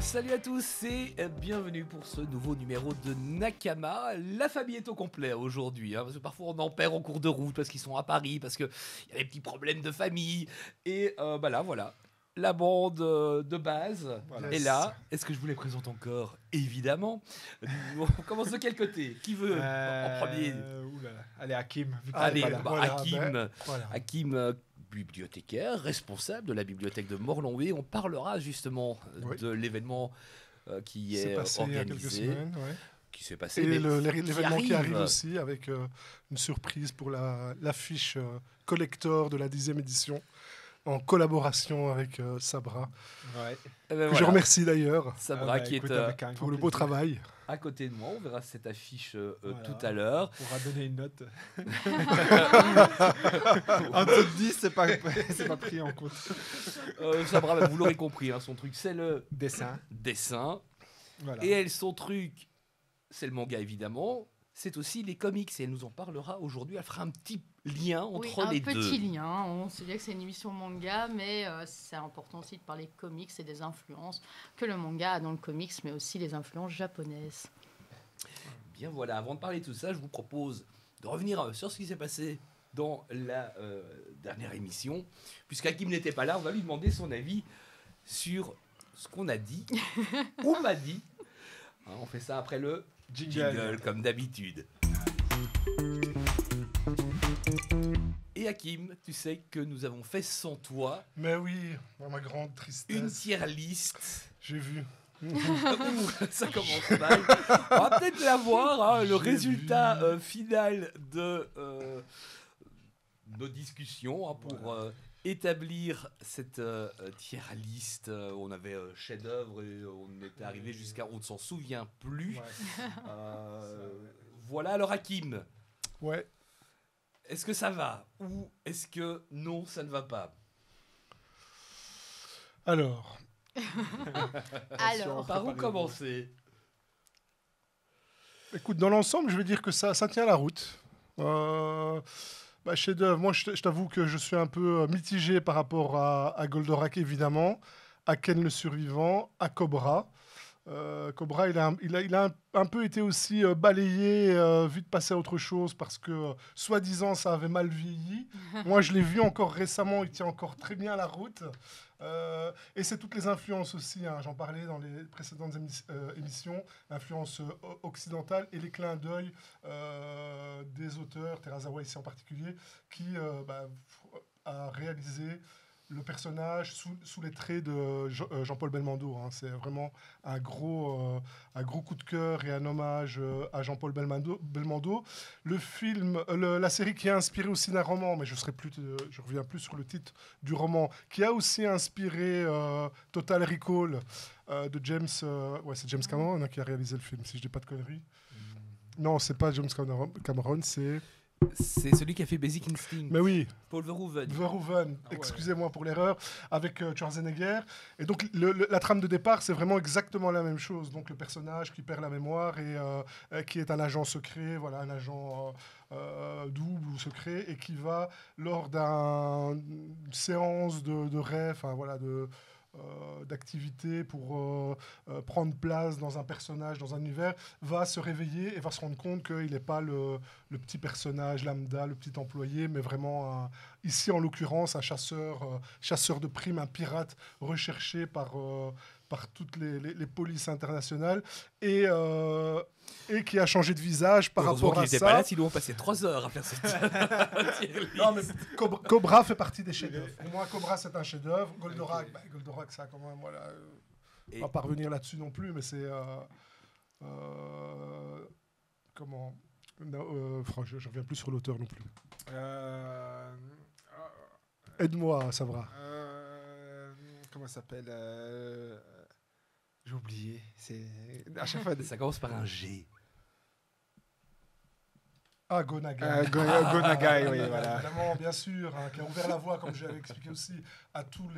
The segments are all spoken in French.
Salut à tous et bienvenue pour ce nouveau numéro de Nakama. La famille est au complet aujourd'hui, parce que parfois on en perd en cours de route parce qu'ils sont à Paris, parce qu'il y a des petits problèmes de famille. Et voilà. La bande de base est là. Est-ce que je vous les présente encore? Évidemment. On commence de quel côté? Qui veut en premier? Allez, Hakim. Allez, Voilà, Hakim. voilà. Hakim, bibliothécaire, responsable de la bibliothèque de Morlanlouis. On parlera justement de l'événement qui est passé il y a quelques organisé, semaines, ouais. qui s'est passé. Et mais l'événement qui arrive aussi avec une surprise pour l'affiche collector de la 10e édition en collaboration avec Sabra. Ouais. Que je remercie d'ailleurs Sabra qui est pour le beau travail. à côté de moi. On verra cette affiche tout à l'heure. On pourra donner une note. En dessous de 10, c'est pas pris en compte. Sabra, vous l'aurez compris, son truc c'est le Dessin. Voilà. Et elle, son truc, c'est le manga évidemment. C'est aussi les comics et elle nous en parlera aujourd'hui. Elle fera un petit lien entre les deux. Un petit lien. On sait bien que c'est une émission manga, mais c'est important aussi de parler comics et des influences que le manga a dans le comics, mais aussi les influences japonaises. Bien voilà, avant de parler de tout ça, je vous propose de revenir sur ce qui s'est passé dans la dernière émission. Puisqu'Hakim n'était pas là, on va lui demander son avis sur ce qu'on a dit ou m'a dit. On fait ça après le jingle comme d'habitude. Et Hakim, tu sais que nous avons fait sans toi. Mais oui, dans ma grande tristesse. Une tier list. J'ai vu. Ça commence mal. On va peut-être la voir, le résultat final de nos discussions pour établir cette tier list. On avait chef-d'œuvre et on était arrivé jusqu'à on ne s'en souvient plus. Ouais. Voilà, alors Hakim. Ouais. Est-ce que ça va ou est-ce que non, ça ne va pas? Alors, par où commencer? écoute, dans l'ensemble, je vais dire que ça tient la route. Chef-d'œuvre, moi, je t'avoue que je suis un peu mitigé par rapport à Goldorak, évidemment, à Ken le Survivant, à Cobra. Cobra, il a un peu été aussi balayé, vu de passer à autre chose, parce que, soi-disant, ça avait mal vieilli. Moi, je l'ai vu encore récemment, il tient encore très bien la route. Et c'est toutes les influences aussi, j'en parlais dans les précédentes émissions, l'influence occidentale et les clins d'œil des auteurs, Terazawa ici en particulier, qui a réalisé le personnage sous les traits de Jean-Paul Belmondo. C'est vraiment un gros coup de cœur et un hommage à Jean-Paul Belmondo. Le film, la série qui a inspiré aussi d'un roman, mais je reviens plus sur le titre du roman, qui a aussi inspiré Total Recall de James... c'est James Cameron qui a réalisé le film, si je dis pas de conneries. Non, c'est pas James Cameron, c'est... C'est celui qui a fait Basic Instinct. Mais oui. Paul Verhoeven. Excusez-moi pour l'erreur, avec Schwarzenegger. Et donc, la trame de départ, c'est vraiment exactement la même chose. Donc, le personnage qui perd la mémoire et qui est un agent secret, voilà, un agent double ou secret, et qui va, lors d'une séance de rêve, d'activité pour prendre place dans un personnage, dans un univers, va se réveiller et va se rendre compte qu'il n'est pas le petit personnage lambda, le petit employé, mais vraiment, ici en l'occurrence, un chasseur de primes, un pirate recherché par toutes les polices internationales et qui a changé de visage par rapport à ça. Pas là, sinon on passait 3 heures à faire cette Non, mais Cobra fait partie des chefs-d'œuvre. Pour moi, Cobra, c'est un chef-d'œuvre. Goldorak, ça, quand même, voilà. On va pas revenir là-dessus non plus, mais c'est... comment... je reviens plus sur l'auteur non plus. Aide-moi, Sabra. Comment ça s'appelle J'ai oublié. À chaque fois, ça commence par un G. Go Nagai. Go Nagai, oui, voilà. Évidemment, bien sûr, qui a ouvert la voie, comme j'avais expliqué aussi, à tout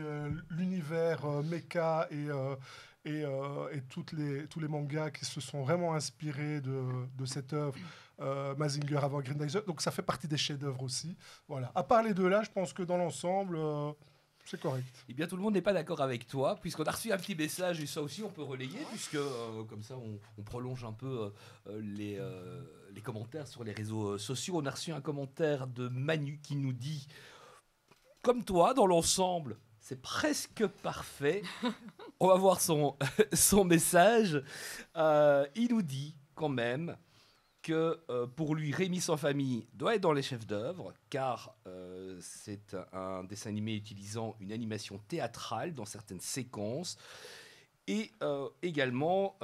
l'univers mecha et tous les mangas qui se sont vraiment inspirés de cette œuvre. Mazinger avant Grindizer. Donc ça fait partie des chefs-d'œuvre aussi. Voilà. À part les deux là, je pense que dans l'ensemble, C'est correct. Eh bien, tout le monde n'est pas d'accord avec toi, puisqu'on a reçu un petit message, et ça aussi on peut relayer, puisque comme ça on prolonge un peu les commentaires sur les réseaux sociaux. On a reçu un commentaire de Manu qui nous dit « Comme toi, dans l'ensemble, c'est presque parfait. » On va voir son message. Il nous dit quand même que pour lui, Rémi sans famille doit être dans les chefs d'œuvre, car c'est un dessin animé utilisant une animation théâtrale dans certaines séquences, et également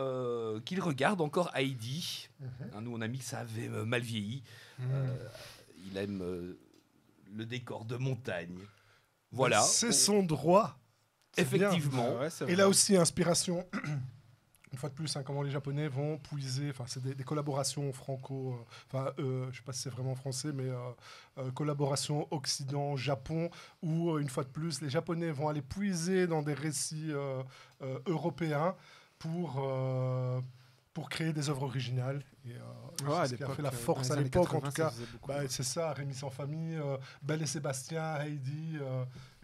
qu'il regarde encore Heidi. Nous, on a mis que ça avait mal vieilli. Il aime le décor de montagne. Voilà. C'est son droit. Effectivement. Et là aussi, inspiration. Une fois de plus, comment les Japonais vont puiser, c'est des collaborations franco, je ne sais pas si c'est vraiment français, mais collaboration Occident-Japon, où une fois de plus, les Japonais vont aller puiser dans des récits européens pour créer des œuvres originales. Et, c'est ce qui a fait la force à l'époque, en tout cas. C'est ça, Rémi sans famille, Belle et Sébastien, Heidi,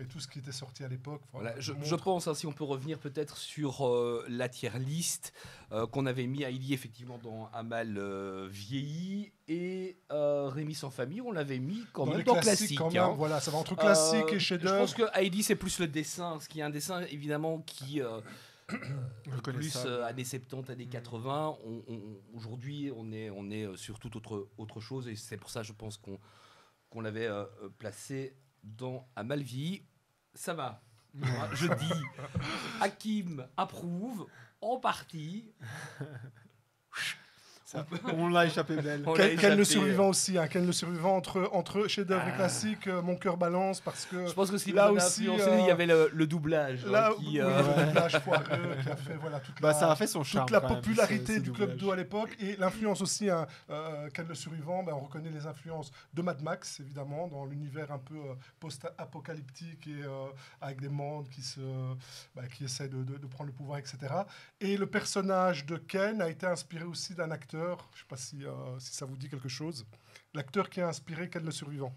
et tout ce qui était sorti à l'époque. Voilà, je pense, si on peut revenir peut-être sur la tier list, qu'on avait mis Heidi effectivement dans Un mal vieilli, et Rémi sans famille, on l'avait mis quand même dans classique. Quand même, voilà, ça va entre classique et chef-d'œuvre. Je pense que Heidi, c'est plus le dessin, ce qui est un dessin évidemment qui... plus années 70, années 80. Aujourd'hui, on est sur toute autre chose, et c'est pour ça, je pense qu'on l'avait placé dans Un mal vieilli. Ça va. Je dis, Hakim approuve en partie. On l'a échappé belle. Ken le survivant aussi, Ken le survivant entre chef-d'œuvre et classique, mon cœur balance, parce que je pense que si là aussi il y avait le doublage le doublage foireux qui a fait ça a fait son charme, toute la popularité du Club d'eau à l'époque, et l'influence aussi, Ken le survivant, on reconnaît les influences de Mad Max évidemment, dans l'univers un peu post-apocalyptique, et avec des mondes qui essaient de prendre le pouvoir, etc. Et le personnage de Ken a été inspiré aussi d'un acteur. Je ne sais pas si ça vous dit quelque chose. L'acteur qui a inspiré Ken le survivant.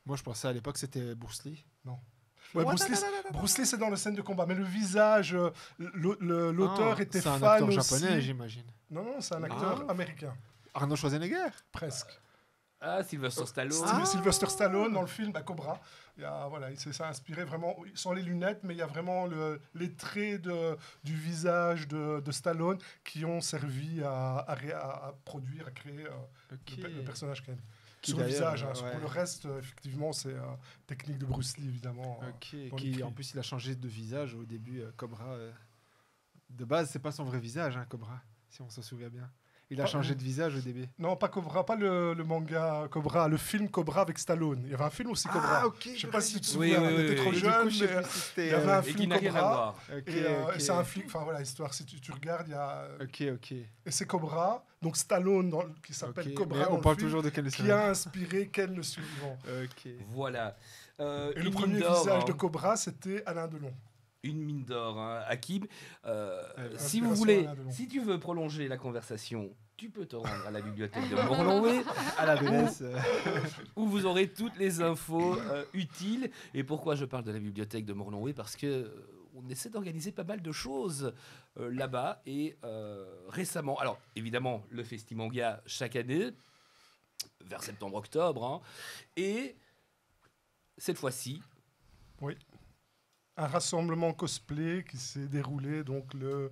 Moi, je pensais à l'époque, c'était Bruce Lee. Non. Ouais, Bruce Lee, c'est dans le scène de combat. Mais le visage, l'auteur était fan aussi. C'est un acteur japonais, j'imagine. Non, c'est un acteur américain. Arnold Schwarzenegger. Presque. Sylvester Stallone. Sylvester Stallone dans le film Cobra. Il s'est inspiré vraiment, sans les lunettes, mais il y a vraiment les traits du visage de Stallone qui ont servi à produire, à créer le personnage Ken. Sur le visage, pour le reste, effectivement, c'est technique de Bruce Lee, évidemment. En plus, il a changé de visage au début. Cobra, de base, c'est pas son vrai visage, Cobra, si on se souvient bien. Il a changé de visage au début. Non, pas Cobra, pas le manga Cobra, le film Cobra avec Stallone. Il y avait un film aussi Cobra. Je sais pas si tu te souviens, on était trop jeune, mais il y avait un film Cobra. Et c'est un film, l'histoire, si tu regardes, il y a... Et c'est Cobra, donc Stallone, qui s'appelle Cobra on parle toujours de Ken le survivant, qui a inspiré Ken le survivant. Voilà. Et le premier visage de Cobra, c'était Alain Delon. Une mine d'or, Hakim. Si tu veux prolonger la conversation, tu peux te rendre à la bibliothèque de Morlonway, à la BS, où vous aurez toutes les infos utiles. Et pourquoi je parle de la bibliothèque de Morlonway ? Parce que on essaie d'organiser pas mal de choses là-bas, et récemment, alors évidemment le Festimanga chaque année vers septembre-octobre, et cette fois-ci, un rassemblement cosplay qui s'est déroulé donc le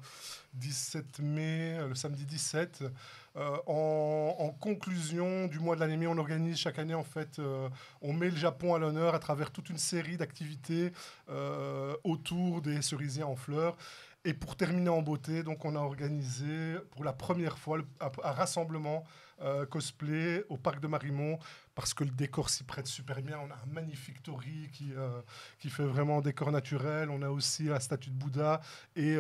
17 mai, le samedi 17. En conclusion du mois de l'anime, on organise chaque année, en fait, on met le Japon à l'honneur à travers toute une série d'activités autour des cerisiers en fleurs. Et pour terminer en beauté, donc on a organisé pour la première fois un rassemblement cosplay au parc de Marimont, parce que le décor s'y prête super bien. On a un magnifique torii qui fait vraiment décor naturel. On a aussi la statue de Bouddha. Et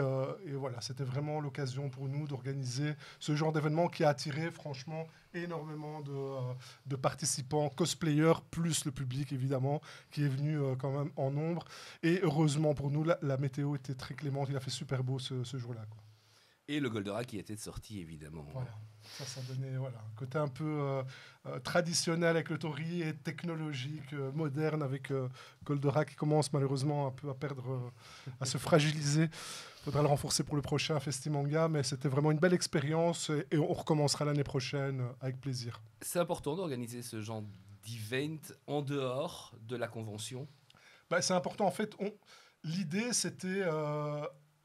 voilà, c'était vraiment l'occasion pour nous d'organiser ce genre d'événement qui a attiré franchement énormément de participants, cosplayers, plus le public évidemment, qui est venu quand même en nombre. Et heureusement pour nous, la météo était très clémente. Il a fait super beau ce jour-là, quoi. Et le Goldorak qui était sorti évidemment. Voilà. Ça donnait un côté un peu traditionnel avec le taurier et technologique, moderne avec Goldorak qui commence malheureusement un peu à perdre, à se fragiliser. Il faudra le renforcer pour le prochain Festimanga, mais c'était vraiment une belle expérience et on recommencera l'année prochaine avec plaisir. C'est important d'organiser ce genre d'event en dehors de la convention. C'est important, en fait, l'idée c'était...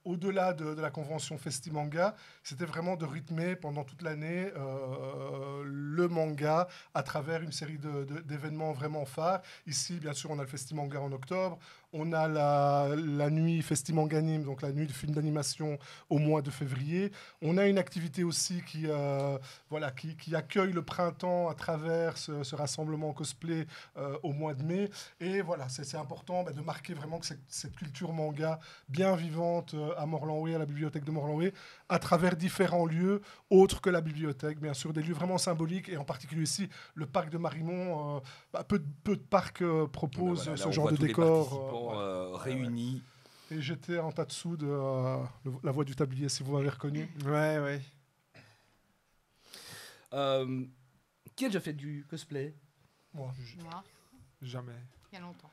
au-delà de la convention Festimanga, c'était vraiment de rythmer pendant toute l'année le manga à travers une série d'événements vraiment phares. Ici, bien sûr, on a le Festimanga en octobre. On a la nuit Festimanganime, donc la nuit de film d'animation au mois de février. On a une activité aussi qui accueille le printemps à travers ce rassemblement cosplay au mois de mai. Et voilà, c'est important de marquer vraiment que cette culture manga bien vivante à Morlanway, à la bibliothèque de Morlanway, à travers différents lieux autres que la bibliothèque, bien sûr, des lieux vraiment symboliques, et en particulier ici, le parc de Marimont. Peu de parcs proposent ce genre de décor. Réunis. Et j'étais en Tatsu de La Voix du Tablier, si vous m'avez reconnu. Ouais. Qui a déjà fait du cosplay? Moi. Moi, Jamais. il y a longtemps.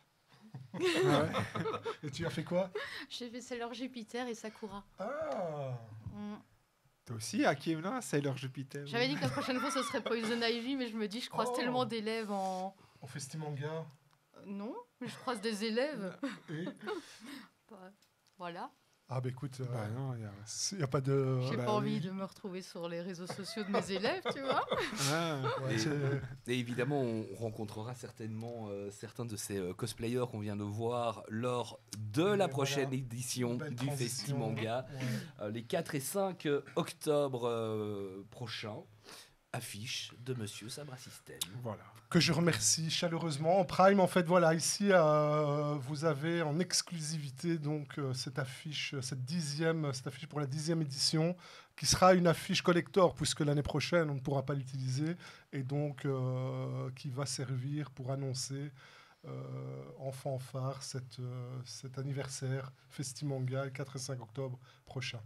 Et tu as fait quoi? J'ai fait Sailor Jupiter et Sakura. Ah. Toi aussi, à Kiev, là, Sailor Jupiter. J'avais dit que la prochaine fois, ce serait Poison Ivy, mais je me dis, je croise tellement d'élèves en... En Festimanga. Non, mais je croise des élèves. Et... Voilà. Ah écoute, non, il n'y a pas de... J'ai pas envie de me retrouver sur les réseaux sociaux de mes élèves, tu vois. Et évidemment, on rencontrera certainement certains de ces cosplayers qu'on vient de voir lors de la prochaine édition du Festimanga, les 4 et 5 octobre prochains. Affiche de Monsieur Sabra System. Voilà. Que je remercie chaleureusement. En Prime, en fait, ici, vous avez en exclusivité donc cette affiche pour la 10e édition, qui sera une affiche collector, puisque l'année prochaine, on ne pourra pas l'utiliser, et donc qui va servir pour annoncer en fanfare cet anniversaire Festimanga, le 4 et 5 octobre prochain.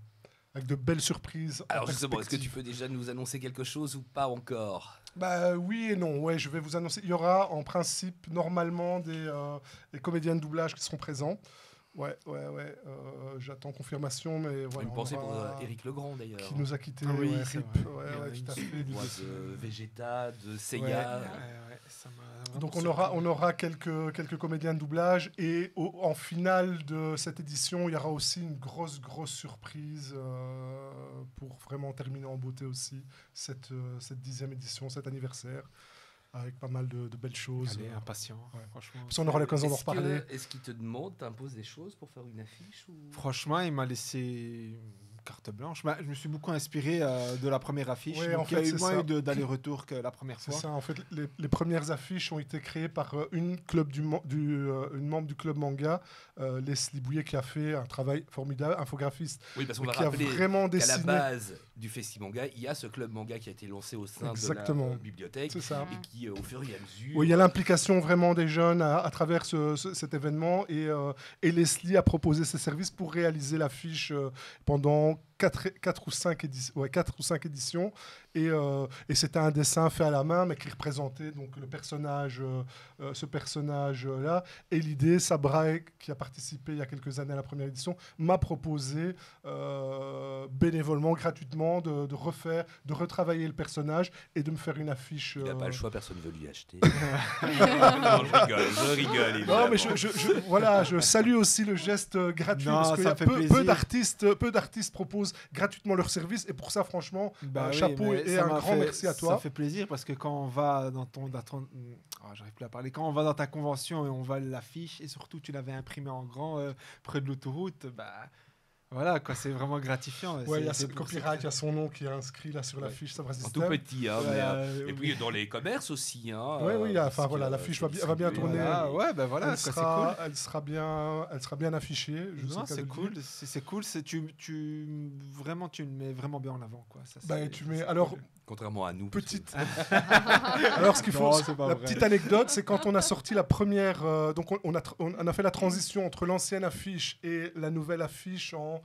Avec de belles surprises. Alors justement, est-ce que tu peux déjà nous annoncer quelque chose ou pas encore? Oui et non. Ouais, je vais vous annoncer. Il y aura en principe normalement des comédiens de doublage qui seront présents. Ouais. J'attends confirmation, mais voilà. Une pensée pour Éric Legrand d'ailleurs. Qui nous a quittés. Oui, RIP. Tout à fait. De Vegeta, de Seiya. Donc on aura quelques comédiens de doublage, et en finale de cette édition, il y aura aussi une grosse surprise pour vraiment terminer en beauté aussi cette 10e édition, cet anniversaire, avec pas mal de belles choses. Allez, impatient, franchement. Puis on aura l'occasion d'en reparler. Est-ce qu'il te demande, t'impose des choses pour faire une affiche ou... Franchement, il m'a laissé carte blanche. Je me suis beaucoup inspiré de la première affiche. Ouais, donc en fait, il y a eu moins ça. d'aller-retour que la première C'est fois. ça, en fait, les premières affiches ont été créées par une membre du club manga, Leslie Bouillet, qui a fait un travail formidable, infographiste. Oui, parce qu'on va qui a rappeler vraiment qu'à la dessiné. base du Festimanga, il y a ce club manga qui a été lancé au sein de la bibliothèque, C'est ça. et qui, au fur et à mesure... Oui, il y a l'implication vraiment des jeunes à travers cet événement, et Leslie a proposé ses services pour réaliser l'affiche pendant 4 ou 5 éditions, et c'était un dessin fait à la main, mais qui représentait donc le personnage, ce personnage-là. Et l'idée, Sabra, qui a participé il y a quelques années à la première édition, m'a proposé bénévolement, gratuitement, de retravailler le personnage et de me faire une affiche. Il n'a pas le choix, personne ne veut lui acheter. Non, je rigole. Évidemment. Non, mais je salue aussi le geste gratuit, Non, parce qu'il y ça a fait peu d'artistes proposent gratuitement leur service, et pour ça, franchement, chapeau et un grand merci à toi. Ça fait plaisir, parce que quand on va dans j'arrive plus à parler. Quand on va dans ta convention et on voit l'affiche, et surtout tu l'avais imprimée en grand près de l'autoroute, voilà, quoi, c'est vraiment gratifiant. Ouais, il y a ce copyright, il y a son nom qui est inscrit là sur l'affiche, ça va En tout petit, hein, Ouais, et puis dans les commerces aussi. Hein, oui, l'affiche va bien tourner. Voilà, elle c'est sera, cool. elle sera bien affichée. C'est cool, c'est cool. Tu le mets vraiment bien en avant, quoi. Contrairement à nous. Petite. Alors, ce qu'il faut, la petite anecdote, c'est quand on a sorti la première. Donc, on a fait la transition entre l'ancienne affiche et la nouvelle affiche en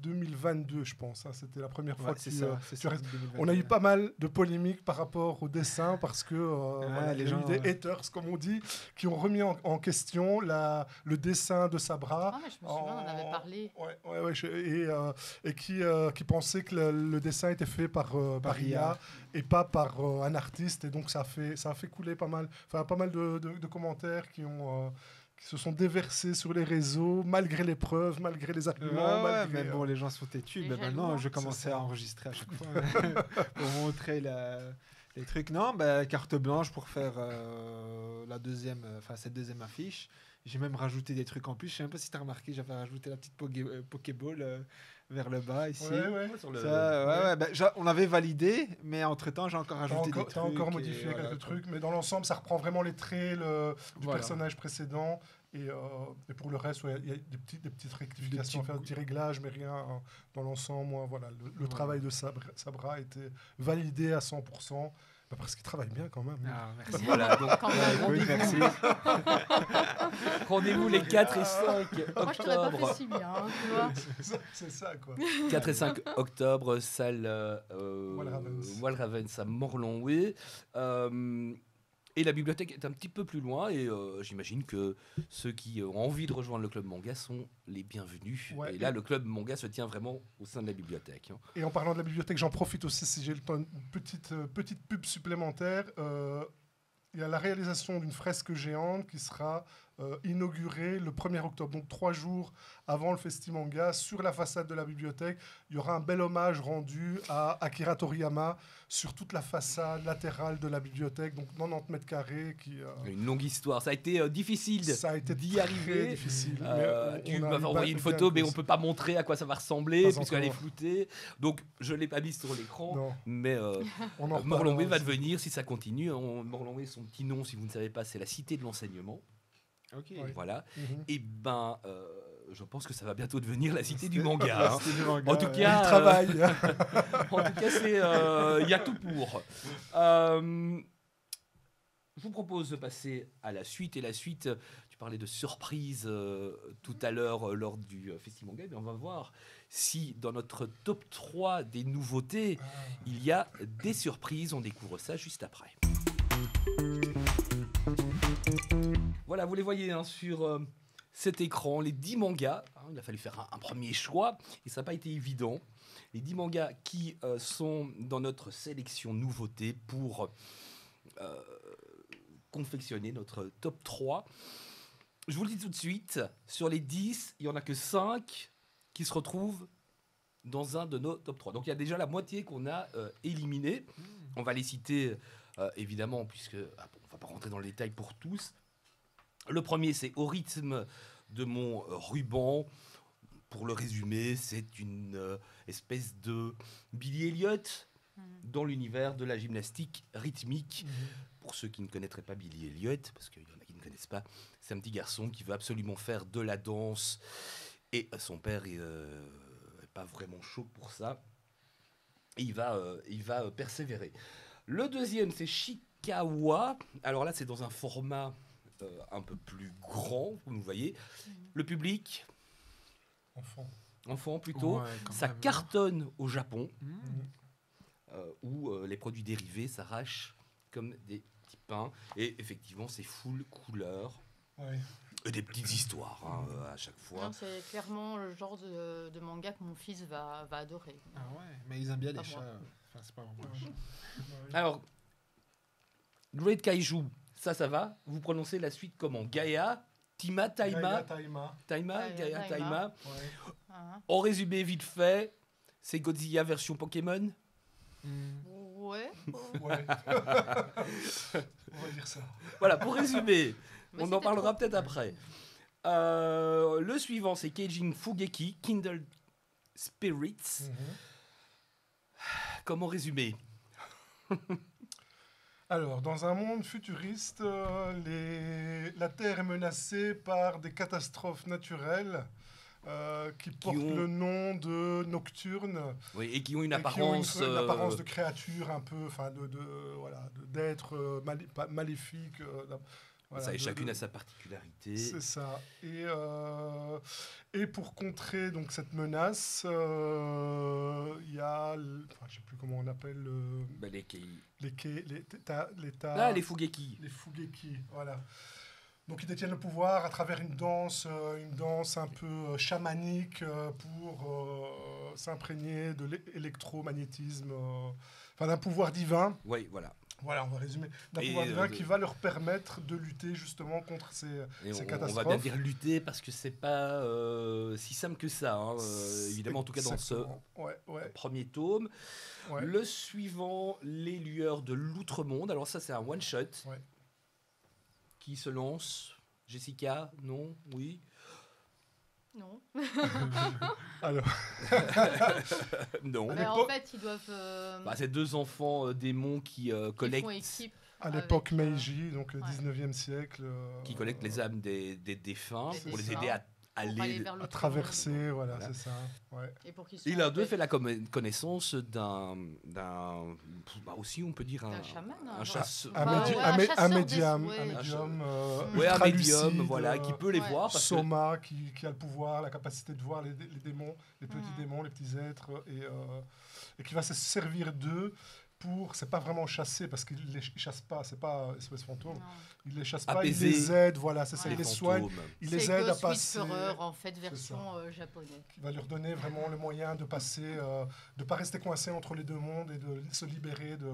2022, je pense. Hein. C'était la première fois Ouais, que c'est tu, ça. C'est tu ça, restes- 2021. On a eu pas mal de polémiques par rapport au dessin parce que les il y a eu gens, des haters, comme on dit, qui ont remis en question le dessin de Sabra. Ah, mais je me souviens, on en avait parlé. Et qui pensaient que le dessin était fait par IA IA. et pas par un artiste. Et donc, ça a fait couler pas mal de commentaires qui se sont déversés sur les réseaux, malgré les preuves, malgré les arguments. Mais bon, les gens sont têtus. Les Mais jaloux, maintenant, hein. je commençais C'est ça. à enregistrer à chaque fois pour montrer les trucs. Non, carte blanche pour faire cette deuxième affiche. J'ai même rajouté des trucs en plus. Je sais même pas si tu as remarqué, j'avais rajouté la petite Pokéball vers le bas ici. Ouais. Sur le- On avait validé, mais entre-temps, j'ai encore rajouté des trucs. T'as encore modifié quelques trucs, mais dans l'ensemble, ça reprend vraiment les traits du Voilà. personnage précédent. Et pour le reste, il y a des petites rectifications, des petits réglages, mais rien dans l'ensemble. Voilà, le travail de Sabra a été validé à 100%. Parce qu'il travaille bien quand même. Ah, merci. Voilà, donc Quand même. Oui, merci. rendez-vous les 4 et 5 Moi, je t'aurais pas fait octobre. si bien, hein, tu vois. C'est ça, quoi. 4 et 5 octobre, salle Walravens à Morlon-Way. Et la bibliothèque est un petit peu plus loin et j'imagine que ceux qui ont envie de rejoindre le club manga sont les bienvenus. Ouais, et là, le club manga se tient vraiment au sein de la bibliothèque. Hein. Et en parlant de la bibliothèque, j'en profite aussi, si j'ai le temps, une petite pub supplémentaire. Il y a la réalisation d'une fresque géante qui sera inaugurée le 1er octobre, donc 3 jours avant le Festimanga. Sur la façade de la bibliothèque, il y aura un bel hommage rendu à Akira Toriyama sur toute la façade latérale de la bibliothèque, donc 90 mètres carrés. Une longue histoire. Ça a été difficile Ça a été d'y très arriver. difficile. Tu on a m'avais eu envoyé une bien photo, mais on plus. peut pas montrer à quoi ça va ressembler Pas puisqu'elle est encore. floutée. Donc, je l'ai pas mise sur l'écran. Non, Mais on en Morlon-Way reparlera va aussi. devenir, si ça continue, Morlon-Way, son petit nom, si vous ne savez pas, c'est la cité de l'enseignement. Ok. Ouais. Voilà. Mhm. Et je pense que ça va bientôt devenir la cité du manga. hein. C'était du manga, En tout ouais. cas, Il travaille. En tout cas, il y a tout pour. Je vous propose de passer à la suite. Et la suite, tu parlais de surprise tout à l'heure lors du Festival Manga. Mais on va voir si dans notre top 3 des nouveautés, il y a des surprises. On découvre ça juste après. Voilà, vous les voyez hein, sur cet écran, les 10 mangas. Hein, il a fallu faire un premier choix et ça n'a pas été évident. Les 10 mangas qui sont dans notre sélection nouveautés pour confectionner notre top 3. Je vous le dis tout de suite, sur les 10, il n'y en a que 5 qui se retrouvent dans un de nos top 3. Donc il y a déjà la moitié qu'on a éliminé. On va les citer évidemment, puisque on ne va pas rentrer dans le détail pour tous. Le premier, c'est Au rythme de mon ruban. Pour le résumer, c'est une espèce de Billy Elliot dans l'univers de la gymnastique rythmique. Pour ceux qui ne connaîtraient pas Billy Elliot, parce qu'il y en a qui ne connaissent pas, c'est un petit garçon qui veut absolument faire de la danse. Et son père n'est pas vraiment chaud pour ça. Et il va persévérer. Le deuxième, c'est Chikawa. Alors là, c'est dans un format un peu plus grand, vous voyez. Le public, enfant plutôt, Ouais, quand ça même, hein. cartonne au Japon, Mmh. où les produits dérivés s'arrachent comme des petits pains. Et effectivement, c'est full couleur. Ouais. Et des petites histoires hein, à chaque fois. Non, c'est clairement le genre de manga que mon fils va adorer. Ah ouais, mais ils aiment bien les Pas chats. moi. Enfin, c'est pas vraiment un chat. Alors, Great Kaiju, ça va. Vous prononcez la suite comment? Gaia, Tima, Taima, Gaia, Taima. Ouais. Hein. En résumé, vite fait, c'est Godzilla version Pokémon. Ouais. Ouais. On va dire ça. Voilà, pour résumer, Mais on en c'était parlera trop. peut-être après. Le suivant, c'est Keijin Fugeki, Kindle Spirits. Comment résumer? Alors, dans un monde futuriste, la Terre est menacée par des catastrophes naturelles qui portent ont- le nom de nocturnes. Oui, et qui ont une et qui ont apparence. une apparence de créatures un peu, enfin d'êtres maléfiques. Voilà, Ça, et de- chacune de- a sa particularité. C'est ça. Et pour contrer donc cette menace, il y a, enfin, je sais plus comment on appelle Bah, les les Fugeki. les Fugeki, voilà. Donc ils détiennent le pouvoir à travers une danse un peu chamanique pour s'imprégner de l'électromagnétisme, enfin d'un pouvoir divin. Oui, voilà. Voilà, on va résumer. D'un Et, pouvoir divin qui va leur permettre de lutter justement contre ces Et ces on catastrophes. va bien dire lutter parce que c'est pas si simple que ça. Hein. Évidemment, en tout cas dans ce Exactement. Ouais. premier tome. Ouais. Le suivant, Les Lueurs de l'Outre-Monde. Alors ça, c'est un one-shot. Ouais. Qui se lance? Jessica? Non? Oui? Non. Alors, Non. Mais en l'époque- fait, ils doivent. Bah, c'est deux enfants démons qui Ils font collectent équipe. à l'époque Avec, Meiji, donc ouais. 19e siècle. qui collectent les âmes des défunts Des pour les défunts. aider à Pour aller aller. vers à l'autre traverser, voilà, Voilà. c'est ça. Ouais. monde. Et pour qu'ils Et soient l'un en d'eux fait fait la connaissance d'un bah aussi on peut dire d'un chaman. un hein, chasseur. Bah, Un, ouais, un un mé- chasseur un des- médium, ouais. un médium, Ouais, un ultra médium, lucide, voilà, qui peut les ouais. voir parce que Soma, qui a le pouvoir, la capacité de voir les démons, les petits Mhm. démons, les petits êtres, et qui va se servir d'eux pour, c'est pas vraiment chasser, parce qu'il les chasse pas, c'est pas SOS Fantôme, Non. il les chasse pas, Apaiser il les aide, voilà, c'est ça, Ouais. il les les soigne, fantômes. il les C'est aide à Ghost passer, Whisperer, en fait, ça. version japonaise. qui va leur donner vraiment le moyen de passer, de pas rester coincé entre les deux mondes et de se libérer de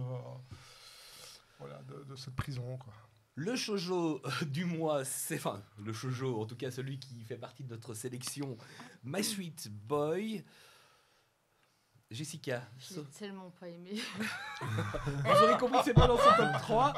cette prison, quoi. Le shoujo du mois, c'est enfin le shoujo, en tout cas celui qui fait partie de notre sélection, My Sweet Boy. Jessica, Je l'ai tellement pas aimé. vous aurez compris que c'est pas dans son top 3.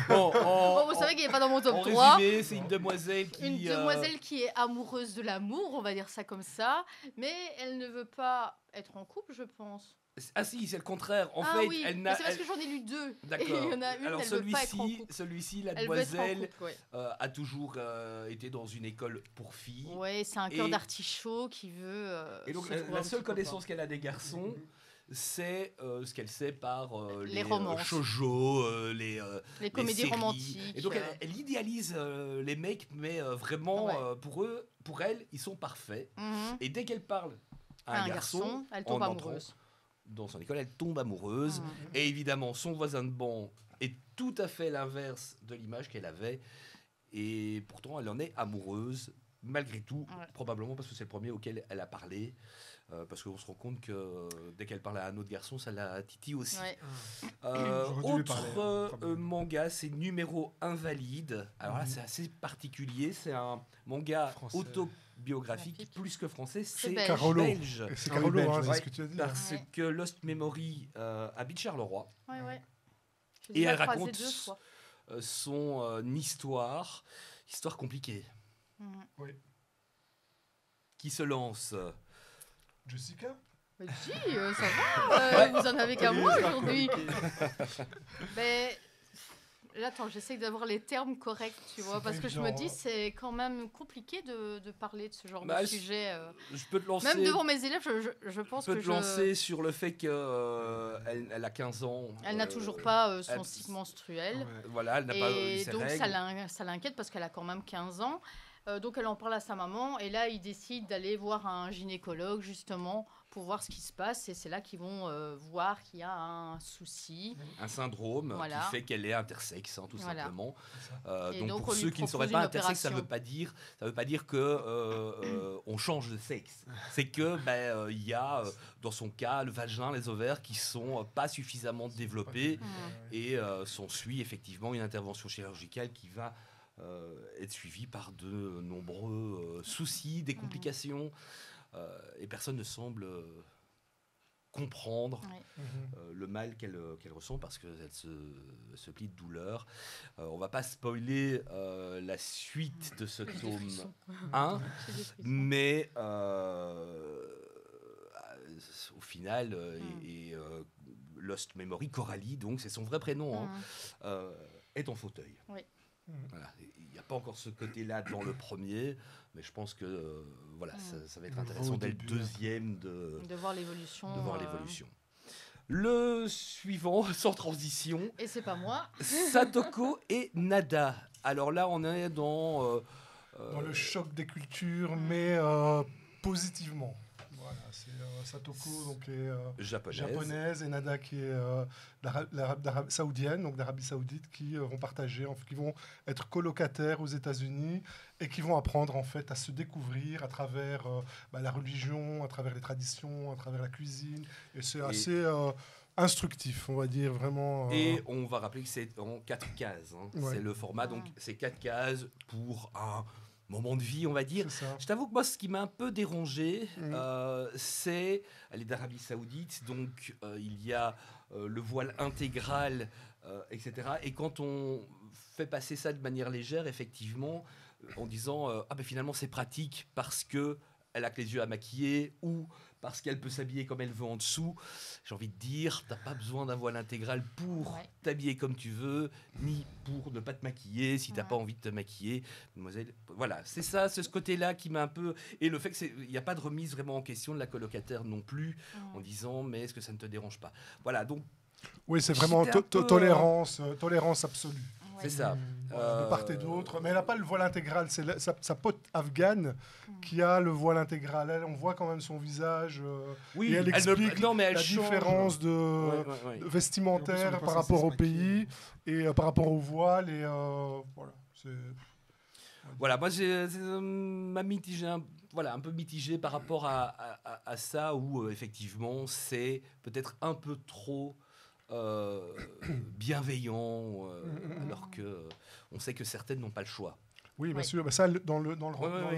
Bon, Bon, vous savez qu'il n'est pas dans mon top en 3. résumé, c'est une demoiselle qui... Une demoiselle qui est amoureuse de l'amour, on va dire ça comme ça, mais elle ne veut pas être en couple, je pense. Ah si, c'est le contraire. En ah fait, oui, elle mais n'a... c'est parce elle- que j'en ai lu deux. D'accord. Et il y en a une, Alors elle veut pas être en couple. celui-ci, la Elle veut être en demoiselle, couple, ouais. a toujours été dans une école pour filles. Ouais, c'est un cœur Et- d'artichaut qui veut. Et donc se la, trouver la un seule petit connaissance qu'elle a des garçons, c'est ce qu'elle sait par Les romances. shoujo, les Les comédies séries. romantiques. Et donc elle idéalise les mecs, mais vraiment Ouais. pour elle, ils sont parfaits. Mhm. Et dès qu'elle parle à un garçon, elle tombe en entrant amoureuse. dans son école, elle tombe amoureuse. Mhm. Et évidemment, son voisin de banc est tout à fait l'inverse de l'image qu'elle avait. Et pourtant, elle en est amoureuse, malgré tout, Ouais. probablement parce que c'est le premier auquel elle a parlé. Parce qu'on se rend compte que dès qu'elle parle à un autre garçon, ça la titille aussi. Ouais. J'aurais dû lui Autre parler, hein, probablement. manga, c'est Numéro Invalide. Alors là, Mhm. c'est assez particulier. C'est un manga Français. autobiographique, Magnifique. plus que français. C'est C'est belge. Carolo. belge. Et c'est Ah oui, Carolo, belge, hein, ouais. c'est ce que tu as dit. Parce Ouais. que Lost Memory habite Charleroi. Ouais, ouais. J'ai Et dû la elle croiser raconte 2 fois. son histoire compliquée, Mhm. qui se lance. Jessica Mais si, ça va, Ouais. vous en avez qu'à moi aujourd'hui. Mais là, attends, j'essaie d'avoir les termes corrects, tu vois, C'est parce pas que je me évident, dis, hein. c'est quand même compliqué de parler de ce genre Bah, de sujet. Je peux te lancer. Même devant mes élèves, je pense je peux que te lancer sur le fait qu'elle elle a 15 ans. elle n'a toujours pas son elle- cycle menstruel. Ouais. Voilà, elle n'a pas eu Et ses donc, règles. ça l'inquiète parce qu'elle a quand même 15 ans. Donc, elle en parle à sa maman. Et là, ils décident d'aller voir un gynécologue, justement, pour voir ce qui se passe. Et c'est là qu'ils vont voir qu'il y a un souci. Un syndrome Voilà. qui fait qu'elle est intersexe, hein, tout Voilà. simplement. C'est ça. Et Donc, donc, pour on lui ceux qui ne propose seraient pas une intersexes, ça opération. veut pas dire que on change de sexe. C'est que il y a dans son cas le vagin, les ovaires qui sont pas suffisamment développés. Et s'ensuit effectivement une intervention chirurgicale qui va être suivie par de nombreux soucis, des complications. Et personne ne semble comprendre Ouais. le mal qu'elle ressent parce qu'elle se plie de douleur. On va pas spoiler la suite de ce J'ai des tome frissons. 1, J'ai des frissons. mais au final, Lost Memory, Coralie, donc c'est son vrai prénom, hein, est en fauteuil. Oui. Voilà. Il n'y a pas encore ce côté-là dans le premier, mais je pense que voilà, ça va être On le voit intéressant au dès le début, hein. deuxième de De voir l'évolution. voir l'évolution. Le suivant, sans transition, Et c'est pas moi. Satoko et Nada. Alors là, on est dans Dans le choc des cultures, mais positivement. Voilà, c'est Satoko donc, qui est japonaise et Nada qui est saoudienne, donc d'Arabie Saoudite, qui vont partager, qui vont être colocataires aux États-Unis et qui vont apprendre en fait à se découvrir à travers la religion, à travers les traditions, à travers la cuisine. Et c'est assez instructif, on va dire vraiment. Et on va rappeler que c'est en 4 cases. Ouais. C'est le format, donc c'est 4 cases pour un moment de vie, on va dire. C'est ça. Je t'avoue que moi, ce qui m'a un peu dérangé, c'est... Elle est d'Arabie Saoudite, donc il y a le voile intégral, etc. Et quand on fait passer ça de manière légère, effectivement, en disant « Ah ben finalement, c'est pratique parce que elle a que les yeux à maquiller » ou parce qu'elle peut s'habiller comme elle veut en dessous. J'ai envie de dire, t'as pas besoin d'un voile intégral pour t'habiller comme tu veux, ni pour ne pas te maquiller si t'as pas envie de te maquiller. Mademoiselle, voilà, c'est ça, c'est ce côté-là qui m'a un peu... Et le fait qu'il n'y a pas de remise vraiment en question de la colocataire non plus, en disant, mais est-ce que ça ne te dérange pas? Voilà, donc... Oui, c'est vraiment tolérance absolue. C'est ça. De part et d'autre. Mais elle n'a pas le voile intégral. C'est sa pote afghane qui a le voile intégral. Elle, on voit quand même son visage. Oui, et elle explique la change. Différence de vestimentaire par rapport au pays et par rapport au voile. Et voilà. Voilà, moi m'a mitigé, un peu mitigé par rapport à ça, où effectivement c'est peut-être un peu trop bienveillant, alors que on sait que certaines n'ont pas le choix. Oui, bien sûr. Mais ça, dans le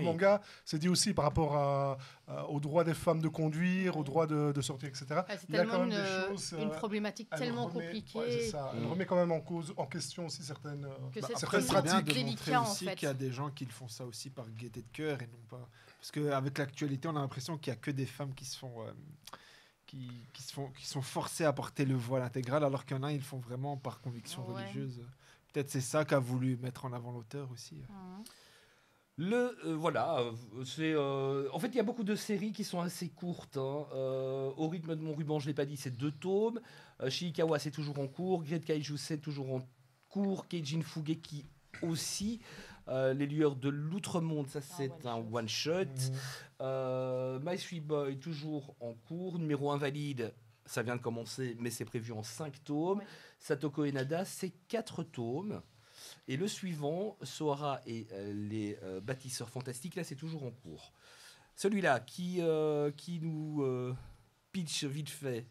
manga, c'est dit aussi par rapport au droit des femmes de conduire, au droit de sortir, etc. C'est tellement une problématique tellement compliquée. C'est ça. Elle remet quand même en question aussi certaines pratiques. C'est délicat, en fait. Qu'il y a des gens qui font ça aussi par gaieté de cœur et non pas... Parce qu'avec l'actualité, on a l'impression qu'il n'y a que des femmes qui se font... qui sont forcés à porter le voile intégral, alors qu'il y en a, ils le font vraiment par conviction religieuse. Peut-être c'est ça qu'a voulu mettre en avant l'auteur aussi. En fait, il y a beaucoup de séries qui sont assez courtes. Au rythme de mon ruban, je l'ai pas dit, c'est 2 tomes. Shiikawa, c'est toujours en cours. Great Kaiju, c'est toujours en cours. Keijin Fugeki aussi. Les lueurs de l'outre-monde, ça c'est un one-shot. My Sweet Boy, toujours en cours. Numéro invalide, ça vient de commencer, mais c'est prévu en 5 tomes. Satoko et Nada, c'est 4 tomes. Et le suivant, Sohara et les bâtisseurs fantastiques, là c'est toujours en cours. Celui-là, qui nous pitch vite fait.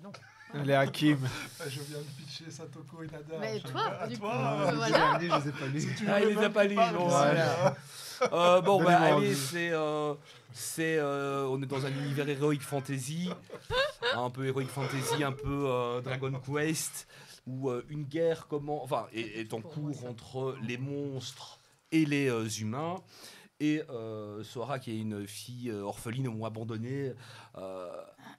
Non. Allez, Hakim. Je viens de pitcher Satoko et Nada. Mais toi, du coup, voilà. Je les ai pas lus. Il les a pas lus. Voilà. Allez, on est dans un univers Heroic Fantasy, un peu Heroic Fantasy, un peu Dragon Quest, où une guerre est en cours entre les monstres et les humains. Et Sohara, qui est une fille orpheline ou abandonnée,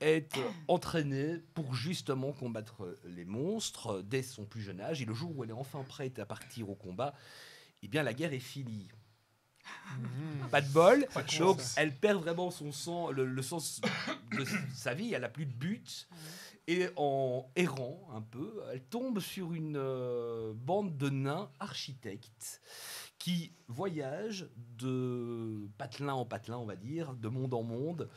est entraînée pour justement combattre les monstres dès son plus jeune âge. Et le jour où elle est enfin prête à partir au combat, eh bien la guerre est finie. Pas de bol. Donc elle perd vraiment son sang, le sens de sa vie. Elle n'a plus de but. Et en errant un peu, elle tombe sur une bande de nains architectes qui voyagent de patelin en patelin, on va dire, de monde en monde,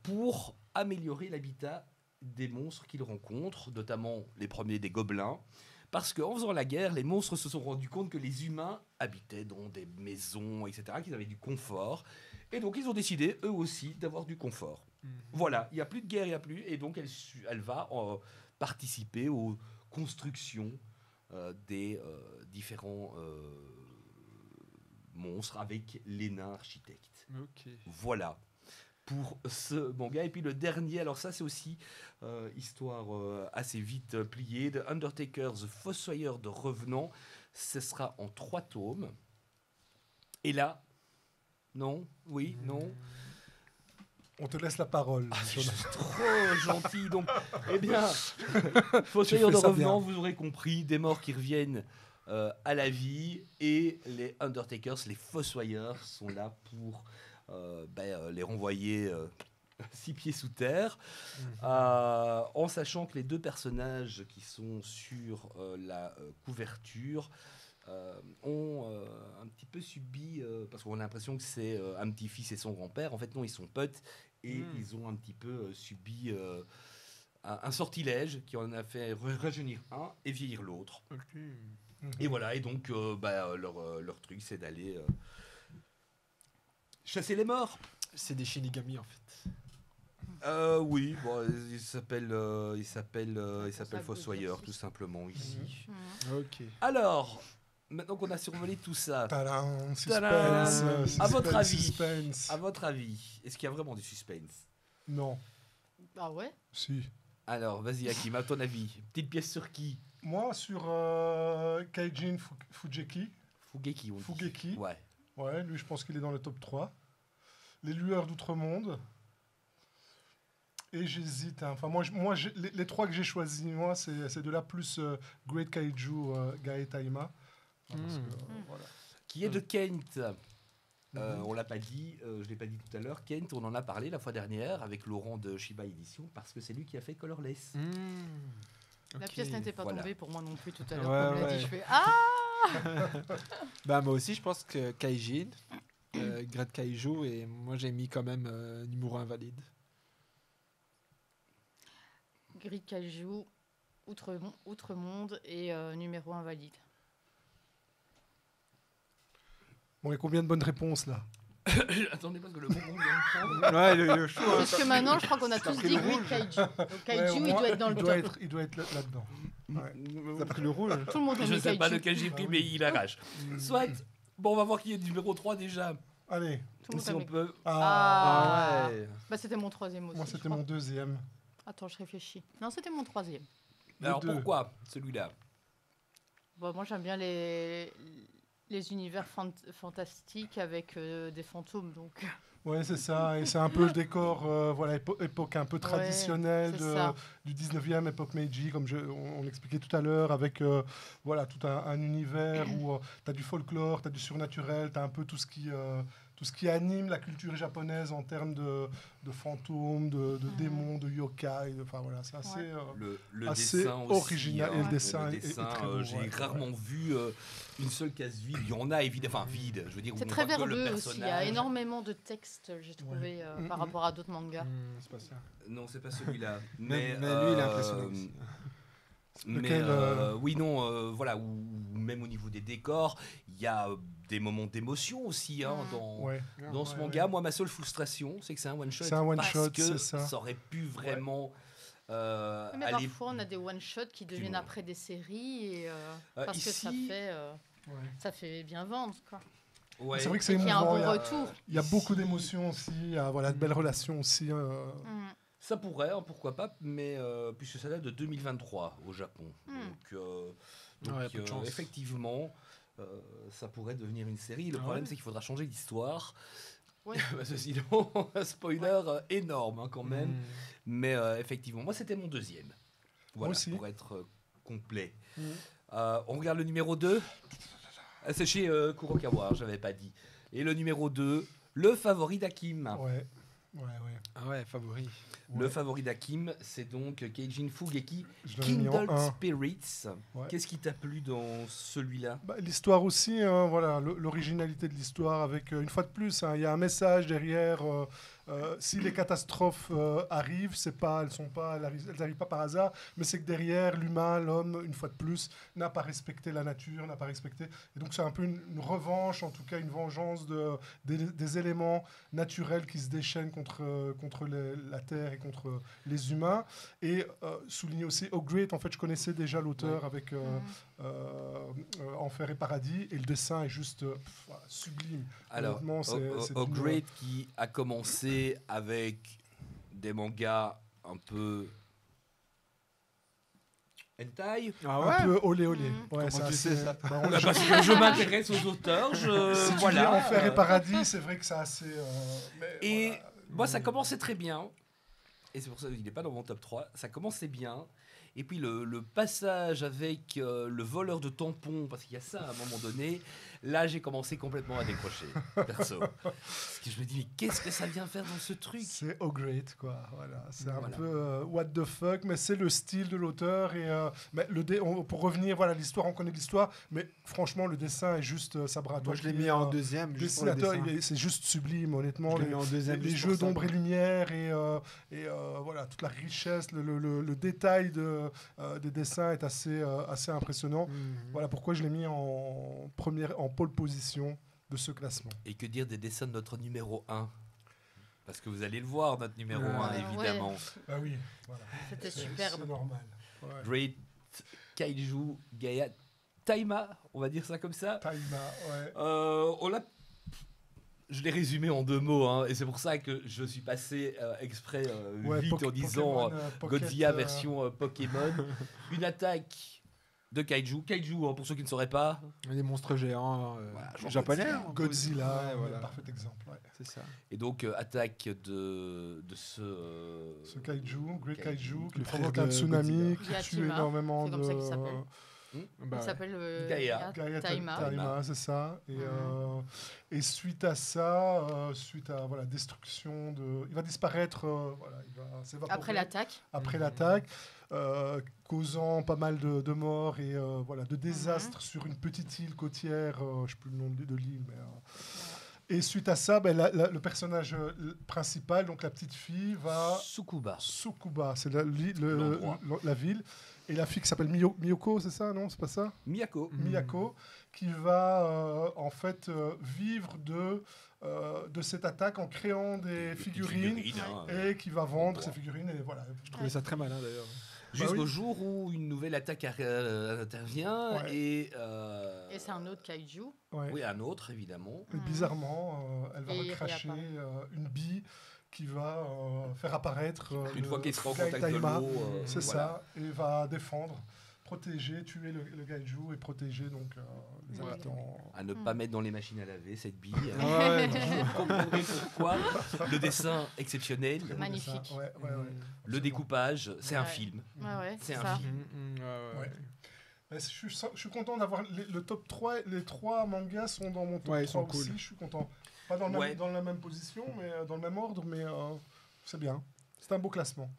pour améliorer l'habitat des monstres qu'ils rencontrent, notamment les premiers des gobelins. Parce qu'en faisant la guerre, les monstres se sont rendus compte que les humains habitaient dans des maisons, etc., qu'ils avaient du confort. Et donc, ils ont décidé, eux aussi, d'avoir du confort. Voilà, il n'y a plus de guerre, il n'y a plus. Et donc, elle va participer aux constructions des différents monstres avec les nains architectes. Voilà pour ce manga. Et puis le dernier, alors ça c'est aussi histoire assez vite pliée, de Undertaker, The Fossoyeur de Revenants. Ce sera en 3 tomes. Et là, non, oui, non. On te laisse la parole. Je suis trop gentil. Donc, eh bien, Fossoyeur de Revenants, vous aurez compris, des morts qui reviennent à la vie, et les Undertakers, les Fossoyeurs, sont là pour les renvoyer 6 pieds sous terre, en sachant que les deux personnages qui sont sur la couverture ont un petit peu subi, parce qu'on a l'impression que c'est un petit-fils et son grand-père. En fait, non, ils sont potes et ils ont un petit peu subi un sortilège qui en a fait rajeunir un et vieillir l'autre. Et voilà, et donc leur truc, c'est d'aller chasser les morts. C'est des Shinigami en fait. Oui, bon, il s'appelle Fossoyeur, tout simplement, ici. Ok. Alors, maintenant qu'on a survolé tout ça, Tadam, Tadam. suspense, À votre avis. suspense. à votre avis, est-ce qu'il y a vraiment du suspense? Non, Ah ouais? si. Alors, vas-y, Hakim, à ton avis, petite pièce sur qui? Moi, sur Kaijin Fujeki, Fugeki, on dit. Fugeki. Ouais. Ouais, lui, je pense qu'il est dans le top 3. Les Lueurs d'Outre-Monde. Et j'hésite. Hein. Enfin, les trois que j'ai choisis, moi, c'est de là plus Great Kaiju Gaetaima. Parce que, voilà. Qui est de Kent. On l'a pas dit, je l'ai pas dit tout à l'heure. Kent, on en a parlé la fois dernière avec Laurent de Shiba Edition parce que c'est lui qui a fait Colorless. La pièce n'était pas voilà. tombée pour moi non plus tout à l'heure. Ouais, Comme l'a ouais. dit, je fais ah. Bah moi aussi je pense que Kaijin, Great Kaiju et moi j'ai mis quand même numéro invalide. Gris Kaiju, Outre-Monde et numéro invalide. Bon, il y a combien de bonnes réponses là? Attendez, parce que le bonbon vient de prendre. Ouais, le choix. Jusque maintenant, je crois qu'on a tous dit Gris Kaiju. Donc Kaiju, il doit être dans le top. Il doit être là-dedans. Ouais. T'as pris le rouge. Tout le monde a Je mis sais pas Kaiju. lequel j'ai pris, Ah mais oui. il arrache. Soit, bon, on va voir qui est numéro 3 déjà. Allez. Tout le monde Si a on mis- peut. Ah. ouais. Bah, c'était mon troisième aussi. Moi, je c'était crois. mon deuxième. Attends, je réfléchis. Non, c'était mon troisième. Alors deux. pourquoi celui-là? Bon, moi, j'aime bien les univers fantastiques avec des fantômes. Donc, Ouais, c'est ça. Et c'est un peu le décor, voilà, époque un peu traditionnelle c'est ça. du 19e, époque Meiji, comme on l'expliquait tout à l'heure, avec voilà, tout un univers où tu as du folklore, tu as du surnaturel, tu as un peu tout ce qui anime la culture japonaise en termes de fantômes, de démons, de yokai. Enfin, voilà, c'est assez... Le assez dessin aussi, original. Et le hein. dessin Le est dessin, très beau, j'ai ouais, rarement vu une seule case vide. Il y en a évidemment, enfin vide, je veux dire, où c'est on très voit que le verbeux aussi. Il y a personnage. énormément de textes, j'ai trouvé, par rapport à d'autres mangas. C'est pas ça. Non, c'est pas celui-là. Mais Mais, lui il est impressionnant aussi. Mais Lequel, oui, non, voilà, ou même au niveau des décors, il y a des moments d'émotion aussi hein, Ouais. dans ce Ouais, manga. ouais. Moi, ma seule frustration, c'est que c'est un one-shot. C'est un one-shot, parce que c'est ça. aurait pu vraiment Mais aller... parfois, on a des one-shots qui deviennent loin. après des séries et, parce que ici- Ouais. ça fait bien vendre. Quoi. Ouais. C'est vrai que c'est Et qu'il y a un émouvant. bon Il y a- retour. Il y a beaucoup Ici- d'émotions aussi, il y a voilà, de belles relations aussi. Ça pourrait, hein, pourquoi pas, mais puisque ça date de 2023 au Japon. Donc, Ouais, peu de chance. effectivement, ça pourrait devenir une série. Le problème, c'est qu'il faudra changer d'histoire. Ouais. Parce que sinon, spoiler énorme hein, quand même. Mais effectivement, moi, c'était mon deuxième. Voilà, aussi. pour être complet. On regarde le numéro 2. C'est chez Kurokawa, j'avais pas dit. Et le numéro 2, le favori d'Hakim. Ouais. Ah ouais, favori. Le Ouais. favori d'Hakim, c'est donc Keijin Fugeki, Je l'avais mis en Kindled 1. Spirits. Ouais. Qu'est-ce qui t'a plu dans celui-là? Bah, l'histoire aussi, hein, voilà, l'originalité de l'histoire avec, une fois de plus, hein, il y a un message derrière. Si les catastrophes arrivent, elles arrivent pas par hasard, mais c'est que derrière, l'homme, une fois de plus, n'a pas respecté la nature, n'a pas respecté. Et donc c'est un peu une revanche, en tout cas une vengeance des éléments naturels qui se déchaînent contre la Terre et contre les humains. Et souligner aussi Great, en fait, je connaissais déjà l'auteur avec Enfer et Paradis, et le dessin est juste voilà, sublime. Alors, Honnêtement, c'est une- Great qui a commencé avec des mangas un peu hentai. Ah Un peu olé olé. Mhm. Ouais, Comment c'est tu assez- sais ça bah, on l'a Parce que je m'intéresse aux auteurs, Si tu dis voilà. Enfer et Paradis, c'est vrai que c'est assez. Mais Et voilà. moi, ça commençait très bien. Et c'est pour ça qu'il n'est pas dans mon top 3. Ça commençait bien. Et puis le passage avec le voleur de tampons, parce qu'il y a ça à un moment donné, Là, j'ai commencé complètement à décrocher, perso. Parce que je me dis, mais qu'est-ce que ça vient faire dans ce truc? C'est Oh Great, quoi. Voilà. C'est un Voilà. peu what the fuck, mais c'est le style de l'auteur. Et, mais pour revenir, voilà, l'histoire, on connaît l'histoire, mais franchement, le dessin est juste Sabra. Moi, toi je l'ai qui mis es, en deuxième. juste pour le dessinateur, dessin. c'est juste sublime, honnêtement. Je l'ai mis en deuxième. Les juste jeux pour ça, d'ombre et quoi. lumière et voilà, toute la richesse, le détail des dessins est assez impressionnant. Mhm. Voilà pourquoi je l'ai mis en pole position de ce classement. Et que dire des dessins de notre numéro 1? Parce que vous allez le voir, notre numéro 1, Ouais. évidemment. Ah oui, voilà. C'était C'est superbe. normal. Ouais. Great Kaiju Gaia Taima, on va dire ça comme ça. Taima, ouais. Je l'ai résumé en 2 mots, hein, et c'est pour ça que je suis passé exprès Ouais, vite en disant Pokémon, Pocket, Godzilla version Pokémon. Une attaque de Kaiju. Kaiju, hein, pour ceux qui ne sauraient pas. Les monstres géants Voilà, genre japonais. Godzilla. hein. Godzilla, Ouais, voilà. parfait exemple. Ouais. C'est ça. Et donc, attaque de ce... Ce kaiju, Great Kaiju, qui le frère provoque de un tsunami, Godzilla. qui tue Yatima, énormément c'est comme ça qu'il s'appelle. Bah, Il ouais. s'appelle Gaïa. Gaia Taima. Taima, c'est ça. Et suite à ça, suite à voilà, destruction de... Il va disparaître, voilà, il va s'évaporer Après l'attaque. après l'attaque, causant pas mal de morts et voilà, de désastres sur une petite île côtière, je ne sais plus le nom de l'île, mais... Et suite à ça, ben, le personnage principal, donc la petite fille, va... Tsukuba. Tsukuba, c'est la ville. Et la fille qui s'appelle Miyoko, c'est ça, non? C'est pas ça? Miyako. Miyako, qui va en fait vivre de cette attaque en créant des figurines hein. et qui va vendre ces figurines. Et voilà. Je trouvais ça très malin d'ailleurs. Jusqu'au Bah oui. jour où une nouvelle attaque intervient Ouais. et Et c'est un autre kaiju. Ouais. oui, un autre évidemment. Et bizarrement, elle va Et il recracher réapparaît. une bille qui va faire apparaître Une fois qu'il sera en Gai contact de Taima. l'eau, C'est voilà. ça, et va défendre, protéger, tuer le Gaiju et protéger donc les Ouais. habitants. À ne pas mettre dans les machines à laver cette bille. Ouais, Vous comprendrez pourquoi. Le dessin exceptionnel, Magnifique. Ça, ouais. le découpage, c'est un Ouais. film. Ouais, C'est un ça. film. Ouais. Mais je suis content d'avoir le top 3. Les 3 mangas sont dans mon top Ouais, ils 3 sont cool. aussi. Je suis content. Pas dans, Ouais. dans la même position, mais dans le même ordre, mais c'est bien. C'est un beau classement.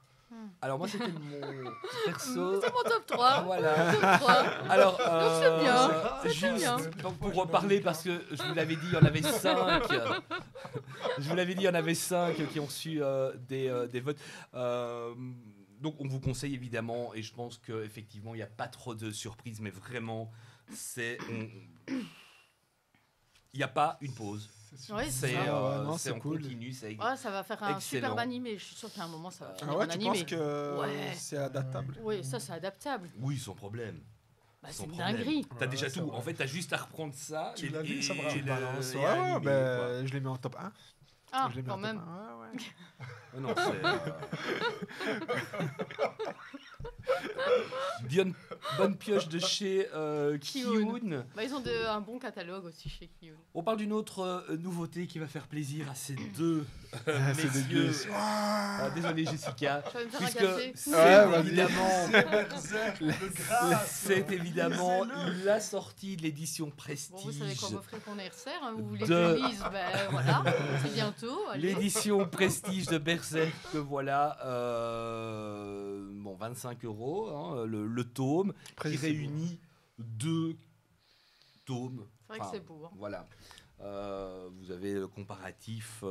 Alors moi c'était mon perso. C'est mon top 3. Voilà. Top 3. Alors, c'est bien, c'est juste bien. pour reparler, parce que je vous l'avais dit, il y en avait 5. Je vous l'avais dit, il y en avait 5 qui ont reçu des votes. Donc, on vous conseille évidemment, et je pense qu'effectivement, il n'y a pas trop de surprises, mais vraiment, il n'y a pas une pause. Ouais, c'est C'est ça. non, c'est c'est en cool. continu, c'est Ouais, ça va faire un excellent. superbe animé. Je suis sûr qu'à un moment, ça va finir Ah ouais, en tu animé. penses que Ouais. c'est adaptable? Oui, ça, c'est adaptable. Oui, sans problème. Bah, Sans c'est une problème. dinguerie. T'as déjà c'est tout. vrai. En fait, t'as juste à reprendre ça. Tu l'as lu, ça va. et Balance. et Ouais, animer, ouais, ben, je l'ai mis en top 1. Ah, Je l'ai mis quand en top même. 1. Ouais, ouais. quoi. Non, Bien bonne pioche de chez Kiyun. Bah, ils ont un bon catalogue aussi chez Kiyun. On parle d'une autre nouveauté qui va faire plaisir à ces deux Ah, c'est messieurs. dégueu. Désolé Jessica. Je vais me faire un Puisque café. c'est Ouais, vas-y. évidemment, Le grâce. c'est évidemment la sortie de l'édition Bon, vous savez Prestige. quoi m'offrir qu'on anniversaire, hein, vous voulez De- que je lise, ben voilà, c'est bientôt. allez. L'édition Prestige de Berserk, voilà, bon, 25 €, hein, le tome, qui Après, c'est réunit 2 tomes. C'est vrai que c'est beau. Hein. Voilà. Vous avez le comparatif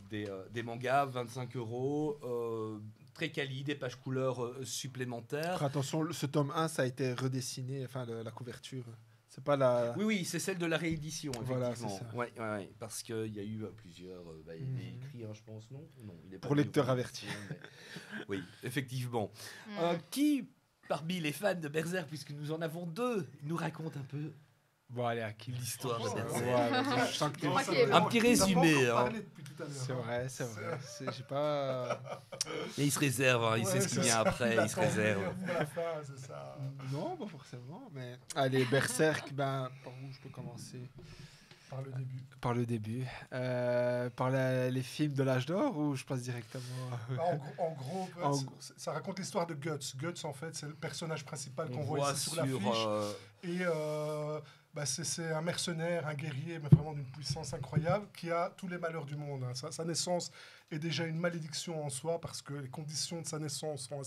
des mangas, 25 €, très quali, des pages couleurs supplémentaires. Après, attention, ce tome 1, ça a été redessiné, enfin la couverture. C'est pas la. Oui, oui, c'est celle de la réédition, Voilà, effectivement. c'est ça. Ouais, ouais, parce qu'il y a eu plusieurs. Il est Mhm. écrit, hein, je pense, non, non, il est pas Pour mis lecteurs au avertis. mais- Oui, effectivement. Mm. Qui, parmi les fans de Berserk, puisque nous en avons 2, nous raconte un peu Bon, allez, à qui? l'histoire de Oh, Berserk? Ouais, vas-y, je sens que t'es- Je crois ça qu'il est va. Un petit On n'a pas résumé, encore hein. parlé depuis tout à l'heure, C'est hein. vrai, c'est vrai. J'ai pas. Et il se réserve, hein, il sait Ouais, ce qui c'est vient ça. après, il se attend réserve. le meilleur pour la fin, c'est ça. Non, pas forcément, mais. Allez, Berserk, ben, par où je peux commencer? Par le début. Par le début. Par les films de l'âge d'or ou je passe directement En gros, En ça raconte l'histoire de Guts. Guts, en fait, c'est le personnage principal On qu'on voit voit ici sur sur. l'affiche. Et c'est un mercenaire, un guerrier, mais vraiment d'une puissance incroyable, qui a tous les malheurs du monde. Hein. Sa naissance est déjà une malédiction en soi, parce que les conditions de sa naissance sont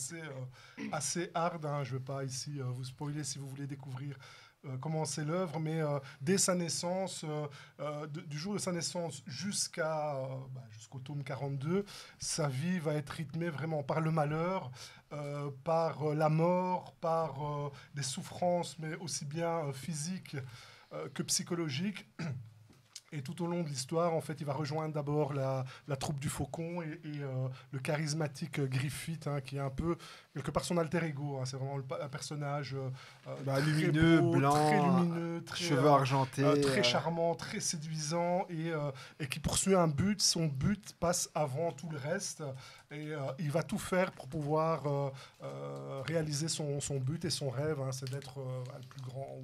assez hard. Hein. Je ne vais pas ici vous spoiler si vous voulez découvrir comment c'est l'œuvre, mais dès sa naissance, du jour de sa naissance jusqu'au tome 42, sa vie va être rythmée vraiment par le malheur, par la mort, par des souffrances, mais aussi bien physiques que psychologiques. Et tout au long de l'histoire, en fait, il va rejoindre d'abord la troupe du Faucon et le charismatique Griffith, hein, qui est un peu, quelque part, son alter ego. Hein. C'est vraiment un personnage lumineux, beau, blanc, très lumineux, cheveux argentés. très charmant, très séduisant et qui poursuit un but. Son but passe avant tout le reste. Et il va tout faire pour pouvoir réaliser son but et son rêve. Hein, c'est d'être le plus grand.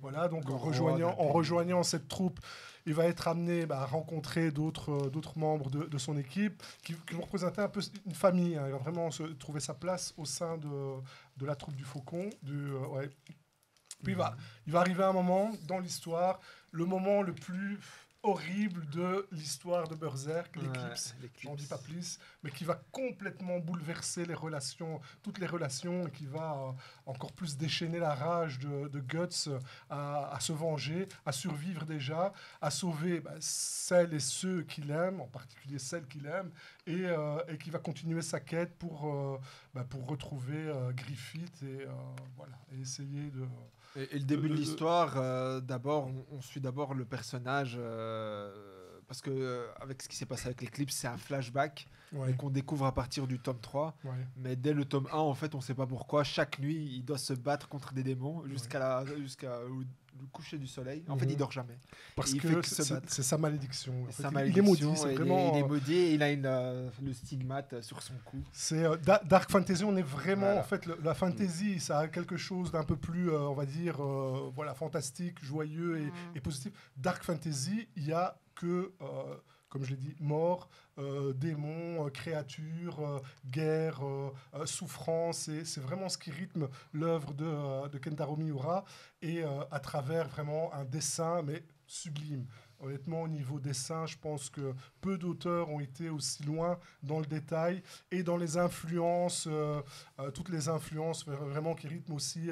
Voilà, donc en rejoignant cette troupe, il va être amené à rencontrer d'autres membres de son équipe qui vont représenter un peu une famille. Hein. Il va vraiment trouver sa place au sein de la troupe du Faucon. Puis il va arriver un moment dans l'histoire, le moment le plus horrible de l'histoire de Berserk, l'éclipse, j'en dis pas plus, mais qui va complètement bouleverser toutes les relations, et qui va encore plus déchaîner la rage de Guts à se venger, à survivre déjà, à sauver celles et ceux qu'il aime, en particulier celles qu'il aime, et qui va continuer sa quête pour retrouver Griffith et essayer de... Et le début de l'histoire, d'abord, on suit d'abord le personnage, parce que avec ce qui s'est passé avec l'Eclipse, c'est un flashback qu'on découvre à partir du tome 3. Ouais. Mais dès le tome 1, en fait, on ne sait pas pourquoi. Chaque nuit, il doit se battre contre des démons jusqu'à le coucher du soleil. En fait, il dort jamais. Parce que c'est sa malédiction. En fait, il est maudit. Il est maudit et il a le stigmate sur son cou. C'est Dark Fantasy. On est vraiment en fait la fantasy. Ça a quelque chose d'un peu plus, on va dire, fantastique, joyeux et positif. Dark Fantasy, il y a que comme je l'ai dit, mort, démons, créatures, guerre, souffrance. C'est vraiment ce qui rythme l'œuvre de Kentaro Miura, et à travers vraiment un dessin, mais sublime. Honnêtement, au niveau dessin, je pense que peu d'auteurs ont été aussi loin dans le détail et dans les influences, toutes les influences vraiment qui rythment aussi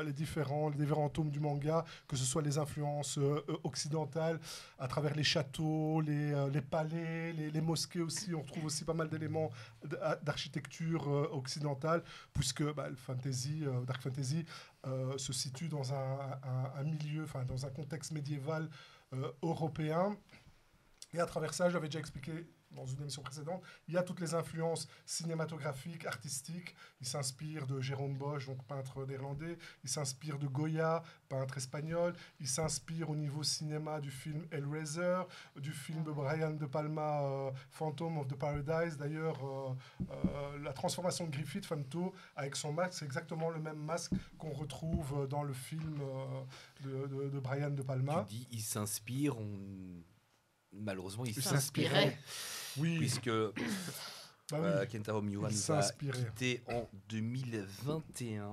les différents tomes du manga, que ce soit les influences occidentales à travers les châteaux, les palais, les mosquées aussi. On retrouve aussi pas mal d'éléments d'architecture occidentale, puisque le Dark Fantasy se situe dans un milieu, dans un contexte médiéval européen. Et à travers ça, j'avais déjà expliqué dans une émission précédente, il y a toutes les influences cinématographiques, artistiques. Il s'inspire de Jérôme Bosch, donc peintre néerlandais. Il s'inspire de Goya, peintre espagnol. Il s'inspire au niveau cinéma du film Hellraiser, du film de Brian De Palma, Phantom of the Paradise. D'ailleurs, la transformation de Griffith, Fanto, avec son masque, c'est exactement le même masque qu'on retrouve dans le film de Brian De Palma. Tu dis, il s'inspire, malheureusement, il s'inspirait. Oui. Puisque Kentaro Miura nous a quitté en 2021.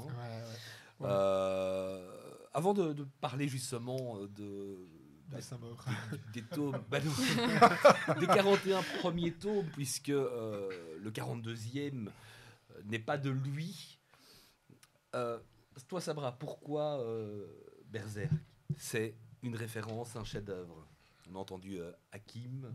Avant de parler justement des tomes, des 41 premiers tomes, puisque le 42e n'est pas de lui. Toi, Sabra, pourquoi Berserk, c'est une référence, un chef-d'œuvre? On a entendu Hakim.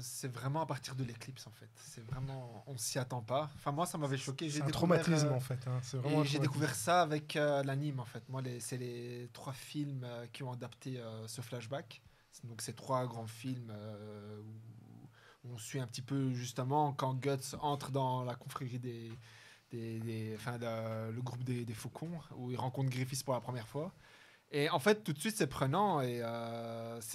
C'est vraiment à partir de l'Eclipse, en fait. C'est vraiment... On s'y attend pas. Enfin, moi, ça m'avait choqué. C'est un traumatisme, en fait. Hein. C'est vraiment j'ai découvert ça avec l'anime, en fait. Moi, c'est les 3 films qui ont adapté ce flashback. Donc, ces 3 grands films où on suit un petit peu, justement, quand Guts entre dans la confrérie le groupe des Faucons, où il rencontre Griffith pour la première fois. Et en fait, tout de suite, c'est prenant, et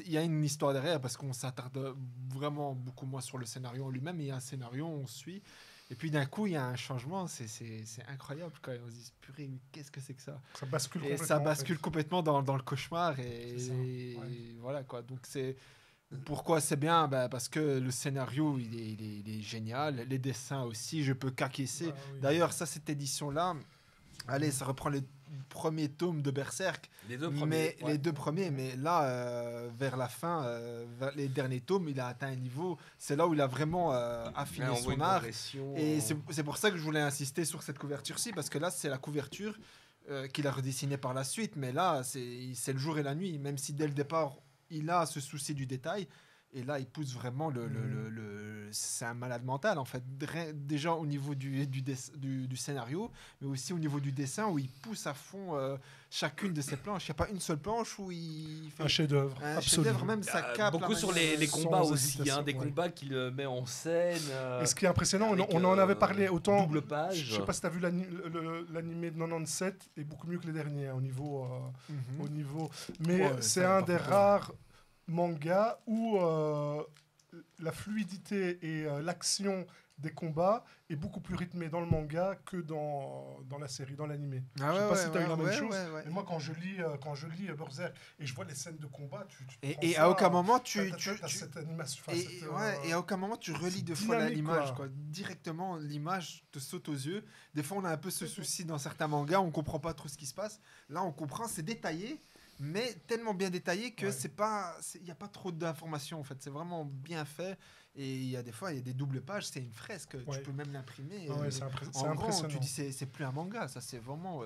il y a une histoire derrière, parce qu'on s'attarde vraiment beaucoup moins sur le scénario en lui-même. Il y a un scénario, on suit, et puis d'un coup, il y a un changement. C'est incroyable quand on se dit, purée, mais qu'est-ce que c'est que ça? Ça bascule complètement. Ça bascule complètement dans le cauchemar, et voilà, quoi. Donc, pourquoi c'est bien? Parce que le scénario, il est génial. Les dessins aussi, je peux qu'acquiescer. Oui. D'ailleurs, cette édition-là, allez, ça reprend premiers tomes de Berserk. Les deux Mais premiers. les deux premiers, mais là, vers la fin, vers les derniers tomes, il a atteint un niveau. C'est là où il a vraiment affiné on voit son une art. progression. Et c'est pour ça que je voulais insister sur cette couverture-ci, parce que là, c'est la couverture qu'il a redessinée par la suite. Mais là, c'est le jour et la nuit, même si dès le départ, il a ce souci du détail. Et là, il pousse vraiment c'est un malade mental, en fait. Déjà au niveau du scénario, mais aussi au niveau du dessin, où il pousse à fond chacune de ses planches. Il n'y a pas une seule planche où il fait Un chef-d'œuvre, un absolument. chef-d'œuvre, même sa cape. Beaucoup la sur manière- les combats sans aussi, hésitation, des ouais. combats qu'il met en scène. Et ce qui est impressionnant, avec, on en avait parlé autant. double page. Je sais pas si tu as vu l'animé de 97, est beaucoup mieux que les derniers hein, au niveau. Mhm. Mais Ouais, c'est ça, un par des contre, rares mangas où la fluidité et l'action des combats est beaucoup plus rythmée dans le manga que dans la série, dans l'animé. Ah Je sais ouais, pas si tu as eu la même ouais, chose. ouais. Mais moi, quand je lis Berserk et je vois les scènes de combat, tu te prends Et ça, à aucun moment, t'as cette animation. enfin, et, cette, et à aucun moment tu relis c'est deux fois dynamique, l'image, quoi. quoi. Directement, l'image te saute aux yeux. Des fois, on a un peu ce souci dans certains mangas, on comprend pas trop ce qui se passe. Là, on comprend, c'est détaillé, mais tellement bien détaillé que Ouais. il y a pas trop d'informations en fait. C'est vraiment bien fait. Et il y a des fois, il y a des doubles pages, c'est une fresque. Ouais. Tu peux même l'imprimer. Ah ouais, c'est en grand, impressionnant. tu dis c'est plus un manga, ça c'est vraiment.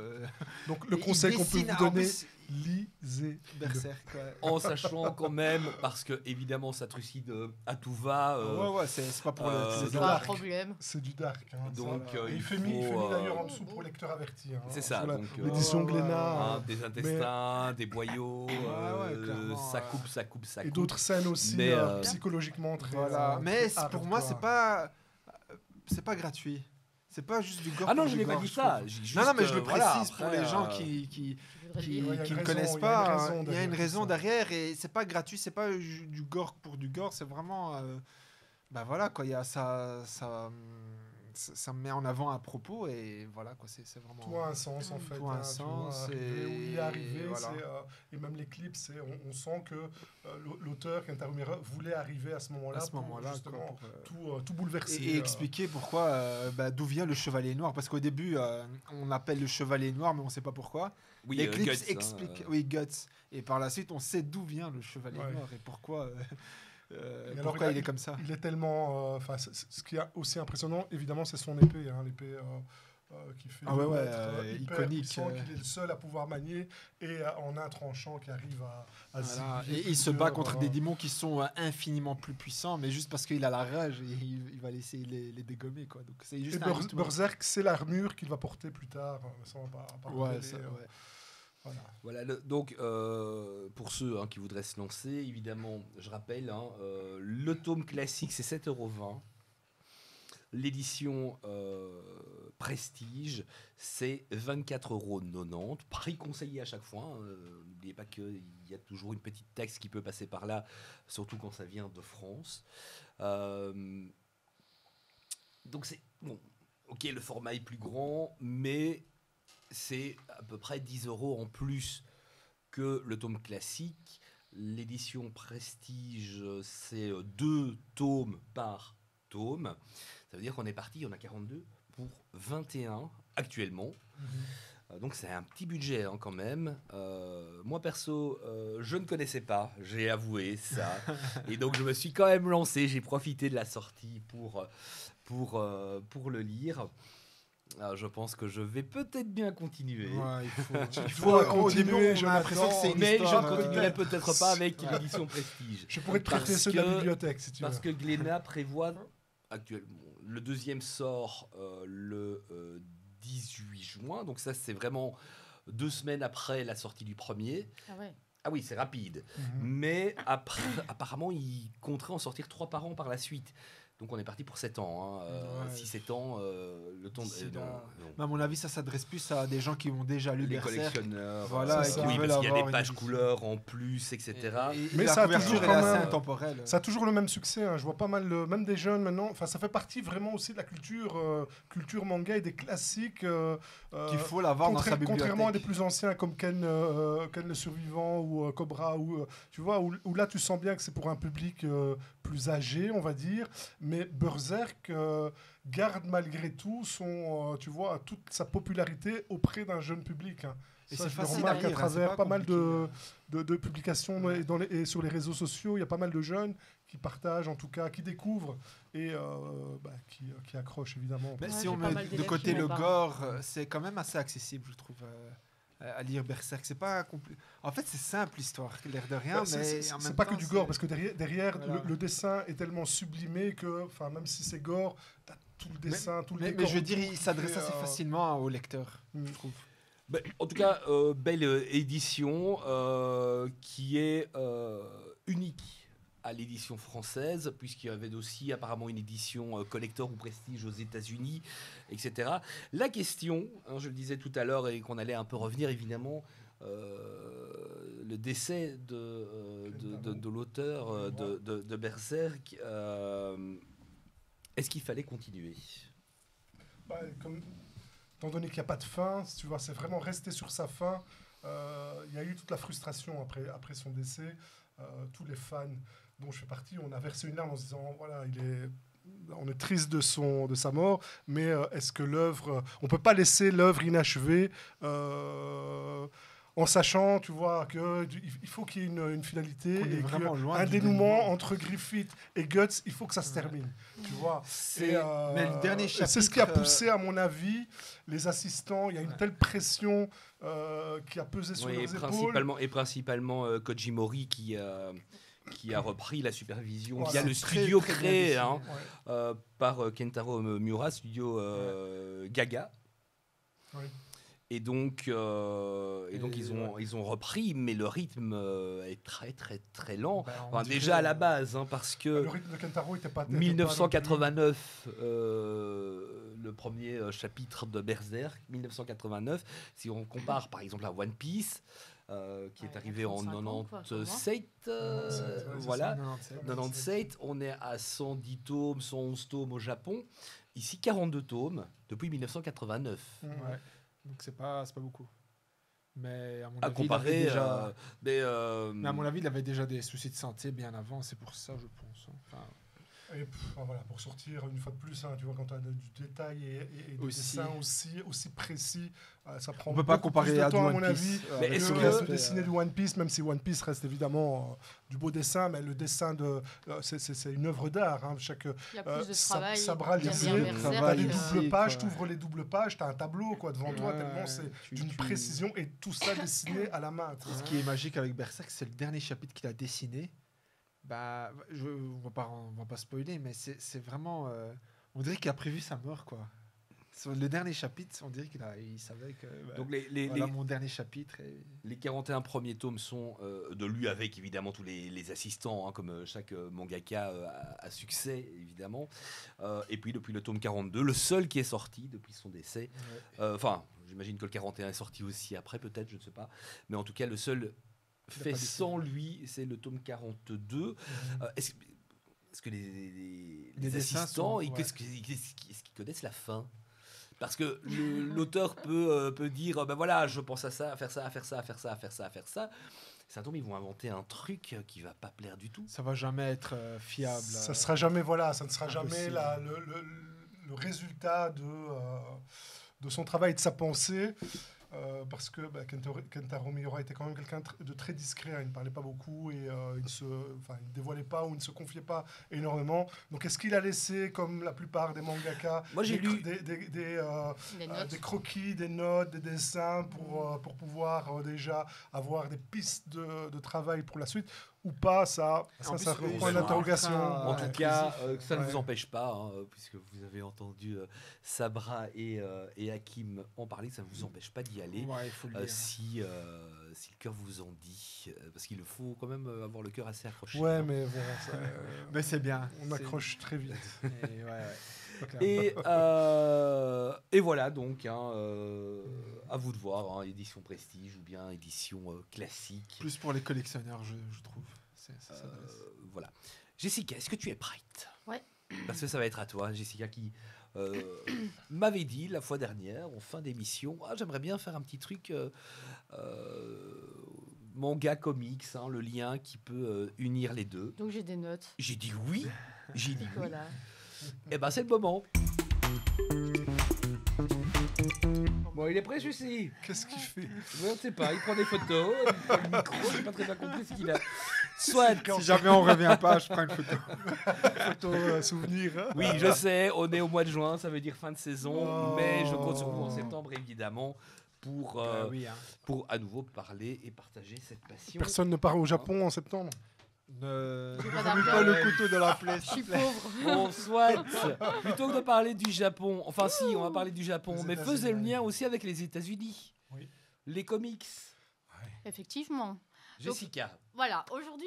Donc le Et il conseil qu'on peut dessine, vous en donner, plus, lisez Berserk. Ouais. En sachant quand même, parce que évidemment ça trucide à tout va. Ouais, c'est pas pour euh, le. C'est pas un dark. problème. C'est du dark. Hein, Donc, ça, là. il il fait mis faut, d'ailleurs en dessous pour lecteur averti. Hein, C'est ça, sur donc, l'édition ouais, Glénat. des intestins, des boyaux, clairement, ça coupe. Et d'autres scènes aussi Mais, psychologiquement très. Voilà. Mais très pour moi, hardcore. c'est pas gratuit. C'est pas juste du gore. Ah non, pour je du n'ai pas gore, dit je ça. trouve. j'ai juste, Non, mais je le voilà, précise pour après, les gens qui Je voudrais Ouais, il y a ne une connaissent raison, pas. il Il y a une raison ça. derrière et c'est pas gratuit. C'est pas du gore pour du gore. C'est vraiment. Bah voilà quoi. Il y a ça met en avant un propos et voilà quoi. C'est vraiment. Tout a un sens en fait. Tout a un tu sens, vois, arriver où il est arrivé, voilà. et même les clips, on sent que l'auteur Kentaro Miura voulait arriver à ce moment-là, À ce moment-là, pour quoi, justement pour, tout bouleverser. et expliquer pourquoi, d'où vient le chevalier noir. Parce qu'au début, on appelle le chevalier noir, mais on ne sait pas pourquoi. Oui, Les clips Guts, hein, expliquent, oui, Guts. Et par la suite, on sait d'où vient le chevalier Ouais. noir et pourquoi, Et alors, pourquoi il est comme ça. Il est tellement. Ce qui est aussi impressionnant, évidemment, c'est son épée. Hein, l'épée qui fait Ah ouais, 2 ouais, mètres, hyper iconique, puissant, qu'il est le seul à pouvoir manier et en un tranchant qui arrive à Voilà. zigouiller Et il se bat plusieurs, contre des démons qui sont infiniment plus puissants, mais juste parce qu'il a la rage, il va essayer de les dégommer. Quoi. Donc c'est Et juste un rythme. Berserk, c'est l'armure qu'il va porter plus tard. Ça, on va pas Ouais, révéler, ça, ouais. Voilà. Voilà, donc pour ceux qui voudraient se lancer, évidemment, je rappelle, le tome classique c'est 7,20 €. L'édition Prestige c'est 24,90 €. Prix conseillé à chaque fois. N'oubliez pas qu'il y a toujours une petite taxe qui peut passer par là, surtout quand ça vient de France. Donc c'est bon. Ok, le format est plus grand, mais c'est à peu près 10 € en plus que le tome classique. L'édition Prestige, c'est 2 tomes par tome. Ça veut dire qu'on est parti, il y en a 42 pour 21 actuellement. Donc c'est un petit budget quand même. Moi perso, je ne connaissais pas, j'ai avoué ça. Et donc je me suis quand même lancé, j'ai profité de la sortie pour le lire. Alors, je pense que je vais peut-être bien continuer. Ouais, il faut au début, continuer, on a l'impression que c'est une Mais je histoire, continuerai peut-être pas avec ouais. l'édition Prestige. Je pourrais te prêter Parce ceux de la que- bibliothèque si tu veux. Parce que Glénat prévoit actuellement. Le deuxième sort le 18 juin. Donc ça, c'est vraiment 2 semaines après la sortie du premier. Ah ouais. Ah oui, c'est rapide. Mhm. Mais après, apparemment, il compterait en sortir 3 par an par la suite. Donc on est parti pour 7 ans. Ouais. 6-7 ans, le temps... D'ici non, là. non. Mais à mon avis, ça s'adresse plus à des gens qui ont déjà lu Les Berserk. collectionneurs. Voilà, et qui oui, veulent parce qu'il y a avoir des une pages édition. couleurs en plus, etc. Mais la ça a couverture toujours elle est quand assez même- intemporelle. Ça a toujours le même succès. Hein. Je vois pas mal, même des jeunes maintenant. Enfin, ça fait partie vraiment aussi de la culture manga et des classiques. Qu'il faut l'avoir dans sa bibliothèque. Contrairement à des plus anciens comme Ken le Survivant ou Cobra, tu vois, où là tu sens bien que c'est pour un public plus âgé, on va dire. Mais Berserk garde malgré tout tu vois, toute sa popularité auprès d'un jeune public. Hein. Et Ça, c'est je le facile remarque à lire, hein, travers c'est pas mal compliqué. de publications et sur les réseaux sociaux. Il y a pas mal de jeunes qui partagent, en tout cas, qui découvrent et qui accrochent, évidemment. Mais Ouais, si j'ai on pas met mal de d'élèves côté qui le m'en gore, c'est quand même assez accessible, je trouve, à lire Berserk. C'est pas En fait, c'est simple l'histoire, l'air de rien, Bah, mais c'est en c'est même pas temps, que du gore, c'est- parce que derrière Voilà. le dessin est tellement sublimé que, enfin, même si c'est gore, t'as tout le dessin, tout le Mais décor je veux dire, autour il qui s'adresse fait, assez facilement au lecteur, je trouve. Ben, en tout cas, belle édition qui est unique à l'édition française, puisqu'il y avait aussi apparemment une édition collector ou prestige aux États-Unis, etc. La question, hein, je le disais tout à l'heure et qu'on allait un peu revenir évidemment, le décès de l'auteur de Berserk, est-ce qu'il fallait continuer? bah, étant donné qu'il n'y a pas de fin, si tu vois, c'est vraiment resté sur sa fin. Il y a eu toute la frustration après son décès. Tous les fans dont je fais partie, on a versé une larme en se disant, voilà, on est triste de sa mort, mais est-ce que l'œuvre, on peut pas laisser l'œuvre inachevée en sachant, tu vois, qu'il faut qu'il y ait une finalité Qu'on est et vraiment loin un du dénouement dénouement. entre Griffith et Guts, il faut que ça se termine, tu vois. C'est Mais le dernier et c'est ce qui a chapitre, poussé, à mon avis, les assistants. Il y a une telle pression qui a pesé sur Oui, leurs épaules. principalement Koji Mori qui a repris la supervision Voilà. via le C'est très, studio très bien créé dessiné. hein, Ouais. par Kentaro Miura, studio Gaga. Oui. Et donc ils ont repris, mais le rythme est très très très lent. Bah, on Enfin, dirait, déjà à la base, hein, parce que Le rythme de Kentaro n'était pas... 1989, le premier chapitre de Berserk, 1989. Si on compare par exemple à One Piece, qui est Ouais, arrivé en 35 ans, quoi, 97, 97, ouais, c'est voilà. 97. 97, on est à 110 tomes, 111 tomes au Japon. Ici, 42 tomes depuis 1989. Ouais. Ouais. Donc c'est pas beaucoup. Mais à mon À avis, il avait comparer, déjà... mais Mais à mon avis, il avait déjà des soucis de santé bien avant, c'est pour ça, je pense. Enfin, Et voilà, pour sortir une fois de plus, hein, tu vois, quand tu as du détail et des Aussi. dessins aussi précis, ça prend on peut pas beaucoup comparer plus de à du temps, à One mon Piece. avis. Mais avec est-ce le que- respect, Dessiner du One Piece, même si One Piece reste évidemment du beau dessin, mais le dessin c'est une œuvre d'art. Hein. Il y a plus de travail. Sabra il y a lisé, bien Berserk, t'as Berserk, des ici, doubles pages, quoi. t'ouvres les doubles pages, t'as un tableau quoi, devant toi, Ouais, tellement c'est tu- d'une tu- précision et tout ça dessiné à la main. tu vois. Ce qui est magique avec Berserk, c'est le dernier chapitre qu'il a dessiné. Bah, on va pas spoiler, mais c'est vraiment... on dirait qu'il a prévu sa mort, quoi. Sur le dernier chapitre, on dirait il savait que... donc les voilà mon dernier chapitre. les 41 premiers tomes sont de lui avec évidemment tous les assistants, hein, comme chaque mangaka à succès évidemment. Et puis depuis le tome 42, le seul qui est sorti depuis son décès. Enfin, j'imagine que le 41 est sorti aussi après, peut-être, je ne sais pas. Mais en tout cas, le seul fait pas sans lui, c'est le tome 42. Est-ce que les dessins assistants, sont- ils- ouais. est-ce qu'ils connaissent la fin? Parce que l'auteur peut dire, ben voilà, je pense à ça, à faire ça, à faire ça, à faire ça, à faire ça, à faire ça. Ça tombe, ils vont inventer un truc qui va pas plaire du tout. Ça va jamais être fiable. Ça sera jamais, voilà, ça ne sera jamais Impossible. le résultat de son travail et de sa pensée. Parce que Kentaro Miura était quand même quelqu'un de très discret, hein. Il ne parlait pas beaucoup et il ne dévoilait pas ou il ne se confiait pas énormément. Donc est-ce qu'il a laissé, comme la plupart des mangaka, Moi, j'ai lu- Les notes. des croquis, des notes, des dessins pour pouvoir déjà avoir des pistes de travail pour la suite ou pas, ça En plus, reprend ils une sont interrogation. ultra- En Ouais, tout cas, ça ne Ouais. vous empêche pas, hein, puisque vous avez entendu Sabra et Hakim en parler, ça ne vous empêche pas d'y aller. Ouais, il faut le dire. Si le cœur vous en dit, parce qu'il faut quand même avoir le cœur assez accroché. Ouais, mais bon, Mais c'est bien. on accroche très vite. Et, Et voilà donc, hein, à vous de voir, hein, édition prestige ou bien édition classique. Plus pour les collectionneurs, je trouve. Ça s'adresse. Voilà. Jessica, est-ce que tu es prête? Ouais. Parce que ça va être à toi, Jessica, qui m'avait dit la fois dernière, en fin d'émission, j'aimerais bien faire un petit truc manga comics, hein, le lien qui peut unir les deux. Donc j'ai des notes. J'ai dit oui. J'ai dit oui. Voilà. Et ben c'est le moment. Bon, Bon, il est prêt, celui-ci. Qu'est-ce qu'il fait? Je ne sais pas, il prend des photos, il prend le micro, j'ai pas très bien compris ce qu'il a. Soit. Si jamais on revient pas, je prends une photo. Photo souvenir. Hein. Oui, je sais, on est au mois de juin, ça veut dire fin de saison, Oh. mais je compte sur vous en septembre, évidemment, pour Oui, hein. à nouveau parler et partager cette passion. Personne ne part au Japon en septembre. Ne J'ai ne pas remue d'argent. pas le couteau dans la plaie. Je suis pauvre. Bon, soit, plutôt que de parler du Japon, enfin si, on va parler du Japon, Les mais États-Unis, faisait le ouais. lien aussi avec les États-Unis. Oui. Les comics. Effectivement. Jessica. Voilà, aujourd'hui,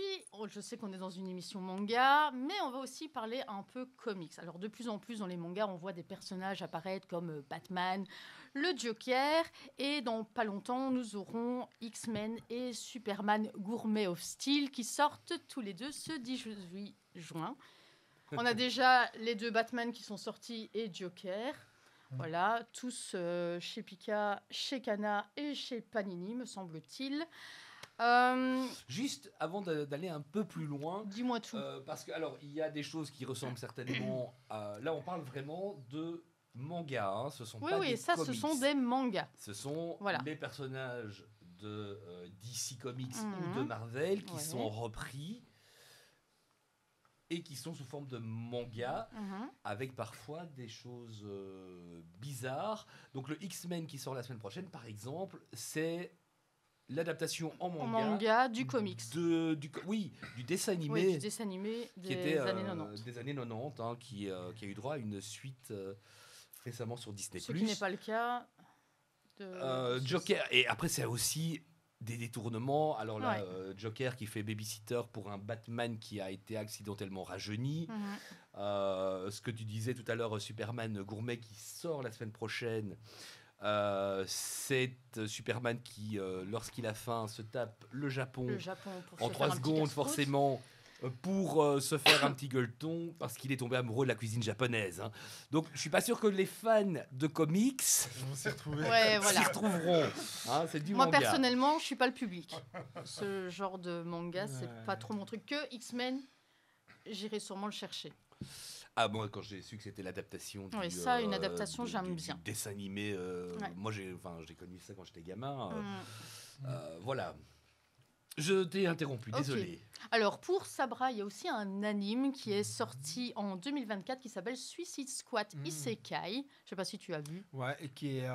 je sais qu'on est dans une émission manga, mais on va aussi parler un peu comics. Alors, de plus en plus dans les mangas, on voit des personnages apparaître comme Batman, le Joker, et dans pas longtemps, nous aurons X-Men et Superman Gourmet of Steel qui sortent tous les deux ce 18 juin. On a déjà les deux Batman qui sont sortis et Joker. Voilà, tous chez Pika, chez Kana et chez Panini, me semble-t-il. Juste avant d'aller un peu plus loin, Dis-moi tout. parce que alors il y a des choses qui ressemblent certainement à... Là, on parle vraiment de manga, hein, ce sont Oui, pas oui, des ça, comics. ce sont des mangas. Ce sont Voilà. les personnages de DC Comics Mhm. ou de Marvel qui Ouais. sont repris et qui sont sous forme de manga Mhm. avec parfois des choses bizarres. Donc le X-Men qui sort la semaine prochaine, par exemple, c'est l'adaptation en En manga, manga, du comics. oui, du dessin animé Oui, du dessin animé qui des était années 90. des années 90, hein, qui a eu droit à une suite récemment sur Disney+. Ce qui n'est pas le cas de... Joker, et après c'est aussi des détournements. Alors là, Ouais. Joker qui fait babysitter pour un Batman qui a été accidentellement rajeuni. Mhm. Ce que tu disais tout à l'heure, Superman Gourmet qui sort la semaine prochaine. C'est Superman qui, lorsqu'il a faim, se tape le Japon Le Japon pour en se 3 faire un petit secondes, casse-croûte. forcément, pour se faire un petit gueuleton, parce qu'il est tombé amoureux de la cuisine japonaise. Hein. Donc, je suis pas sûr que les fans de comics On s'est retrouvés. Ouais, s'y voilà. retrouveront. Hein, c'est du Moi, manga. personnellement, je suis pas le public. Ce genre de manga, c'est Ouais. pas trop mon truc. Que X-Men, j'irai sûrement le chercher. Ah, moi, quand j'ai su que c'était l'adaptation du, Ouais, ça, une adaptation, j'aime du bien. dessin animé, Ouais. moi, j'ai connu ça quand j'étais gamin. Mhm. Voilà. Je t'ai interrompu, Ok. désolé. Alors, pour Sabra, il y a aussi un anime qui est sorti en 2024 qui s'appelle Suicide Squad Mhm. Isekai. Je sais pas si tu as vu. Ouais, et qui est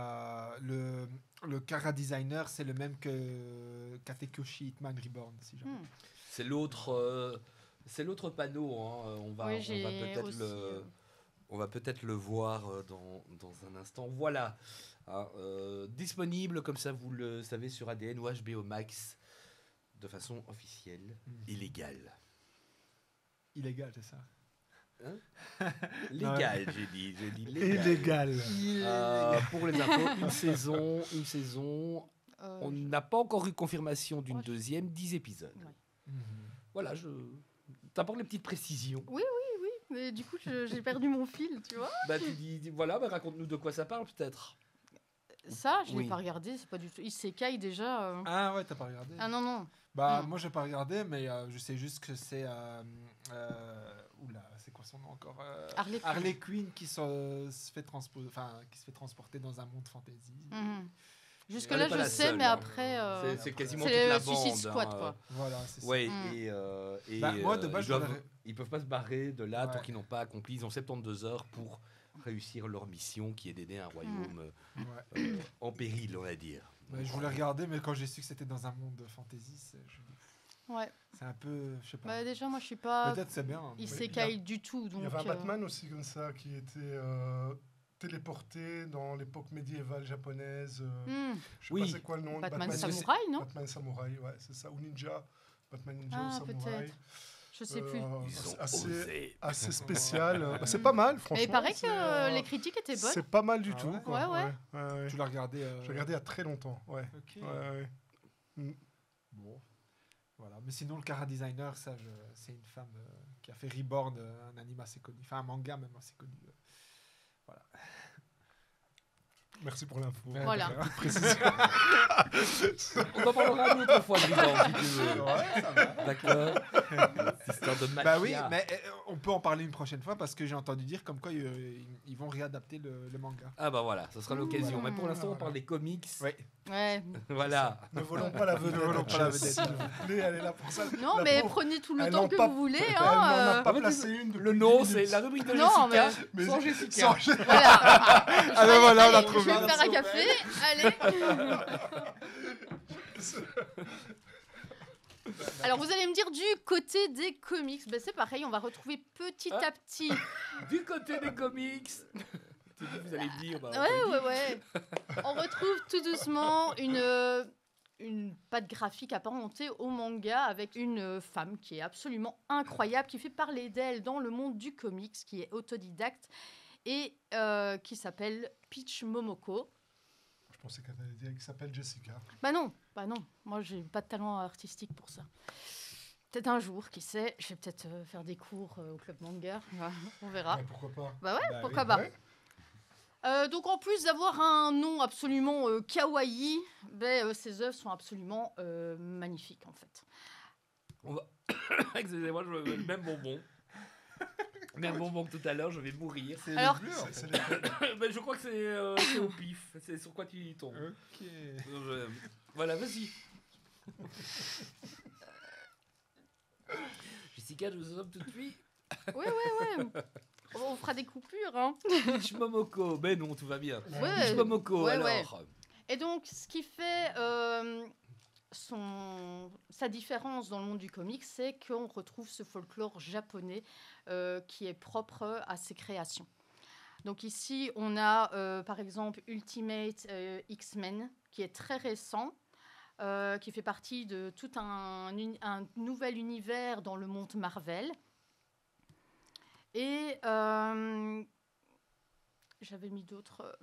le Kara designer, c'est le même que Katekoshi Hitman Reborn, si jamais. Hmm. C'est l'autre panneau. Hein. On va Oui, j'ai peut-être aussi, on va peut-être le voir dans un instant. Voilà. Hein, disponible, comme ça vous le savez, sur ADN ou HBO Max de façon officielle, illégale. Illégal, c'est ça. Légal, j'ai dit légal. Illégal. Pour les infos, une saison. On Je- n'a pas encore eu confirmation d'une Ouais, je- deuxième, 10 épisodes. Ouais. Voilà, t'apportes les petites précisions. Mais du coup, j'ai perdu mon fil, tu vois. Bah, tu dis voilà, bah, raconte-nous de quoi ça parle peut-être. Ça, je l'ai Oui. pas regardé, c'est pas du tout. Isekai déjà. Ah ouais, t'as pas regardé. Ah non, non. Bah, Hmm. moi, j'ai pas regardé, mais je sais juste que c'est. Oula, c'est quoi son nom encore Harley Quinn. Quinn qui se fait transporter dans un monde fantasy. Mhm. Elle Jusque-là, est pas je la sais, seule, mais hein. après. C'est quasiment c'est toute la le Suicide bande. Squad, hein, quoi. Voilà, c'est ça. Ouais, Mm. et Bah, moi, de base, ils peuvent pas se barrer de là tant Ouais. qu'ils n'ont pas accompli. Ils ont 72 heures pour réussir leur mission qui est d'aider un royaume Ouais. en péril, on va dire. Ouais, je voulais regarder, mais quand j'ai su que c'était dans un monde de fantasy, Ouais. c'est un peu. Je sais pas. Bah, déjà, moi, je suis pas Peut-être c'est bien. hein. Isekai du tout. Donc, Il y avait un Batman aussi comme ça qui était téléporté dans l'époque médiévale japonaise. Je sais Oui. pas c'est quoi le nom. Batman Batman Samouraï, non? Batman Samouraï, ouais, c'est ça. Ou Ninja. Batman Ninja Ah, ou Samouraï. peut-être. Je sais plus. Ils ont assez, osé. assez spécial. Bah, c'est pas mal, franchement. Mais il paraît c'est, que les critiques étaient bonnes. C'est pas mal du Ah tout. ouais quoi. Ouais, ouais. Tu l'as regardé. J'ai regardé il y a très longtemps. Ouais. Ok. Ouais. Bon. Voilà. Mais sinon, le Kara designer, c'est une femme qui a fait Reborn, un anime assez connu. Enfin, un manga même assez connu. Voilà. Merci pour l'info. Ouais, Voilà. d'accord. Précision. On en parlera une autre fois de Reborn, si tu veux. Ouais, ça va. D'accord. Cette histoire de mafia. Bah oui, mais on peut en parler une prochaine fois parce que j'ai entendu dire comme quoi ils vont réadapter le manga. Ah bah voilà, ce sera l'occasion. Voilà. Mais pour l'instant, on parle des comics. Ouais. Ouais. Voilà. Ne volons pas la vedette. Ne volons pas la Jess, vedette. S'il vous plaît, elle est là pour ça. Non, La mais pauvre, prenez tout le elle temps en que pas- vous voulez. elle n'en a Hein, pas En fait, placé une depuis Le nom, 10 c'est minutes. la rubrique de Non, Jessica. mais- Sans Jessica. Sans- Voilà. Ah ben voilà, on l'a Allez, trouvé. je vais me faire un café. Allez. Alors, vous allez me dire du côté des comics. Ben, c'est pareil, on va retrouver petit à petit. Du côté des comics. C'est ce que vous allez dire. Bah, on Ouais, peut le dire. ouais. On retrouve tout doucement une patte graphique apparentée au manga avec une femme qui est absolument incroyable, qui fait parler d'elle dans le monde du comics, qui est autodidacte et qui s'appelle Peach Momoko. Je pensais qu'elle allait dire qu'il s'appelle Jessica. Bah non. Moi, j'ai pas de talent artistique pour ça. Peut-être un jour, qui sait, je vais peut-être faire des cours au club manga. On verra. Ouais, pourquoi pas. Bah ouais, Bah pourquoi oui, pas. ouais. Donc en plus d'avoir un nom absolument kawaii, ses œuvres sont absolument magnifiques en fait. On va... Excusez-moi, je veux le même bonbon. Même bonbon que tout à l'heure, je vais mourir. C'est Alors- les bleus, en C'est fait. les- Mais je crois que c'est au pif. C'est sur quoi tu tombes. Ok. Voilà, vas-y. Jessica, je vous offre tout de suite. Ouais. On fera des coupures, hein. Peach Momoko. Mais non, tout va bien. Ouais. Peach Momoko, ouais, alors. ouais. Et donc, ce qui fait sa différence dans le monde du comics, c'est qu'on retrouve ce folklore japonais qui est propre à ses créations. Donc ici, on a par exemple Ultimate X-Men, qui est très récent, qui fait partie de tout un nouvel univers dans le monde Marvel. Et j'avais mis d'autres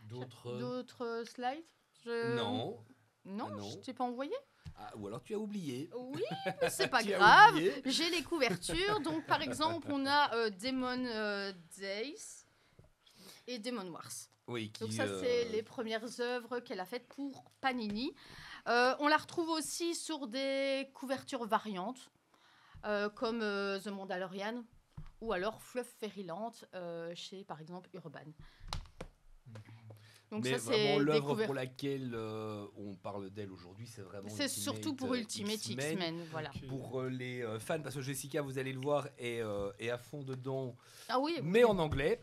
d'autres slides. Non. Non, Ah non. je t'ai pas envoyé. Ah, ou alors tu as oublié. Oui, mais c'est pas Tu as grave. oublié. J'ai les couvertures. Donc, par exemple, on a Demon Days et Demon Wars. Oui, qui, Donc ça, c'est les premières œuvres qu'elle a faites pour Panini. On la retrouve aussi sur des couvertures variantes, comme The Mandalorian ou alors Fluff Fairyland chez, par exemple, Urban. Donc mais ça, vraiment, c'est des l'œuvre couvertures. pour laquelle on parle d'elle aujourd'hui, c'est vraiment C'est surtout pour Ultimate X-Men, voilà. Ok. Pour les fans, parce que Jessica, vous allez le voir, est à fond dedans, Ah oui, mais en anglais.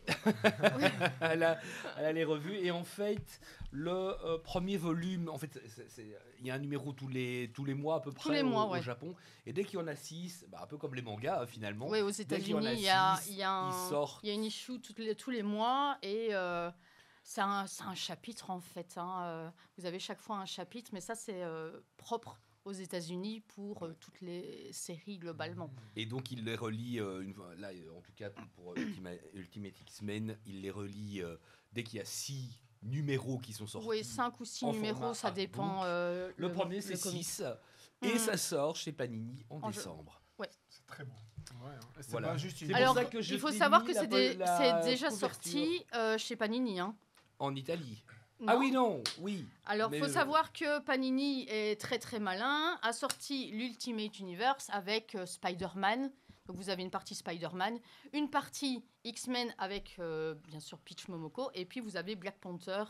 elle a les revues. Et en fait, le premier volume, en fait, il y a un numéro tous les mois à peu près les mois, au ouais. Japon. Et dès qu'il y en a 6, un peu comme les mangas finalement, oui, aux dès qu'il y en États-Unis, a il six, y a ils sortent. une issue tous les mois et c'est un chapitre en fait. Hein. Vous avez chaque fois un chapitre, mais ça c'est propre aux États-Unis pour toutes les séries globalement. Et donc il les relie, là en tout cas pour Ultimate X-Men, il les relie dès qu'il y a 6 numéros qui sont sortis. Oui, 5 ou 6 en numéros, format ça dépend. artbook. Le premier c'est comic. 6 et Mhm. ça sort chez Panini en En jeu. décembre. C'est très bon. Ouais, hein. C'est Voilà. pas juste une. C'est pour Alors, ça que je il faut t'ai savoir mis que la c'est déjà couverture. sorti chez Panini. Hein. En Italie. Ah Non. oui, non, oui. Alors, Mais il faut savoir que Panini est très très malin, a sorti l'Ultimate Universe avec Spider-Man. Donc, vous avez une partie Spider-Man, une partie X-Men avec, bien sûr, Peach Momoko, et puis vous avez Black Panther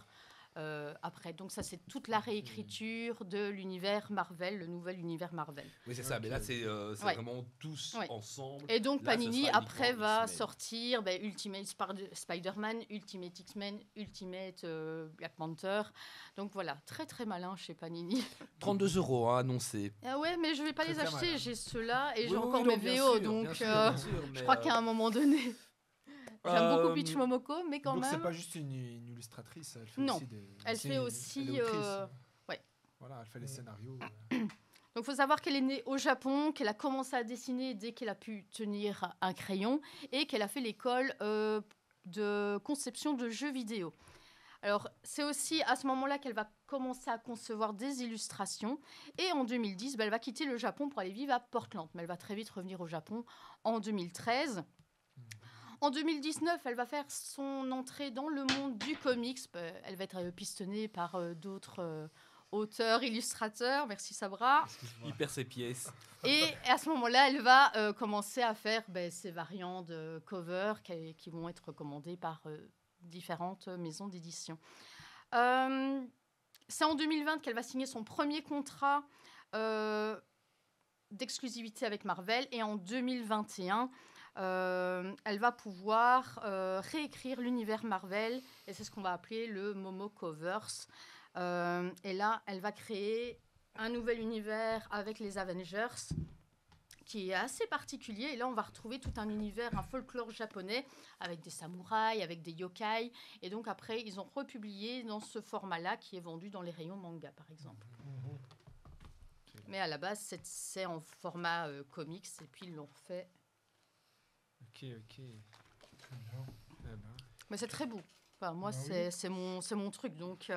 après. Donc, ça, c'est toute la réécriture de l'univers Marvel, le nouvel univers Marvel. Oui, c'est ça. Ok. Mais là, c'est Ouais. vraiment tous Ouais. ensemble. Et donc, Là, ce Panini, sera après, uniquement va X-Men. sortir Ultimate Spider-Man, Ultimate X-Men, Ultimate Black Panther. Donc, voilà, très très malin chez Panini. 32 € annoncé. Ah ouais, mais je vais pas Très, les très acheter, malin. j'ai ceux-là et Oui, j'ai oui, encore oui, mes non, bien VO, sûr, donc bien sûr, je bien sûr, mais, crois qu'à un moment donné, j'aime beaucoup Peach euh, Momoko, mais quand Donc c'est même, pas juste une illustratrice, elle fait Non. aussi des. Elle c'est fait une- aussi, elle est autrice. ouais. Voilà, elle fait les scénarios. donc faut savoir qu'elle est née au Japon, qu'elle a commencé à dessiner dès qu'elle a pu tenir un crayon et qu'elle a fait l'école de conception de jeux vidéo. Alors, c'est aussi à ce moment-là qu'elle va commencer à concevoir des illustrations. Et en 2010, elle va quitter le Japon pour aller vivre à Portland. Mais elle va très vite revenir au Japon en 2013. En 2019, elle va faire son entrée dans le monde du comics. Elle va être pistonnée par d'autres auteur, illustrateur. Merci Sabra. Excuse-moi. Il perd ses pièces. Et à ce moment-là, elle va commencer à faire ces variants de cover qui vont être recommandées par différentes maisons d'édition. C'est en 2020 qu'elle va signer son premier contrat d'exclusivité avec Marvel. Et en 2021, elle va pouvoir réécrire l'univers Marvel. Et c'est ce qu'on va appeler le Momocoverse. Et là, elle va créer un nouvel univers avec les Avengers qui est assez particulier. Et là, on va retrouver tout un univers, un folklore japonais avec des samouraïs, avec des yokai. Et donc après, ils ont republié dans ce format-là qui est vendu dans les rayons manga, par exemple. Mais à la base, c'est en format comics et puis ils l'ont refait. Ok. Très bien. Eh ben. Mais c'est très beau. Enfin, moi, Ah c'est mon truc. Donc,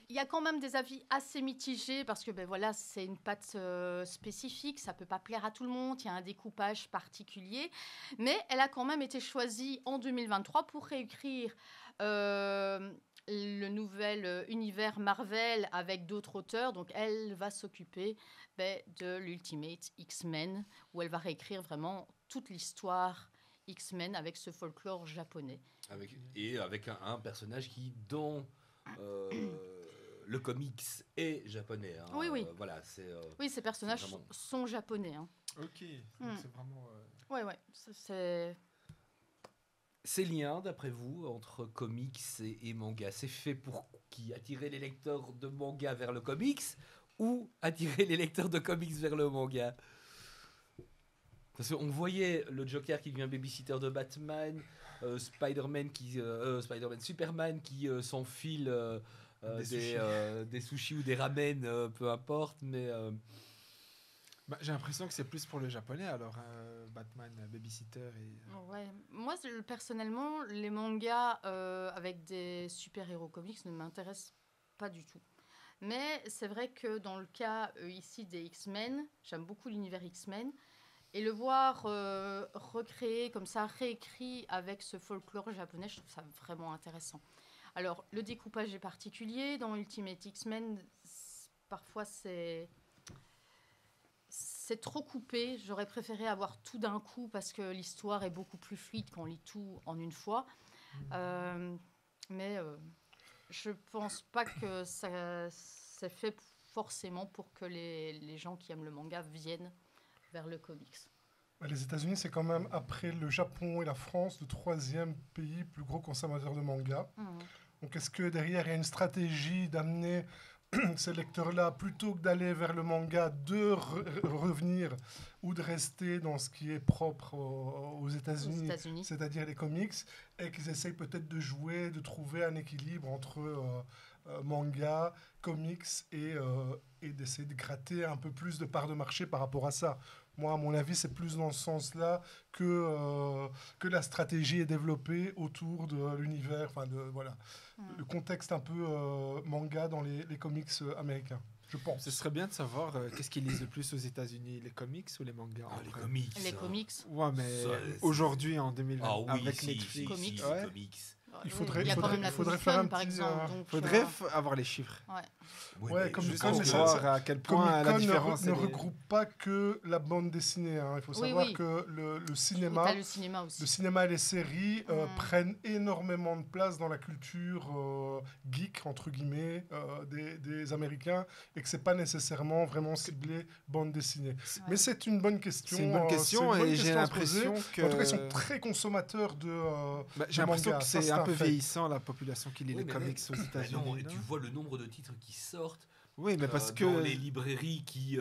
il y a quand même des avis assez mitigés parce que voilà, c'est une patte spécifique. Ça ne peut pas plaire à tout le monde. Il y a un découpage particulier. Mais elle a quand même été choisie en 2023 pour réécrire le nouvel univers Marvel avec d'autres auteurs. Donc, elle va s'occuper de l'Ultimate X-Men où elle va réécrire vraiment toute l'histoire X-Men avec ce folklore japonais. Avec un personnage qui, dans le comics, est japonais. Hein. Oui. Voilà, c'est... Oui, ces personnages vraiment... sont japonais. Hein. Ok. Donc c'est vraiment. Ouais. C'est... Ces liens, d'après vous, entre comics et manga, c'est fait pour qui? Attirer les lecteurs de manga vers le comics ou attirer les lecteurs de comics vers le manga? Parce qu'on voyait le Joker qui devient babysitter de Batman, Spider-Man, Superman qui s'enfile des sushis ou des ramen, peu importe, mais... J'ai l'impression que c'est plus pour le japonais alors, Batman, Babysitter et... Ouais. Moi, personnellement, les mangas avec des super-héros comics ne m'intéressent pas du tout. Mais c'est vrai que dans le cas ici des X-Men, j'aime beaucoup l'univers X-Men. Et le voir recréé comme ça, réécrit avec ce folklore japonais, je trouve ça vraiment intéressant. Alors, le découpage est particulier. Dans Ultimate X-Men, parfois c'est trop coupé. J'aurais préféré avoir tout d'un coup parce que l'histoire est beaucoup plus fluide quand on lit tout en une fois. Mais je pense pas que ça c'est fait forcément pour que les gens qui aiment le manga viennent vers le comics. Les États-Unis, c'est quand même, après le Japon et la France, le 3e pays plus gros consommateur de manga. Donc, est-ce que derrière, il y a une stratégie d'amener ces lecteurs-là, plutôt que d'aller vers le manga, de revenir ou de rester dans ce qui est propre aux États-Unis, c'est-à-dire les comics, et qu'ils essayent peut-être de jouer, de trouver un équilibre entre manga, comics et d'essayer de gratter un peu plus de parts de marché par rapport à ça. Moi, à mon avis, c'est plus dans ce sens-là que la stratégie est développée autour de l'univers, le contexte un peu manga dans les comics américains, je pense. Ce serait bien de savoir qu'est-ce qu'ils lisent le plus aux États-Unis, les comics ou les mangas? Les comics. Les comics. Ouais, mais aujourd'hui, en 2020, avec Netflix. Comics. Comics. Il faudrait faire un par petit... exemple. Faudrait avoir les chiffres. Ouais, comme Juste Comic-Con, pour mais voir à quel point la différence ne regroupe pas que la bande dessinée. Hein. Il faut savoir que le cinéma, le cinéma aussi. Le cinéma et les séries prennent énormément de place dans la culture geek, entre guillemets, des Américains, et que c'est pas nécessairement vraiment ciblé bande dessinée. Ouais. Mais c'est une bonne question. C'est une bonne question et j'ai l'impression que... En tout cas, ils sont très consommateurs de j'ai l'impression manga. que c'est un peu vieillissant, la population qui lit les mais comics aux États-Unis. Non, et tu vois le nombre de titres qui sortent. Oui, mais parce que... dans les librairies qui...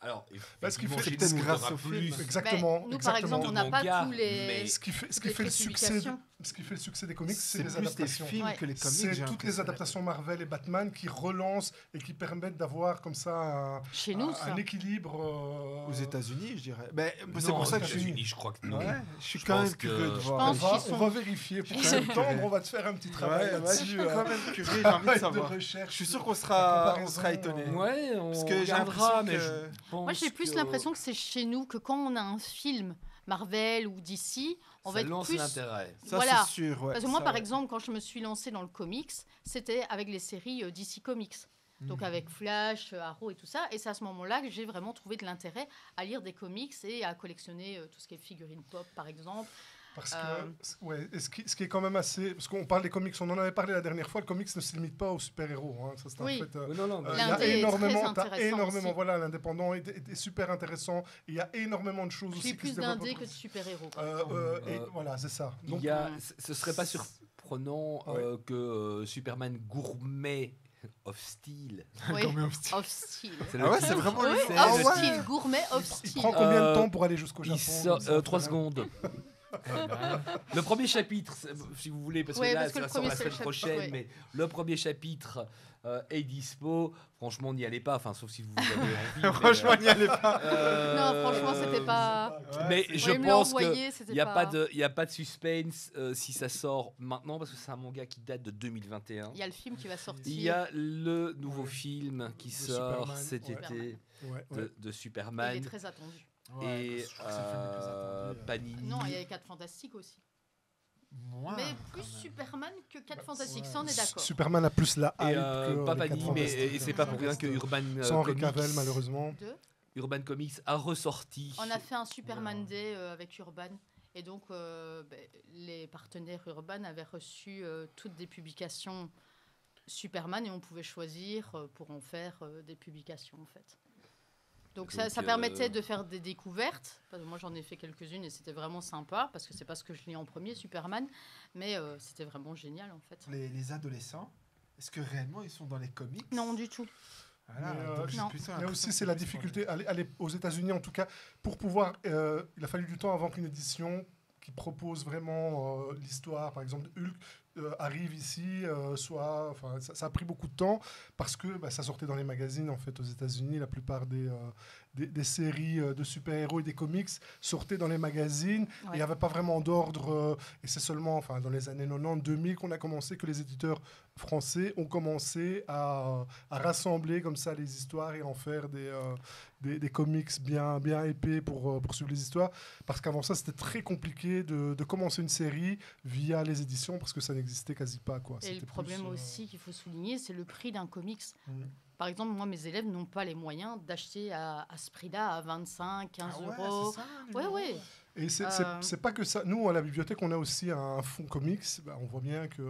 Alors, ce qui fait chez peut-être nous, grâce il y aura au plus film. Exactement. Nous, par exemple, on n'a pas manga, tous les... mais Ce qui fait le succès des comics, c'est les plus adaptations. des films que les comics. C'est toutes les adaptations Marvel et Batman qui relancent et qui permettent d'avoir comme ça un équilibre aux États-Unis, je dirais. non, c'est pour ça que aux États-Unis, je crois que non. Ouais, je suis quand même curieux de Je voir. pense on va vérifier. Pour septembre, on va te faire un petit travail Je là-dessus. suis quand même curieux, j'ai envie de savoir. Je Je suis sûr qu'on sera étonnés. Ouais, Parce que j'ai l'impression que... Moi, j'ai plus l'impression que c'est chez nous que quand on a un film Marvel ou DC, on va ça être lance plus... l'intérêt. Ça, Voilà. c'est sûr. Ouais, Parce que moi, ça, par exemple, quand je me suis lancée dans le comics, c'était avec les séries DC Comics. Donc avec Flash, Arrow et tout ça. Et c'est à ce moment-là que j'ai vraiment trouvé de l'intérêt à lire des comics et à collectionner tout ce qui est figurines pop, par exemple. Parce que, ouais, et ce qui est quand même assez... Parce qu'on parle des comics, on en avait parlé la dernière fois, le comics ne se limite pas aux super-héros. Hein. Ça, c'est Oui. en fait, Oui, non, il y a L'indé est énormément, très t'as énormément, intéressant voilà, l'indépendant est super intéressant. Il y a énormément de choses Je aussi lis qui plus se développent. d'indés que de super-héros. par Euh, exemple. et voilà, c'est ça. Donc, il y a, ce serait pas surprenant que Superman gourmet of Steel. Oui. Comme un petit- Of Steel. C'est Ah le ouais, titre. c'est vraiment Oui, le c'est Ah of le ouais. Steel, gourmet of il Steel. prend combien de Euh, temps pour aller jusqu'au Japon Il sort comme ça, 3 voilà. secondes. Le premier chapitre, si vous voulez, parce que Ouais, là, parce que ça le sort premier, la c'est le semaine chapitre, prochaine, ouais. mais le premier chapitre est dispo. Franchement, n'y allez pas, enfin, sauf si vous avez envie. Franchement, n'y allez pas. Non, franchement, c'était pas. Mais Ouais, je Ouais, il me l'a pense que envoyé, c'était il n'y a pas de suspense si ça sort maintenant, parce que c'est un manga qui date de 2021. Il y a le film qui va sortir. Il y a le nouveau Ouais. film qui De sort Superman, cet ouais. été Ouais, de ouais. de Il Superman. est très attendu. Ouais, Et je crois que c'est le film le plus attendu, Panini. Non, il y a les 4 Fantastiques aussi. Moi, Mais quand plus même. Superman que 4 Bah, Fantastiques, ouais. ça on est d'accord. Superman a plus la hype Et que pas les Panini, quatre mais Fantastiques, et c'est hein. pas Ça pour rien reste, que Urban sans Henry Comics, Cavill, malheureusement. Urban Comics a ressorti. On a fait un Superman Day avec Urban. Et donc, les partenaires Urban avaient reçu toutes des publications Superman et on pouvait choisir pour en faire des publications, en fait. Donc ça permettait de faire des découvertes. Parce que moi, j'en ai fait quelques-unes et c'était vraiment sympa parce que c'est pas ce que je lis en premier, Superman. Mais c'était vraiment génial, en fait. Les adolescents, est-ce que réellement ils sont dans les comics? Non, du tout. Voilà, Mais, donc j'ai non. plutôt Là l'impression aussi, que c'est la plus pour difficulté. Aux États-Unis, en tout cas, pour pouvoir. Il a fallu du temps avant qu'une édition qui propose vraiment l'histoire, par exemple Hulk, arrive ici, enfin, ça a pris beaucoup de temps parce que ça sortait dans les magazines en fait aux États-Unis. La plupart des séries de super-héros et des comics sortaient dans les magazines. Ouais. Il n'y avait pas vraiment d'ordre. Et c'est seulement, enfin, dans les années 90, 2000 qu'on a commencé, que les éditeurs français ont commencé à rassembler comme ça les histoires et en faire des comics bien épais pour suivre les histoires. Parce qu'avant ça, c'était très compliqué de commencer une série via les éditions parce que ça n'existait quasi pas. Quoi. Et C'était le problème plus, aussi qu'il faut souligner, c'est le prix d'un comics. Mm. Par exemple, moi, mes élèves n'ont pas les moyens d'acheter à ce prix-là, à 25, 15 Ah ouais, euros. c'est ça, le Ouais, numéro. ouais. Et c'est Euh. c'est pas que ça. Nous, à la bibliothèque, on a aussi un fonds comics. On voit bien que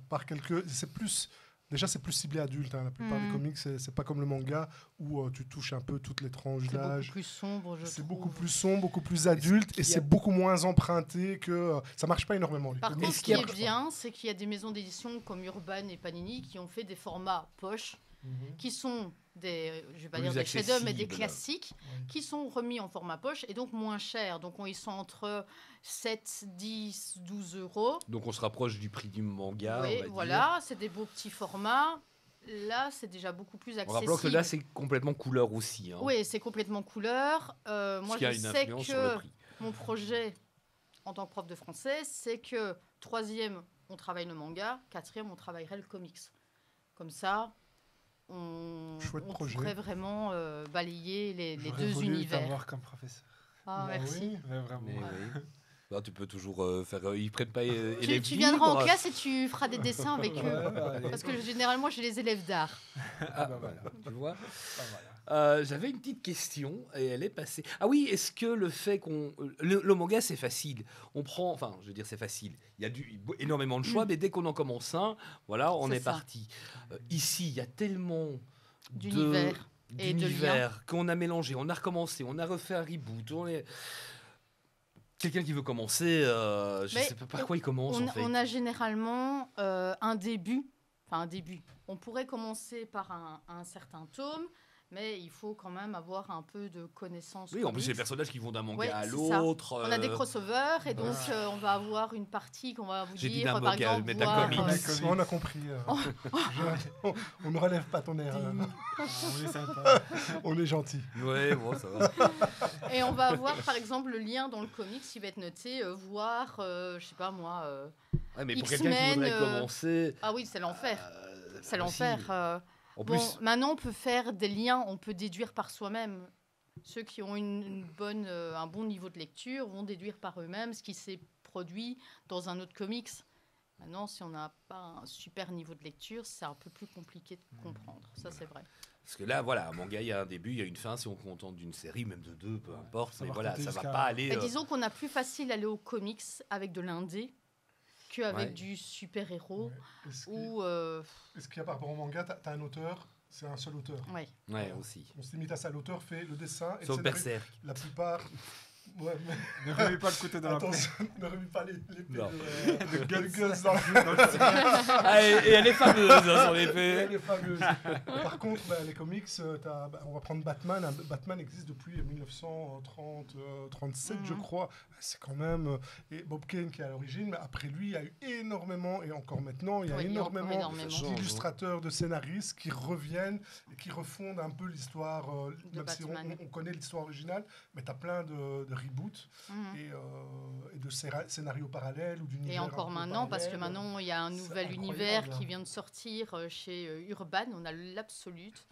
par quelques. C'est plus. Déjà, c'est plus ciblé adulte. Hein. La plupart des comics, c'est pas comme le manga où tu touches un peu toutes les tranches C'est beaucoup d'âge. plus sombre, je C'est trouve. beaucoup plus sombre, beaucoup plus adulte et qu'il y a- c'est beaucoup moins emprunté que. Ça marche pas énormément. Les Par comics, contre, Est-ce ce qu'il qui y a- est bien, c'est qu'il y a des maisons d'édition comme Urban et Panini qui ont fait des formats poche, qui sont des, je vais pas Plus dire des chefs-d'œuvre, mais des accessibles. classiques, qui sont remis en format poche et donc moins chers. Donc ils sont entre 7, 10, 12 euros. Donc on se rapproche du prix du manga. Oui, on va voilà, c'est des beaux petits formats. Là, c'est déjà beaucoup plus dire. En accessible. rappelant que là, c'est complètement couleur aussi. Hein, Oui, c'est complètement couleur. ce Moi, qui a je une sais influence sur le que prix. mon projet en tant que prof de français, c'est que 3e, on travaille le manga, 4e, on travaillerait le comics. Comme ça, on Chouette projet. pourrait vraiment balayer les J'aurais deux voulu univers. t'avoir comme professeur. Ah, Bah merci. oui. Mais vraiment. Mais oui. Bah, tu peux toujours faire. Ils prennent pas Tu élèves viendras en libres. classe et tu feras des dessins avec eux. Ouais, bah, allez. Parce que généralement, j'ai les élèves d'art. Ah bah voilà. Tu vois. Bah voilà. J'avais une petite question et elle est passée. Ah oui, est-ce que le fait qu'on. Le manga, c'est facile. On prend. Enfin, je veux dire, c'est facile. Il y a énormément de choix, mais dès qu'on en commence un, voilà, on C'est est ça. parti. Ici, il y a tellement D'univers et de d'univers qu'on a mélangé, on a recommencé, on a refait un reboot. Quelqu'un qui veut commencer, je Mais sais pas par quoi il commence en fait. On a généralement un début. Enfin, un début. On pourrait commencer par un certain tome, mais il faut quand même avoir un peu de connaissances. Oui, en plus, comics. c'est les personnages qui vont d'un manga Ouais, à c'est ça. l'autre. On a des crossovers et donc Voilà. on va avoir une partie qu'on va vous J'ai dit dire, d'un par manga, exemple, mais d'un voir, comics. comics. On a compris. On ne relève pas ton air. On est sympa. On est gentil. Ouais, bon, ça va. et on va avoir par exemple le lien dans le comics qui va être noté, voir, je sais pas moi. Ouais, mais pour X-Men, quelqu'un qui voudrait commencer. Ah oui, c'est l'enfer. C'est aussi. l'enfer. En Bon, plus, maintenant on peut faire des liens, on peut déduire par soi-même. Ceux qui ont un bon niveau de lecture vont déduire par eux-mêmes ce qui s'est produit dans un autre comics. Maintenant, si on n'a pas un super niveau de lecture, c'est un peu plus compliqué de comprendre. Ça, c'est vrai. Parce que là, voilà, un manga, il y a un début, il y a une fin, si on se contente d'une série, même de 2, peu importe. ça Mais va voilà, raconter ça va jusqu'à- pas aller... Mais disons qu'on a plus facile d'aller aux comics avec de l'indé qu'avec Ouais. du super-héros. Ouais. Est-ce Ou... qu'il y a par rapport au manga, t'as un auteur, c'est un seul auteur. ouais. Ouais, aussi. On se limite à ça, l'auteur fait le dessin et Sauf le scénario. Berserk. La plupart. Ouais, mais Ne remets pas le côté dans la plaie. attention, ne remets pas l'épée Non. de Guts dans Ah, et elle est fameuse, hein, son épée. Elle est fameuse. Par contre, les comics, on va prendre Batman. Batman existe depuis 1937, je Mhm. crois. C'est quand même. Et Bob Kane qui est à l'origine, mais après lui, il y a eu énormément, et encore maintenant, il y a Oui, il y a encore énormément énormément. d'illustrateurs, de scénaristes qui reviennent et qui refondent un peu l'histoire, même si Batman. on connaît l'histoire originale, mais tu as plein de reboots Mhm. et de scénarios parallèles ou d'univers. Et encore un peu maintenant, parce que parallèles. maintenant, il y a un C'est nouvel incroyable. univers qui vient de sortir chez Urban. On a l'Absolute.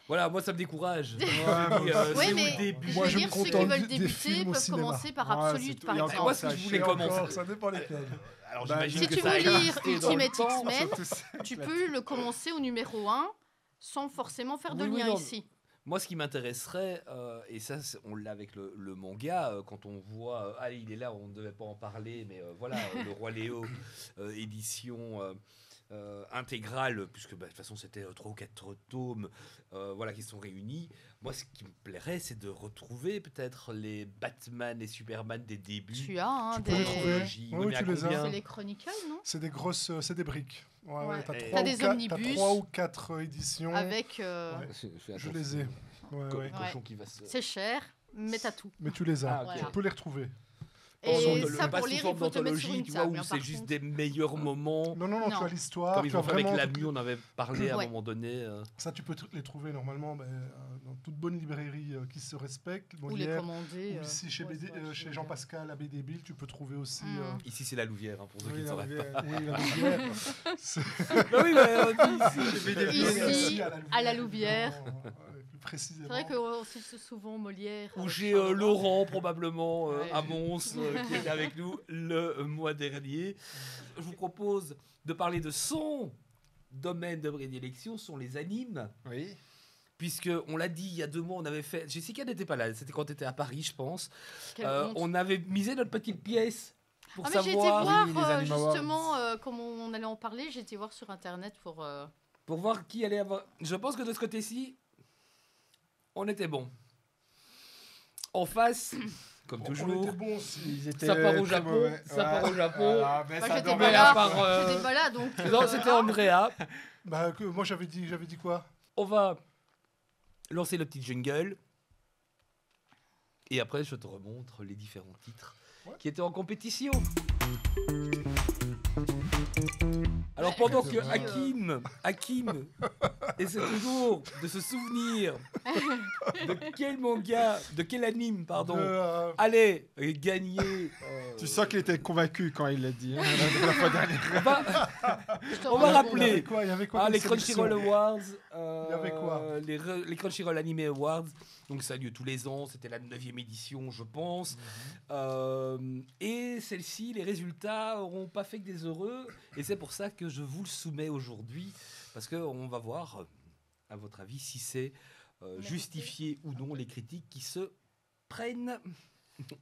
Voilà, moi, ça me décourage. Ouais, Oui, c'est au mais début. je Moi, veux je dire, me ceux qui contente veulent des débuter films au peuvent cinéma. commencer par Ouais, Absolute, c'est par tout. Et exemple. Moi, ce que je voulais commencer... Encore, ça dépend lesquels. Alors, Bah, j'imagine Si que tu ça a veux lire existé dans le Ultimate temps. X-Men, Surtout ça. tu peux le commencer au numéro 1 sans forcément faire de Oui, oui, lien non, ici. Moi, ce qui m'intéresserait, et ça, on l'a avec le manga, quand on voit, allez, il est là, on ne devait pas en parler, mais voilà, le Roi Léo, édition intégrale, puisque bah, de toute façon, c'était 3 ou 4 tomes, voilà, qui sont réunis. Moi, ce qui me plairait, c'est de retrouver peut-être les Batman et Superman des débuts. Tu as hein, Tu peux les trouver. Trilogie. Oui, Ouais, mais à tu les as. combien C'est les Chronicles, non C'est des grosses, c'est des briques. Ouais, Ouais. t'as Et- trois T'as ou des quatre- omnibus. T'as 3 ou 4 éditions. Avec... Ouais. Fais Je attention. les ai. Ouais, ouais. Cochon qui va se... C'est cher, mais t'as tout. Mais tu les as. Ah, ok. Tu peux les retrouver. Et le ça, pas pour sous lire, forme il faut te mettre sur d'anthologie, une tu vois, table. où hein, c'est par juste contre. des meilleurs moments. Non, Non. tu as l'histoire. Comme ils tu as ont fait avec vraiment la toutes Mu, les- on avait parlé à un Ouais. moment donné. Ça, tu peux les trouver normalement dans toute bonne librairie qui se respecte. Ou les Molière, commander. ou ici chez, ouais, BD, c'est vrai, chez c'est Jean-Pascal à BD Bill, tu peux trouver aussi. Mm. Ici, c'est la Louvière, hein, pour ceux qui Oui, ne la sauraient pas. rivière. Oui, la rivière. C'est- Bah oui, mais on dit ici, chez BD. Ici, à à la Louvière. Plus précisément. C'est vrai qu'on cite souvent Molière. Ou avec chez Charles Laurent, probablement, Ouais. à Mons, qui était avec nous le mois dernier. Je vous propose de parler de son domaine de prédilection, sont les animes. Oui. Puisque, on l'a dit, il y a 2 mois, on avait fait... Jessica n'était pas là, c'était quand tu étais à Paris, je pense. Quelle honte. On avait misé notre petite pièce pour Ah, mais j'ai été savoir... voir, oui, les Anime Awards. justement, comme on allait en parler, j'ai été voir sur Internet pour... Pour voir qui allait avoir... Je pense que de ce côté-ci, on était bon. En face, comme On toujours, était bons aussi. Ils étaient ça part au très Japon, mauvais. ça part au Japon. Voilà, mais Moi, ça j'étais dormait pas à là. part, J'étais pas là, donc... Non, c'était Andrea. Moi, j'avais dit quoi? On va lancer le petit jungle. Et après, je te remontre les différents titres Ouais. qui étaient en compétition. Alors pendant que Hakim essaie toujours de se souvenir de quel manga, de quel anime, pardon, allait gagner. Tu sens qu'il était convaincu quand il l'a dit. Hein, la fois dernière. On va, Je te on va réponds. Il y avait rappeler. quoi? Il y avait quoi Ah, comme les sélection Crunchyroll Awards. Il y avait quoi Les Crunchyroll Anime Awards. Donc ça a lieu tous les ans. C'était la 9e édition, je pense. Et celle-ci, les résultats n'auront pas fait que des heureux. Et c'est pour ça que je vous le soumets aujourd'hui. Parce qu'on va voir, à votre avis, si c'est justifié ou non les critiques qui se prennent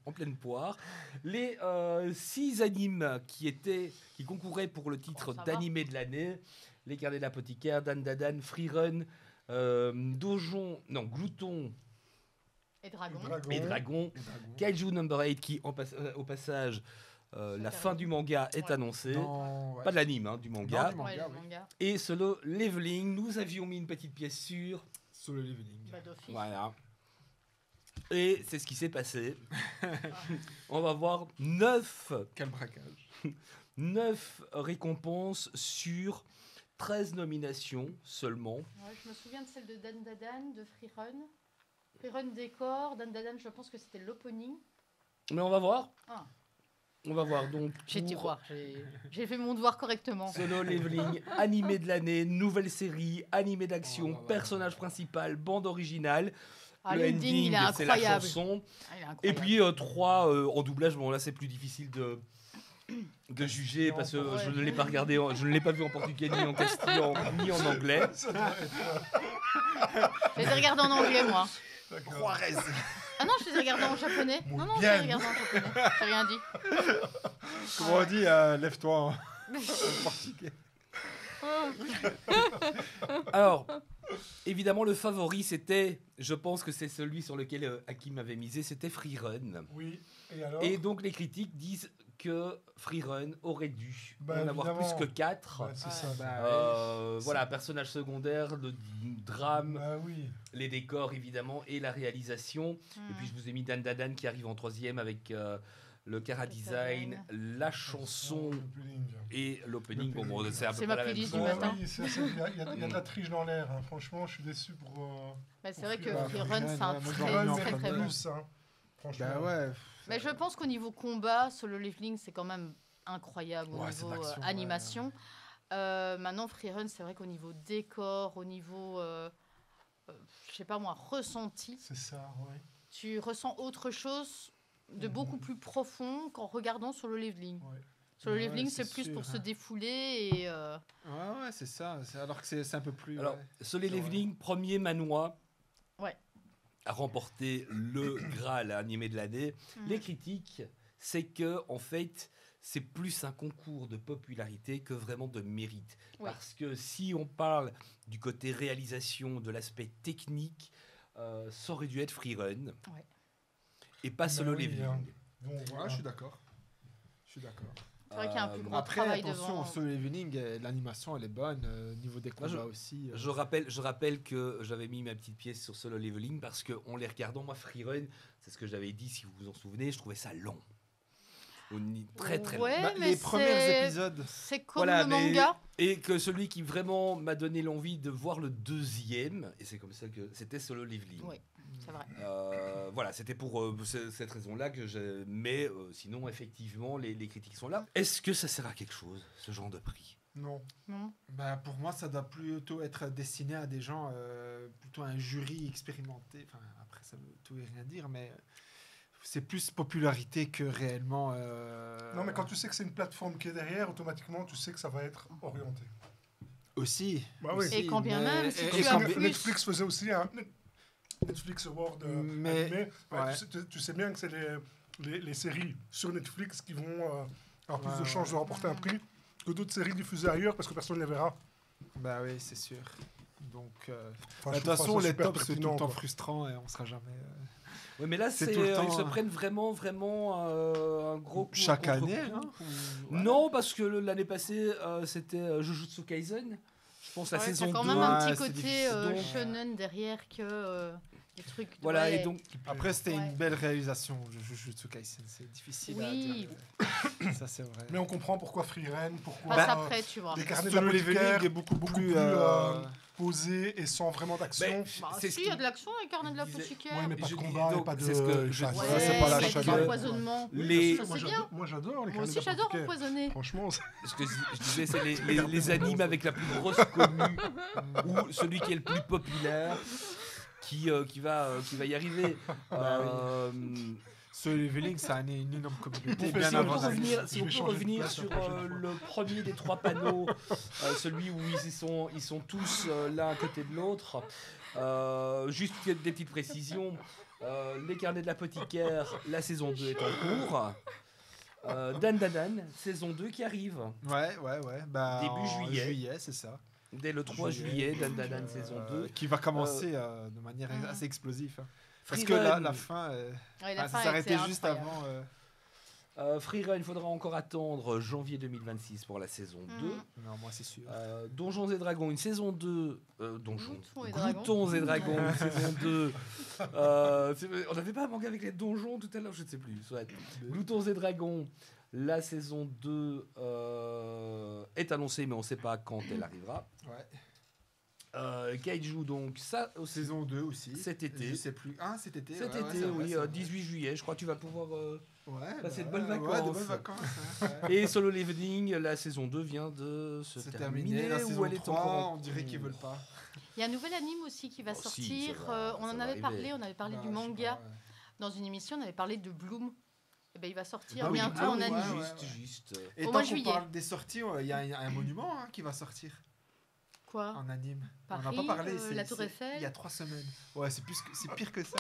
en pleine poire. Les 6 animes qui concouraient pour le titre Oh, ça va. d'animé de l'année. Les Carnets de l'apothicaire, Dan Dadan, Freerun, Glouton Et Dragon. et Dragon. Kaiju Number 8 qui, au passage, la fin du manga est Ouais. annoncée. Non, ouais. Pas de l'anime, hein, du manga. Non, du manga. Ouais, le oui. manga. Et Solo Leveling, nous avions mis une petite pièce sur. Solo Leveling. Bah, d'office. Voilà. Et c'est ce qui s'est passé. On va voir 9 Quel braquage. 9 récompenses sur 13 nominations seulement. Ouais, je me souviens de celle de Dan Dadan, de Freerun. Freerun Décor, Dan Dadan, je pense que c'était l'opening. Mais on va voir. Ah. On va voir donc. J'ai été pour voir, j'ai fait mon devoir correctement. Solo Leveling, animé de l'année, nouvelle série, animé d'action, personnage principal, bande originale. Ah, le l'ending, il est c'est la incroyable. chanson. Ah, il est Et incroyable. puis 3 en doublage. Bon, là, c'est plus difficile de juger parce que Ouais. je ne l'ai pas regardé, je ne l'ai pas vu en portugais ni en castillan ni en anglais. Ça doit être, Je les ai regardés en anglais, moi. d'accord. Juarez. Ah non, je les ai regardés en japonais. Muy Non, je les bien. ai regardés en japonais. J'ai rien dit. Comment on dit lève-toi en portugais. Alors, évidemment, le favori, c'était, je pense que c'est celui sur lequel Hakim avait misé, c'était Freerun. Oui, et alors Et donc, les critiques disent que Freerun aurait dû Bah, en avoir évidemment. plus que 4. Ouais, c'est ça. Voilà, personnage secondaire, le drame, Bah oui. les décors évidemment et la réalisation. Et puis je vous ai mis Dan Dadan qui arrive en 3e avec le Cara Design, la chanson L'opening. et l'opening. Bon, L'opening. c'est à peu C'est près ma la même playlist chose. du matin. Oui, il y a de la triche dans l'air. Hein. Franchement, je suis déçu pour. Bah, c'est vrai que Bah, Freerun, Freerun, c'est un ouais, moi, très, j'aurais Freerun mis en très, très premier. bon. plus. Hein. Franchement. Bah ouais. Mais je pense qu'au niveau combat, Solo Leveling, c'est quand même incroyable au Ouais, c'est niveau de l'action, animation. Maintenant, Freerun, c'est vrai qu'au niveau décor, au niveau, je sais pas moi, ressenti, C'est ça, oui. tu ressens autre chose de Mhm. beaucoup plus profond qu'en regardant Solo Leveling. Ouais. Solo Ouais, Leveling, c'est c'est plus sûr, pour se hein. défouler et Ouais, c'est ça. Alors que c'est un peu plus. Alors, ouais. Solo C'est vrai. Leveling, premier manois Ouais. à remporter le Graal animé de l'année. Mhm. Les critiques, c'est que en fait, c'est plus un concours de popularité que vraiment de mérite. Ouais. Parce que si on parle du côté réalisation, de l'aspect technique, ça aurait dû être Freerun. Ouais. Et pas Bah Solo oui, Leveling. hein. Donc, Ouais, voilà. je suis d'accord. Je suis d'accord. c'est vrai qu'il y a un plus gros Après, travail attention, devant. Solo Leveling, l'animation, elle est bonne. Niveau des Moi, combats aussi. Je rappelle que j'avais mis ma petite pièce sur Solo Leveling parce qu'en les regardant, moi, Freerun, c'est ce que j'avais dit, si vous vous en souvenez, je trouvais ça long. Très très long. Ouais, Bah, mais les premiers c'est- épisodes. C'est comme Voilà, le mais- manga. Et que celui qui vraiment m'a donné l'envie de voir le deuxième, et c'est comme ça que c'était Solo Leveling. Oui, c'est vrai. Voilà, c'était pour cette raison-là que je. Mais sinon, effectivement, les critiques sont là. Est-ce que ça sert à quelque chose, ce genre de prix? Non. Non. Bah, pour moi, ça doit plutôt être destiné à des gens, plutôt un jury expérimenté. Enfin, après, ça veut tout et rien dire, mais c'est plus popularité que réellement. Non, mais quand tu sais que c'est une plateforme qui est derrière, automatiquement, tu sais que ça va être orienté. Aussi. Bah oui. aussi, Et quand bien même, si et tu as quand- plus- Netflix faisait aussi un Netflix Award Mais- animé. Ouais, ouais. tu sais bien que c'est les séries sur Netflix qui vont avoir plus de Ouais, chances de ouais. remporter un prix que d'autres séries diffusées ailleurs parce que personne ne les verra. Bah oui, c'est sûr. Donc, Enfin, de je toute trouve façon, ça les super tops, c'est tout pertinent, le temps quoi. frustrant et on sera jamais. Oui, mais là, C'est c'est tout le temps, ils se hein. prennent vraiment un gros coup. Chaque contre année, coup. hein, ou- Non, parce que l'année passée, c'était Jujutsu Kaisen. Je pense la Ouais, saison t'as quand 2. même un Ouais, petit c'est côté difficile, donc. shonen derrière que des trucs. Voilà, ouais. et donc, Après, c'était Ouais. une belle réalisation, Jujutsu Kaisen. C'est difficile à Oui. dire. Ça, c'est vrai. Mais on comprend pourquoi Freerun, pourquoi Passe Bah, après, tu vois. les carnets Solo d'apothicaire Leveling est beaucoup plus. posés et sans vraiment d'action. Ben, Bah, c'est si, ce il y a qui- de l'action avec Carnet de je disais- l'apothicaire. Oui, mais pas de je dis- combat, donc, et pas de. c'est ce que je chasse. disais. Ouais, c'est pas la il y a du chaîne. empoisonnement. Les- Ça, Moi, c'est bien. moi, j'adore les Moi aussi, carnets j'adore d'apothicaire. empoisonner. Franchement, Ce que je disais, c'est les animes avec la plus grosse commune ou celui qui est le plus populaire qui va y arriver. Solo Leveling, ça a une énorme communauté. Pour Bien Si faire on ça, peut avant vous d'arriver. revenir, Je vais changer de revenir place sur la prochaine fois. le premier des 3 panneaux, celui où ils sont tous l'un à côté de l'autre. Juste des petites précisions. Les carnets de l'apothicaire, la saison 2 est en cours. Dan Dadan, saison 2 qui arrive. Ouais. Bah, Début en juillet. c'est ça. Dès le 3 juillet, Dan Dadan, saison 2. Qui va commencer de manière Mhm. assez explosive. Hein. Parce que Freerun, la fin, Ouais, la ça fin s'arrêtait était juste incroyable. avant. Freerun, il faudra encore attendre janvier 2026 pour la saison 2. Mhm. Non, moi, c'est sûr. Donjons et Dragons, une saison 2. Donjons. Gloutons et Dragons. Gloutons et Dragons, une saison 2. On n'avait pas un manga avec les donjons tout à l'heure, je ne sais plus. Soit. Gloutons et Dragons, la saison 2 est annoncée, mais on ne sait pas quand elle arrivera. Ouais. Kaiju, donc, ça aussi. Saison 2 aussi. Cet été. Je sais plus. Ah, cet été. Cet ouais, été, c'est vrai, oui, c'est vrai. 18 juillet, je crois que tu vas pouvoir. Ouais, passer de bah, bonnes ouais, vacances. de bonnes vacances. hein, ouais. Et Solo Leveling, la saison 2 vient de se C'est terminer. terminé. La ou saison elle est 3, encore en on dirait qu'ils cours. veulent pas. Il y a un nouvel anime aussi qui va Oh, si, sortir. ça va On en arriver. avait parlé. On avait parlé Bah, du je sais manga pas, ouais. dans une émission. On avait parlé de Bloom. Eh ben, il va sortir Ah oui, bientôt ah en oui, anime. ouais. Juste. Et Au tant mois qu'on de juillet. parle des sorties, il y a un monument qui va sortir Quoi? en anime. On Paris, n'a pas parlé. la Tour Eiffel. Il y a 3 semaines. Ouais, c'est pire que ça.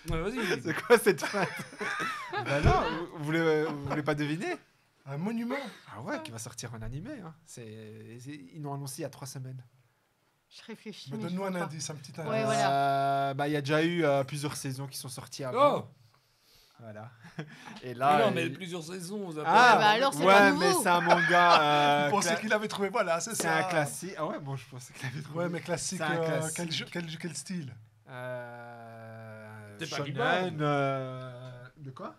Ouais, vas-y. C'est quoi cette fête? Bah non, vous voulez pas deviner? Un monument. Ah ouais, qui va sortir en animé. Hein. Ils l'ont annoncé il y a 3 semaines. Je réfléchis. Mais mais je donne-nous vois un pas. indice, un petit indice. Ouais, voilà. Bah, il y a déjà eu plusieurs saisons qui sont sorties avant. Oh Voilà. Et Mais là. non, mais plusieurs saisons. vous avez Ah, pas- bah alors, c'est ouais, pas nouveau. mais c'est un manga. Vous pensez qu'il avait trouvé, voilà, c'est C'est ça. un classique. Ah ouais, bon, je pensais qu'il avait trouvé. Ouais, mais classique. C'est un classique. Quel style? C'est pas Shonen, Reborn. de quoi?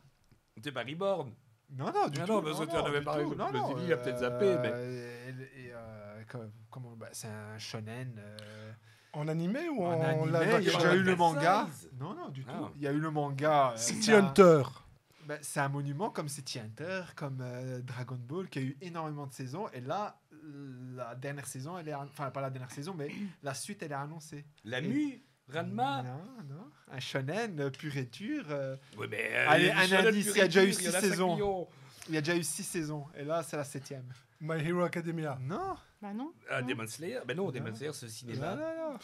T'es pas Reborn. Non, non, du Ah tout. non, parce que tu en avais du parlé tout. comme Non, le non, Zilli a peut-être zappé, mais- comment, bah, c'est un shonen. En animé ou En en animé, live il y a action déjà eu le Cat manga. Size. Non, non, du tout. Ah. Il y a eu le manga. City c'est un- Hunter. bah, c'est un monument comme City Hunter, comme Dragon Ball, qui a eu énormément de saisons. Et là, la dernière saison, enfin, pas la dernière saison, mais la suite, elle est annoncée. La nuit Ranma. Non, non. Un shonen pur et dur. Ouais, mais. Allez, les un Shonen indice, pur il y a et déjà eu dur, il y en 6 a 5 saisons. millions. Il y a déjà eu 6 saisons. Et là, c'est la 7e. My Hero Academia. Non. Bah non. Ah, Non. Demon Slayer. Ben non, Demon Non. Slayer, c'est Non, cinéma. non, non.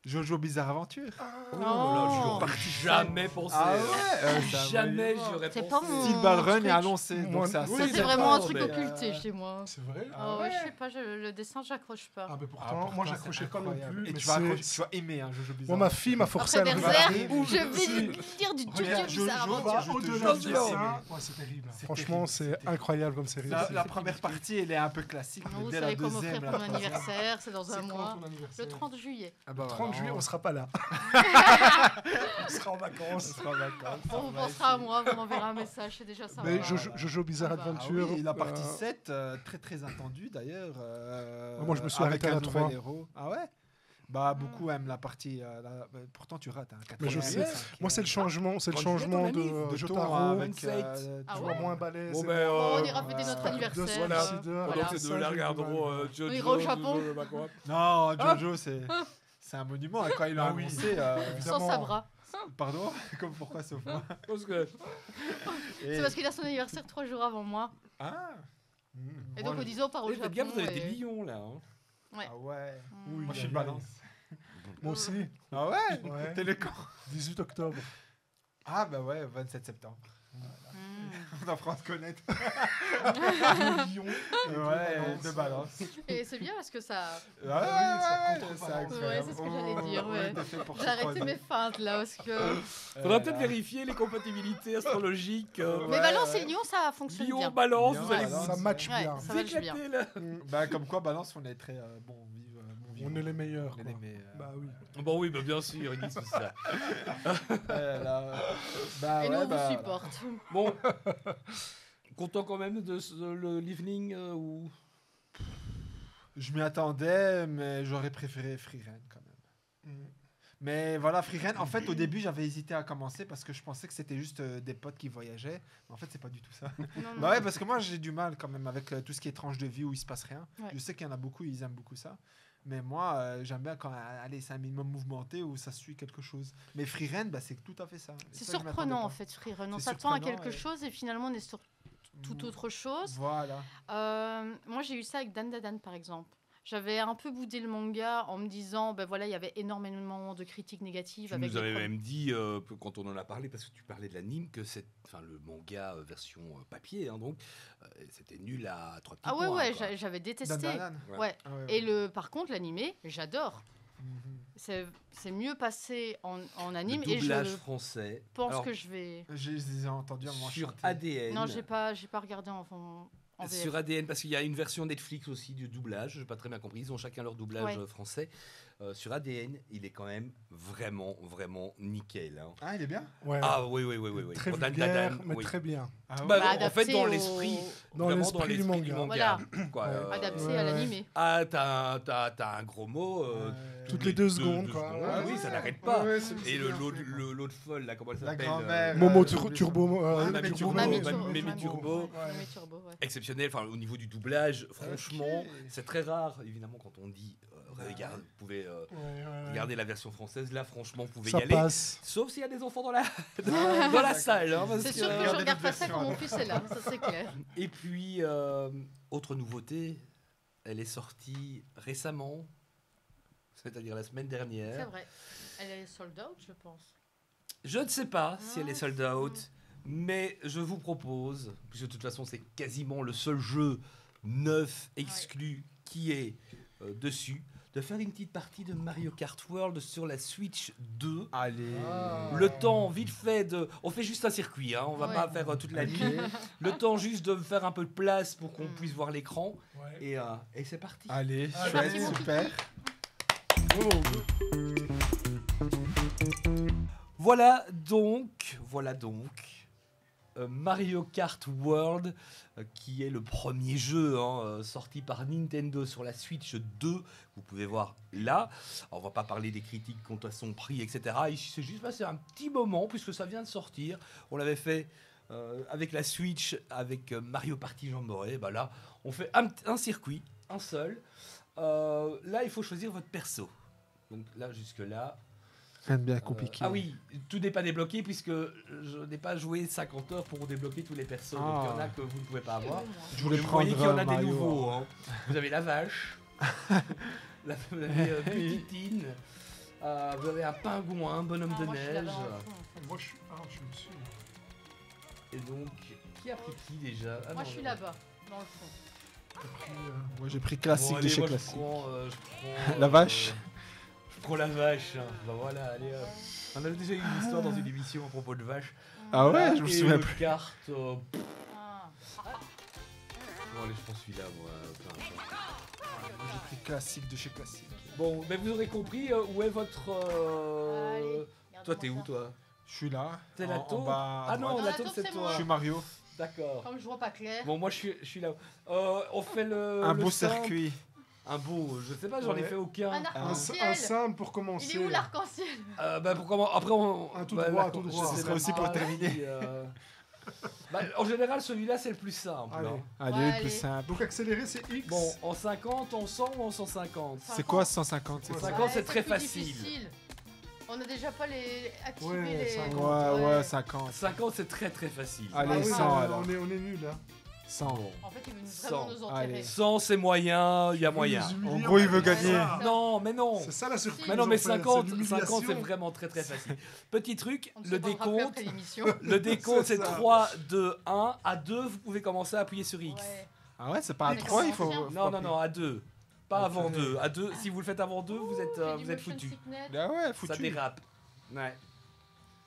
Jojo Bizarre Aventure. Oh Non. là, j'y aurais jamais pensé. Ah ouais Jamais j'y aurais C'est pensé. pas mon- Steel Ball Run truc. est annoncé. Moi, Donc c'est assez oui, Ça, c'est c'est vraiment un pas, truc mais, occulté chez moi. C'est vrai? Ah ouais, ouais. je sais pas, le dessin, j'accroche pas. Ah, mais Ah, pourtant, pourtant, moi, c'est j'accrochais pas non incroyable. plus. Et mais tu vas, c'est- tu vas aimer Jojo Bizarre. Moi, ma fille m'a forcé à Après le Berserk, regarder. je vais dire du Regarde, Jojo je- Bizarre je- Aventure. je- Au-delà te du jure, dessin, ouais, c'est terrible. C'est Franchement, terrible, c'est c'est terrible. incroyable comme série. La première partie, elle est un peu classique. Non, mais vous dès la savez quoi deuxième, m'offrir la pour mon troisième- anniversaire, c'est dans C'est un quand mois. ton anniversaire? Le 30 juillet. Ah bah 30 voilà, juillet, on sera pas là. on sera en on vacances. sera en vacances. Bon, On on va pensera à essayer. moi, vous m'enverrez un message, c'est déjà ça. Mais va. Jojo Bizarre Ah bah, Ah Adventure. oui, la partie euh, 7, très très attendue d'ailleurs. Moi, je me suis avec arrêté à un la nouvel 3. héros. Ah ouais? Bah, beaucoup aiment la partie. Pourtant, tu rates. Hein, Mais je 4e, sais. 5e. Moi, c'est le changement, c'est le Quand je changement mets ton ami, de de Jotaro. ton avec. Ah Tu ouais. vois, moins balèze. Bon, et ben, moins- Bon, on ira fêter notre voilà. anniversaire. Voilà. euh, Pendant voilà. que ces deux-là regarderont Jojo. On ira au Japon. je sais pas quoi. Non, Jojo, c'est un monument. Quand il a Ah oui. annoncé. Sans Évidemment. sabra. Pardon? Comme pourquoi, sauf moi? Parce que. Et- C'est parce qu'il a son anniversaire 3 jours avant moi. Ah! Et donc, on disait, on part au Eh, faites Japon. gaffe, vous avez et- des lions là. hein. Ouais. Ah ouais. Oui, Moi, je suis aïe, balance. Moi aussi. Ah ouais? Ouais. T'es le con. 18 octobre. Ah bah ouais, 27 septembre. Mm. On apprend à se connaître. Lyon. Ouais, de balance. Et c'est bien parce que ça. Ouais, Ah oui, ça ouais, contrebalance. c'est incroyable. Ouais, c'est ce que j'allais dire, On ouais. était fait pour J'ai se arrêté croiser. mes feintes là parce que. Faudra peut-être vérifier les compatibilités astrologiques. Mais Ouais, Balance ouais. et Lyon, ça fonctionne Lion, bien. balance, Lion, vous allez balance. Ça match Ouais, bien. ça vous marche bien. éclater là. Bah comme quoi, balance, on est très bon vivre. On est les meilleurs. On est quoi. les meilleurs. Bah oui. Bon, oui, bah, bien sûr, ils disent tout ça. Bah Et nous, ouais, on bah, vous supporte. Bon. Content quand même de l'evening ou. je m'y attendais, mais j'aurais préféré Freerun quand même. Mais voilà, Freerun, en fait, au début, j'avais hésité à commencer parce que je pensais que c'était juste des potes qui voyageaient. Mais en fait, c'est pas du tout ça. Non, non. Bah ouais, parce que moi, j'ai du mal quand même avec tout ce qui est tranche de vie où il se passe rien. Ouais. Je sais qu'il y en a beaucoup, ils aiment beaucoup ça. Mais moi, j'aime bien quand allez, c'est un minimum mouvementé où ça suit quelque chose. Mais Freerun, bah, c'est tout à fait ça. Et C'est ça, je m'y surprenant attendais en pas. fait, Freerun. On C'est s'attend à surprenant, quelque et- chose et finalement on est sur toute autre chose. Voilà. Moi j'ai eu ça avec Dan Dadan par exemple. J'avais un peu boudé le manga en me disant, ben voilà, il y avait énormément de critiques négatives. Tu avec nous des avais problèmes. même dit, quand on en a parlé, parce que tu parlais de l'anime, que le manga version papier, hein, donc, c'était nul à 3 petits Ah ouais, points, ouais, quoi. j'avais détesté. Dan. Ouais. Ouais. Ah ouais, Et par contre, l'animé, j'adore. Mhm. C'est mieux passé en anime Le et je doublage français. pense Alors, que je vais. Je les ai entendus à moi sur chanter. ADN. Non, j'ai pas regardé en VF. Sur ADN, parce qu'il y a une version Netflix aussi du doublage, j'ai pas très bien compris, ils ont chacun leur doublage Ouais. français. Sur ADN, il est quand même vraiment, vraiment nickel. hein. Ah, il est bien. Ouais. Ah oui, oui, oui, oui. oui. Très Pour Dan vulgaire, Dadan, mais oui. très bien. Ah ouais. Bah, Bah, en fait, adapté dans au- l'esprit, Dans vraiment l'esprit du manga. quoi, Ouais. Adapté Ouais, à ouais. l'animé. Ah, t'as un gros mot. Toutes les 2 secondes, quoi. Ah oui, ça n'arrête pas. Ouais, c'est Et bien l'autre fait, quoi. l'autre folle, là, comment elle La s'appelle grand-mère. Momo j'ai oublié Turbo. son nom. euh, Mamie Turbo. Turbo. Mamie Mamie Turbo. Turbo. Ouais. Mamie Turbo, ouais. Exceptionnel, enfin, au niveau du doublage, franchement, Ok. c'est très rare, évidemment, quand on dit Vous pouvez Ouais. regarder la version française. Là, franchement, vous pouvez Ça y aller. passe. Sauf s'il y a des enfants dans la salle. Hein, parce C'est que- sûr que je regardez regarde notre pas ça version, quand mon alors. fils est là, ça c'est clair. Et puis, autre nouveauté, elle est sortie récemment, c'est-à-dire la semaine C'est dernière. vrai. Elle est sold out, je pense. Je ne sais pas si elle est sold out, Mm. mais je vous propose, puisque de toute façon c'est quasiment le seul jeu neuf exclu qui est dessus, de faire une petite partie de Mario Kart World sur la Switch 2. Allez. Le temps vite fait de... On fait juste un circuit, hein, on va Ouais. pas faire toute la Ok. nuit. Le temps juste de faire un peu de place pour qu'on Mm. puisse voir l'écran. Ouais. Et c'est parti. Allez, Allez, chouette, mon super. Voilà donc Mario Kart World, qui est le premier jeu sorti par Nintendo sur la Switch 2. Vous pouvez voir là. Alors, on va pas parler des critiques quant à son prix, etc. Il s'est juste passé un petit moment puisque ça vient de sortir. On l'avait fait avec la Switch, avec Mario Party Jamboree. Bah là, on fait un circuit, un seul. Là, il faut choisir votre perso. Donc là, jusque là. Rien de bien compliqué. Ah oui, tout n'est pas débloqué puisque je n'ai pas joué 50 heures pour débloquer tous les persos. Donc il y en a que vous ne pouvez pas avoir. Je voulais Et vous prendre voyez qu'il y en a Mario. des nouveaux. Hein. Vous avez la vache, vous avez Petitine, vous avez un pingouin, un bonhomme de Moi, je suis neige. là-bas en fond, en fait. Moi, je suis dessus. Et donc, qui a pris qui déjà? Ah, Moi, non, je suis non. là-bas, dans le fond. Moi j'ai pris classique Bon, de allez, chez moi, je classique. prends, La vache. Je prends la vache. Hein. Bah voilà, allez hop. On avait déjà eu une histoire dans une émission à propos de vaches. Ah ouais, Là, je me et souviens le plus. carte. Ah. Bon, allez, je prends celui-là, moi. peu importe. Moi j'ai pris classique de chez classique. Bon, mais vous aurez compris où est votre. Allez, Toi, t'es où, regarde-moi toi? Je suis là. T'es la en taupe bas à Ah non, droite. Ah, la la taupe, taupe, c'est c'est toi. moi. Je suis Mario. ça. D'accord. Comme je vois pas clair. Bon, moi, je suis là. On fait Un le beau simple. circuit. Un beau, je sais pas, j'en ai Ouais. fait aucun. Un Un arc-en-ciel. simple pour commencer. Il est où l'arc-en-ciel? Bah, pour comment Après, on. Un tout bah, droit, la- tout je droit. sais Ce serait même aussi pas pour terminer. si, bah, en général, celui-là, c'est le plus simple. Allez. hein. Allez, Ouais, le plus allez. simple. Donc accélérer, c'est X. Bon, en 50, en 100 ou en 150? C'est quoi 150? C'est Ouais, quoi 50, c'est Ouais, très plus facile. difficile. On a déjà pas activé Ouais, les. 50. Ouais, 50. 50, c'est très très facile. Allez, oui, 100 on alors. est nuls là. 100. En fait, il veut vraiment 100. nous enterrer. Allez. 100, c'est moyen, il y a moyen. Nous humilier, En gros, il on veut va gagner. faire ça. Non, mais non. C'est ça la surprise. Mais non, mais en fait, 50, c'est 50 c'est l'humiliation. vraiment très très facile. Petit truc, On ne le se parlera plus décompte, après l'émission. le décompte c'est C'est ça. 3, 2, 1. À 2, vous pouvez commencer à appuyer sur X. Ouais. Ah ouais, c'est pas à Mais 3, il comment faut. on fait Non, non, non, à 2. Pas Ok. avant 2. À 2, si vous le faites avant 2, vous êtes, Fais du vous êtes motion foutu. sickness. Ah ouais, Ça foutu. dérape. Ouais.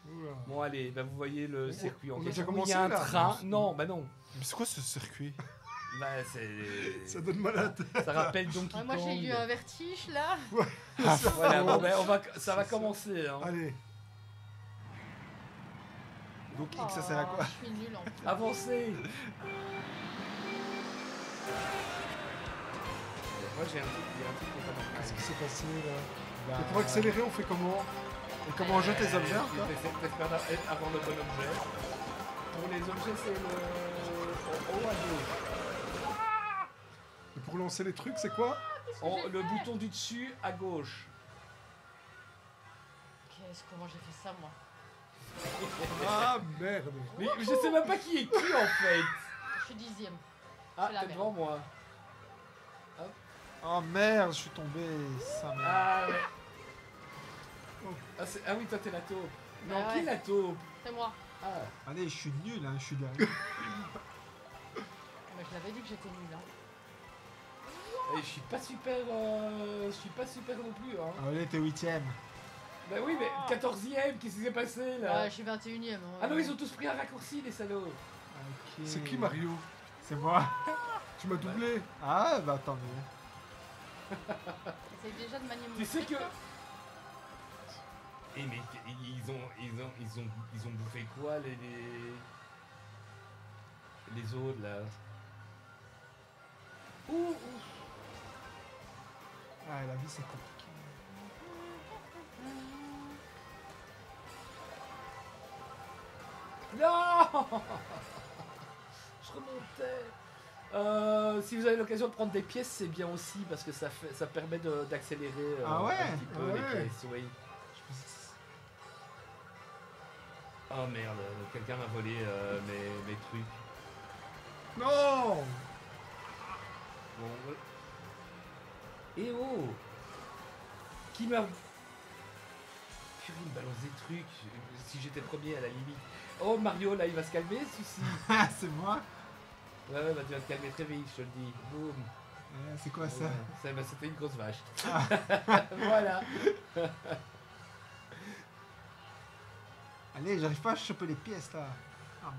Oula. Bon, allez, bah, vous voyez le circuit en on a question. déjà Il y commencé, a un là. train. Non, bah non. Mais c'est quoi ce circuit? Bah, c'est. Ça donne mal à la tête. Ça rappelle Donkey Ouais, moi, j'ai eu Kong. un vertige là. Voilà, bon, ben, ça va commencer. Hein. Allez. Donc X, ça sert à quoi? Oh, je suis nulle en plus. Avancez. Moi j'ai un truc, il y a un truc qu'on va Qu'est-ce qui s'est passé là Bah, Et pour accélérer, on fait comment? Et comment on jette les objets Tu encore? fais peut-être faire avant le bon objet. Pour les objets, c'est le. En haut à gauche. Et pour lancer les trucs, c'est quoi? Le bouton du dessus à gauche. Comment j'ai fait ça moi? Ah merde. Mais je sais même pas qui est qui en fait. Je suis 10e. Ah, C'est la t'es merde. devant moi. Oh merde, je suis tombé. Ça merde. Ah ouais. Ah oui, toi t'es la taupe. Non, Bah qui est ouais. la taupe? C'est moi. Ah. Allez, je suis nul, hein, je suis derrière. Mais je l'avais dit que j'étais nulle. Hein. Et je suis pas super non plus hein. Allez, t'es 8ème. Bah oui mais 14ème, qu'est-ce qui s'est passé là? Ouais, je suis 21e. Ah non ils ont tous pris un raccourci les salauds. Ok. C'est qui Mario? C'est moi. Tu m'as doublé. Ah bah tant mieux. Essaye déjà de manier mon Tu sais truc, que- là. Et mais ils ont bouffé quoi les autres là? Ouh. Ah, la vie c'est compliqué. Non. Je remontais. Si vous avez l'occasion de prendre des pièces, c'est bien aussi parce que ça permet d'accélérer Ah ouais, un petit peu ah les ouais. pièces. Oui. Oh merde, quelqu'un m'a volé mes trucs. Non. Bon, ouais. Et oh, qui m'a... Purée, il me balance des trucs. Si j'étais premier à la limite. Oh Mario, là il va se calmer celui-ci. Ah, c'est moi. Ouais, bah tu vas te calmer très vite, je te le dis. Boum. C'est quoi ça? Ouais, c'était une grosse vache. Ah. Voilà. Allez, j'arrive pas à choper les pièces là. Ah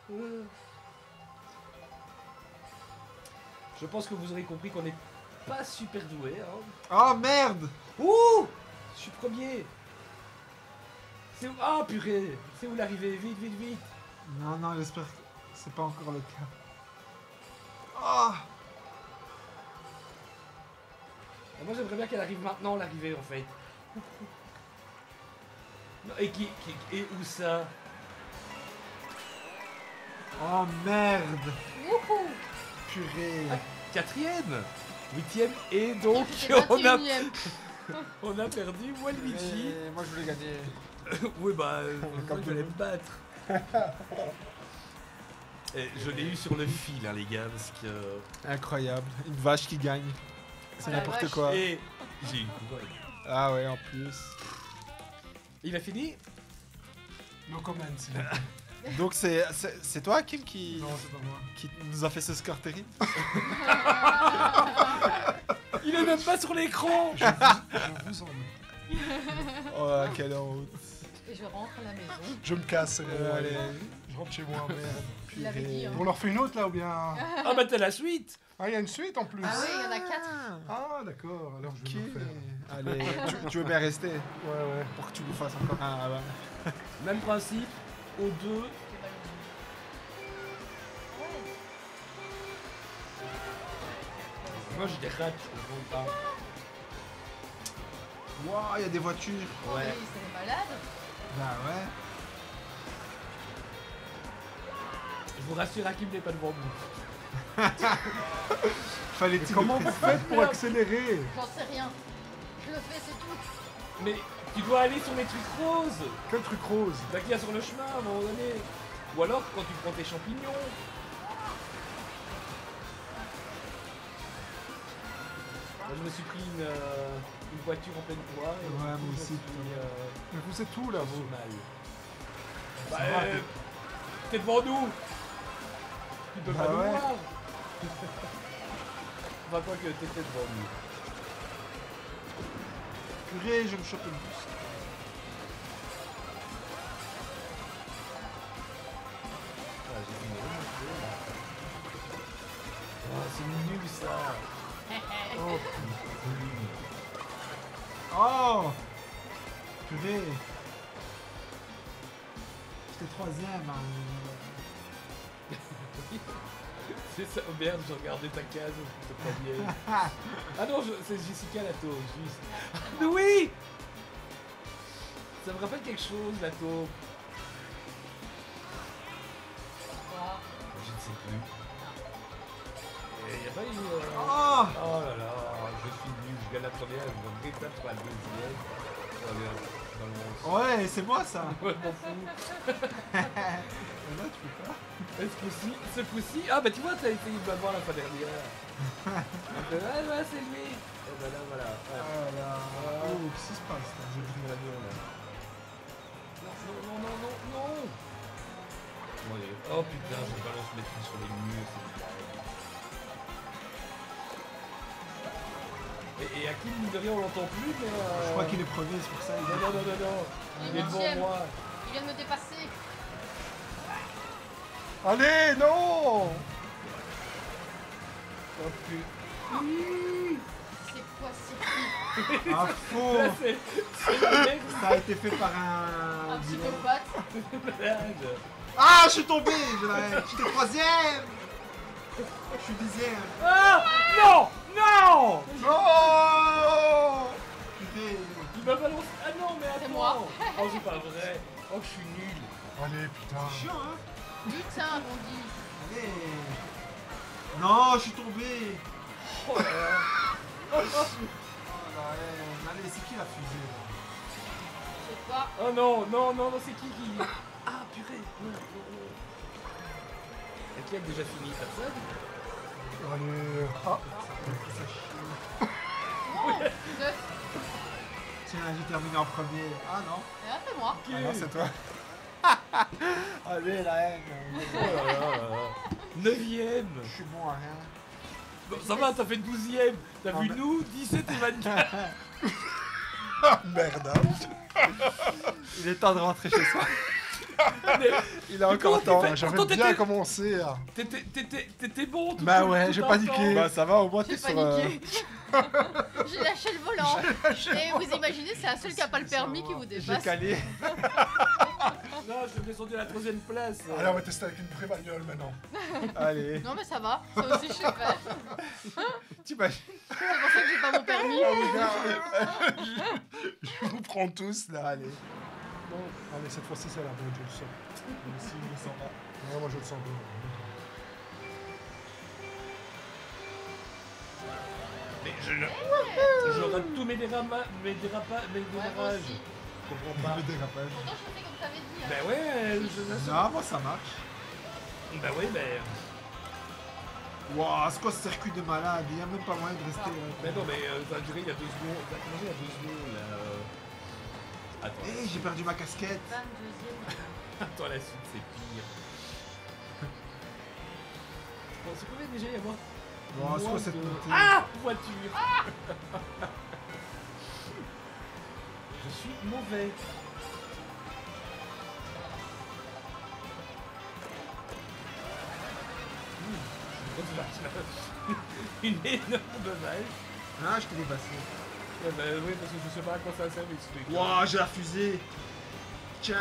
merde. Je pense que vous aurez compris qu'on n'est pas super doué. Hein. Oh merde! Ouh! Je suis premier. C'est où? Ah purée! C'est où l'arrivée? Vite, vite, vite! Non, non, j'espère que c'est pas encore le cas. Oh! Moi j'aimerais bien qu'elle arrive maintenant, l'arrivée en fait. Non, et et où ça? Oh merde! Wouhou. Purée! 4ème, 8ème et donc J'étais on a 21e. perdu Waluigi. Et moi je voulais gagner. Oui bah Comme je vais me battre. Et je l'ai eu sur le fil hein, les gars parce que... Incroyable. Une vache qui gagne. C'est Oh la n'importe vache. quoi. Et j'ai une couronne. Ah ouais, en plus. Il a fini? No comment, s'il vous plaît. Donc c'est toi, Kim, qui c'est pas moi. nous a fait ce score terrible? Il est même pas sur l'écran. Je vous emmène. Oh, quelle honte. Et je rentre à la maison. Je me casse, c'est bon. Allez. Je rentre chez moi, merde. Il l'avait dit. Hein. On leur fait une autre là ou bien? Ah bah t'as la suite. Ah, il y a une suite en plus. Ah oui, il y en a 4. Ah, d'accord, alors je Ok. vais le faire. Allez, tu veux bien rester Ouais, ouais. pour que tu nous fasses encore un. Ah, ouais. Même principe, aux deux. Moi j'ai des rats, je comprends pas. Waouh, il y a des voitures. Ouais. Oui, c'est des malades. Bah ouais. Je vous rassure, Hakim n'est pas devant vous. Fallait-il Comment le vous préciser? faites pour accélérer? J'en sais rien. Je le fais, c'est tout. Mais tu dois aller sur les trucs roses. Quel truc rose? Bah qu'il y a sur le chemin à un moment donné. Ou alors quand tu prends tes champignons. Moi je me suis pris une voiture en pleine voie. Et Ouais, du coup, moi je me aussi, suis mis, Mais vous êtes où là, vous? mal. Ça Bah, va, t'es devant nous. Tu peux Bah pas nous ouais. voir. Enfin quoi que t'étais devant nous. Purée, je me chope le bus. Ah, j'ai vu une remontée, là. Oh, c'est nul ça. Oh, oh purée. J'étais troisième. Hein. C'est ça, oh merde, j'ai regardé ta case, c'est pas bien. Ah non, c'est Jessica la taupe, juste. Mais oui. Ça me rappelle quelque chose, la taupe. Quoi? Je ne sais plus. Et y a pas eu... Oh Oh là là, je suis nul, je gagne la première, je vais rétablir sur la deuxième. Oh merde, dans le monde. Ouais, c'est moi ça. Ouais, je m'en fous. Et là, tu peux pas. Et ce coup-ci, ah bah tu vois, t'as essayé de m'avoir la fois dernière. Ouais, ouais, c'est lui. Et bah là, voilà. Ouais. Oh là. Oh, qu'est-ce qui se passe là? Je brise l'avion là. Non, non, non, non, non. Bon, allez. Oh putain, je balance mes trucs sur les murs, c'est bizarre. Et Hakim, mine de rien, on l'entend plus, mais. Je crois qu'il est premier, c'est pour ça. Non, non, non, non, non. Il Il est est devant huitième. moi. Il vient de me dépasser. Allez, non! Oh putain. C'est quoi ce Ah, faux. Là, c'est le mec Ça a été fait par un. Un psychopathe. malade. Ah, je suis tombé. J'étais troisième. Je suis dixième. Ah non, non. Oh Putain. Il m'a balancé. Ah non, mais attends. C'est moi. Oh, c'est pas vrai. Oh, je suis nul. Allez, putain. C'est chiant, hein? Lutin, on dit. Allez. Non, je suis tombé. Oh là là. Oh la haine. Allez, c'est qui la fusée là? Je sais pas. Oh non, non, non, non, c'est qui Ah, purée. Non, non, non. Et qui a déjà fini? Personne? Allez. Ah, Oh, 9. Tiens, j'ai terminé en premier. Ah non. Et un peu moi. Qui Ah non, c'est toi. Allez, la haine. Oh là là là là. 9ème. Je suis bon à rien. Bon, ça va, t'as fait 12ème. T'as Oh, vu mais- nous, 17 et 24. merde. Il est temps de rentrer chez soi. Mais Il a Mais encore comment le temps. tu fais J'avais Pourtant, bien t'étais- commencé. Hein. t'étais bon tout Bah tout- ouais, tout j'ai un paniqué. temps. Bah ça va, au moins J'ai t'es sur... paniqué. J'ai lâché le volant. Et vous imaginez, c'est un seul qui a pas le permis qui vous J'ai dépasse. calé. Non, je suis descendu à la 3ème place. Allez, on va tester avec une vraie bagnole maintenant. Allez. Non mais ça va, ça aussi je sais faire. T'imagines? C'est pour ça que j'ai pas mon permis. Oh, les gars, je vous prends tous là. Allez. Bon, allez, cette fois-ci, c'est la bonne, je le sens. Moi aussi, je le sens pas. Ouais, moi, je le sens bien. Mais je rate tous mes dérapages. Ouais, moi aussi. Je comprends pas. Le dérapage. Pourtant je fais comme t'avais dit. Hein. Bah ouais, Non, moi ça marche. Bah oui, mais... Wouah, c'est quoi ce circuit de malade? Il y a même pas moyen de rester. Mais non, mais ça a duré il y a 2 secondes. Ça a commencé il y a 2 secondes, là. Attends, Eh, j'ai perdu ma casquette. 22ème. attends, la suite, c'est pire. Bon, c'est combien déjà, il y a moi Bon, c'est Moins quoi cette de- montée? Ah, voiture. Je suis mauvais. Une énorme vache. Ah, je t'ai dépassé. Ouais, bah oui, parce que je sais pas à quoi ça sert, mais ce truc. Wouah, j'ai la fusée. Tiens.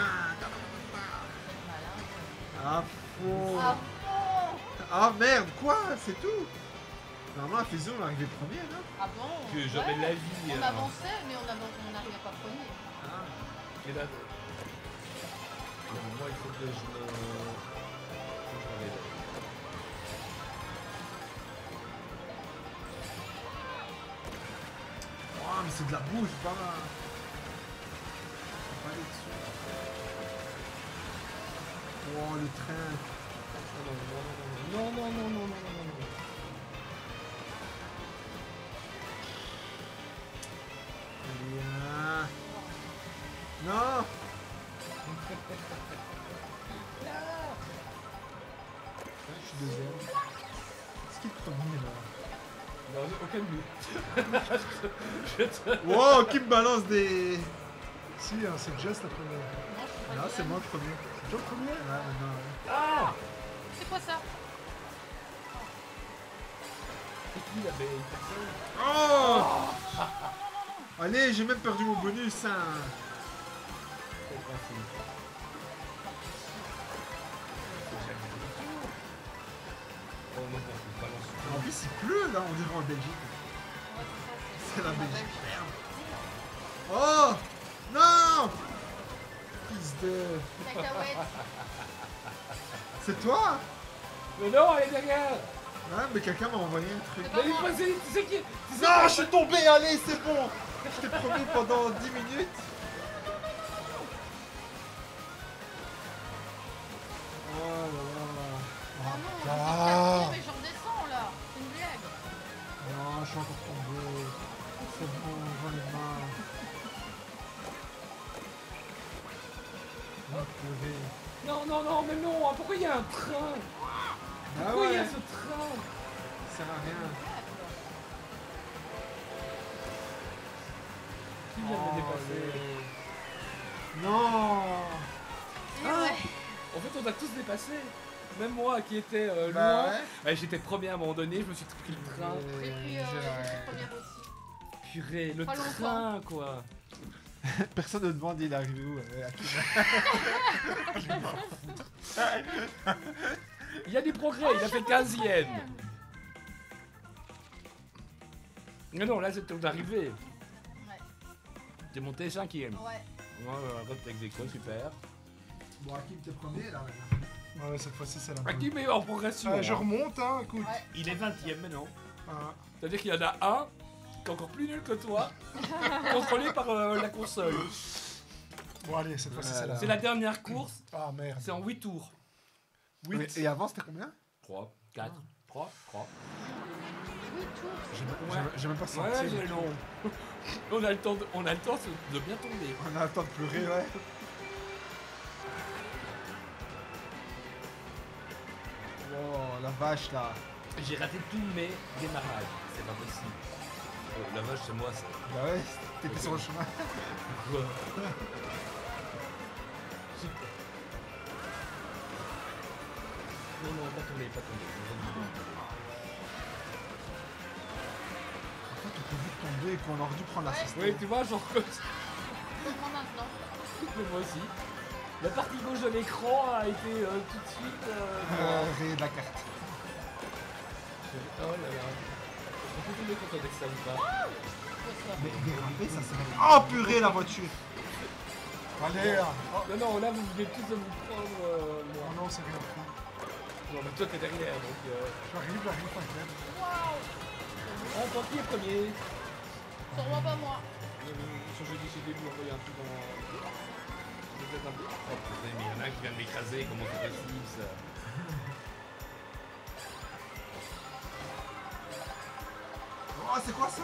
Ah, faux. Ah bon. Ah merde, quoi? C'est tout? Normalement, la fusée, on arrivait premier, non? Ah bon. Que Ouais. j'aurais la vie. On avançait, mais on n'arrivait pas premier. Ah. Et là. Moi, il faut que je me. Faut que je me réveille. Oh, mais c'est de la boue, c'est pas mal. Faut pas aller dessus. Oh, le train. Non, non, non, non, non, non, non, non. Allez, hein. Non. Je suis deuxième. C'est qui le premier là? Non, aucun de nous. Je te... Wow, qui me balance des. Si, hein, c'est Jess la première. Non, je suis pas Non, c'est deuxième. moi le premier. C'est toi le premier? Ouais, maintenant. Ouais. Ah! C'est quoi ça? C'est qui la belle personne? Oh! Allez, j'ai même perdu mon bonus, hein. C'est pas fini. C'est jamais le tour. Oh non, c'est balance. En plus, il pleut là, on dirait en Belgique. Ouais, C'est la la Belgique. Belgique. Oh! Non! Fils de. Cacahuète. C'est toi? Mais non, elle est derrière! Ouais, mais quelqu'un m'a envoyé un truc. C'est Mais pas il moi. passait, tu sais qui? Non, je suis tombé, allez, c'est bon! Je t'ai promis pendant 10 minutes. Oh là là. Oh non, je suis Ah. quatrième et je redescends là. C'est une blague. Non, je suis encore tombé. C'est bon, j'en ai marre. Je vais pleurer. Non, non, non, mais non, pourquoi il y a un train? Ah Pourquoi il y a ouais, ce train? ça sert à rien. Qui vient de me dépasser? Non! Et Ah. ouais. En fait, on a tous dépassé. Même moi qui étais Bah loin. ouais. Ouais, j'étais premier à un moment donné, je me suis pris le train. J'ai pris J'ai- la première aussi. Purée, le Pas train quoi. Personne ne demande il est arrivé où. À qui Il y a des progrès, il a fait 15ème. Mais non, là c'est ton arrivé. Ouais. T'es monté 5ème. Ouais. Ouais, reste ex aequo, super. Bon, Hakim, t'es premier là maintenant. Ouais, cette fois-ci, c'est la bonne. Hakim est en progression. Je hein. remonte, hein, écoute. Ouais. Il est 20ème maintenant. Ah, C'est-à-dire qu'il y en a un qui est encore plus nul que toi, contrôlé par la console. Bon, allez, cette fois-ci, c'est Voilà. la... C'est la dernière course, Ah, merde. c'est en 8 tours. 8. Et avant, c'était combien? 3, 4, 3, 3. Oui, tout. J'ai même pas senti. Ouais, j'ai long. On a le temps de bien tomber. On a le temps de pleurer, ouais. Oh, la vache, là. J'ai raté tous mes démarrages. C'est pas possible. La vache, c'est moi, ça. Bah ouais, t'étais sur le chemin. Non, non, pas tomber, pas tomber. En fait, on peut vite tomber et qu'on aurait dû prendre l'assistant. Oui, tu vois, genre comme ça. Comment maintenant? Mais moi aussi. La partie gauche de l'écran a été tout de suite. Rayer de la carte. Oh là là. On peut tomber quand on avec ça ou pas? Mais déraper, ça serait. Oh purée, la voiture. Allez, Non, non, là vous venez tous de vous prendre. Oh Moi. non, c'est rien. Non, mais toi t'es derrière donc. J'arrive, t'inquiète. Waouh! Ah, toi qui est premier? Sûrement pas moi. Sur jeudi chez début, envoyer un truc dans. Peut-être un peu. Oh putain, mais il y en a un qui vient de m'écraser, comment c'est possible ça? Oh, c'est quoi ça?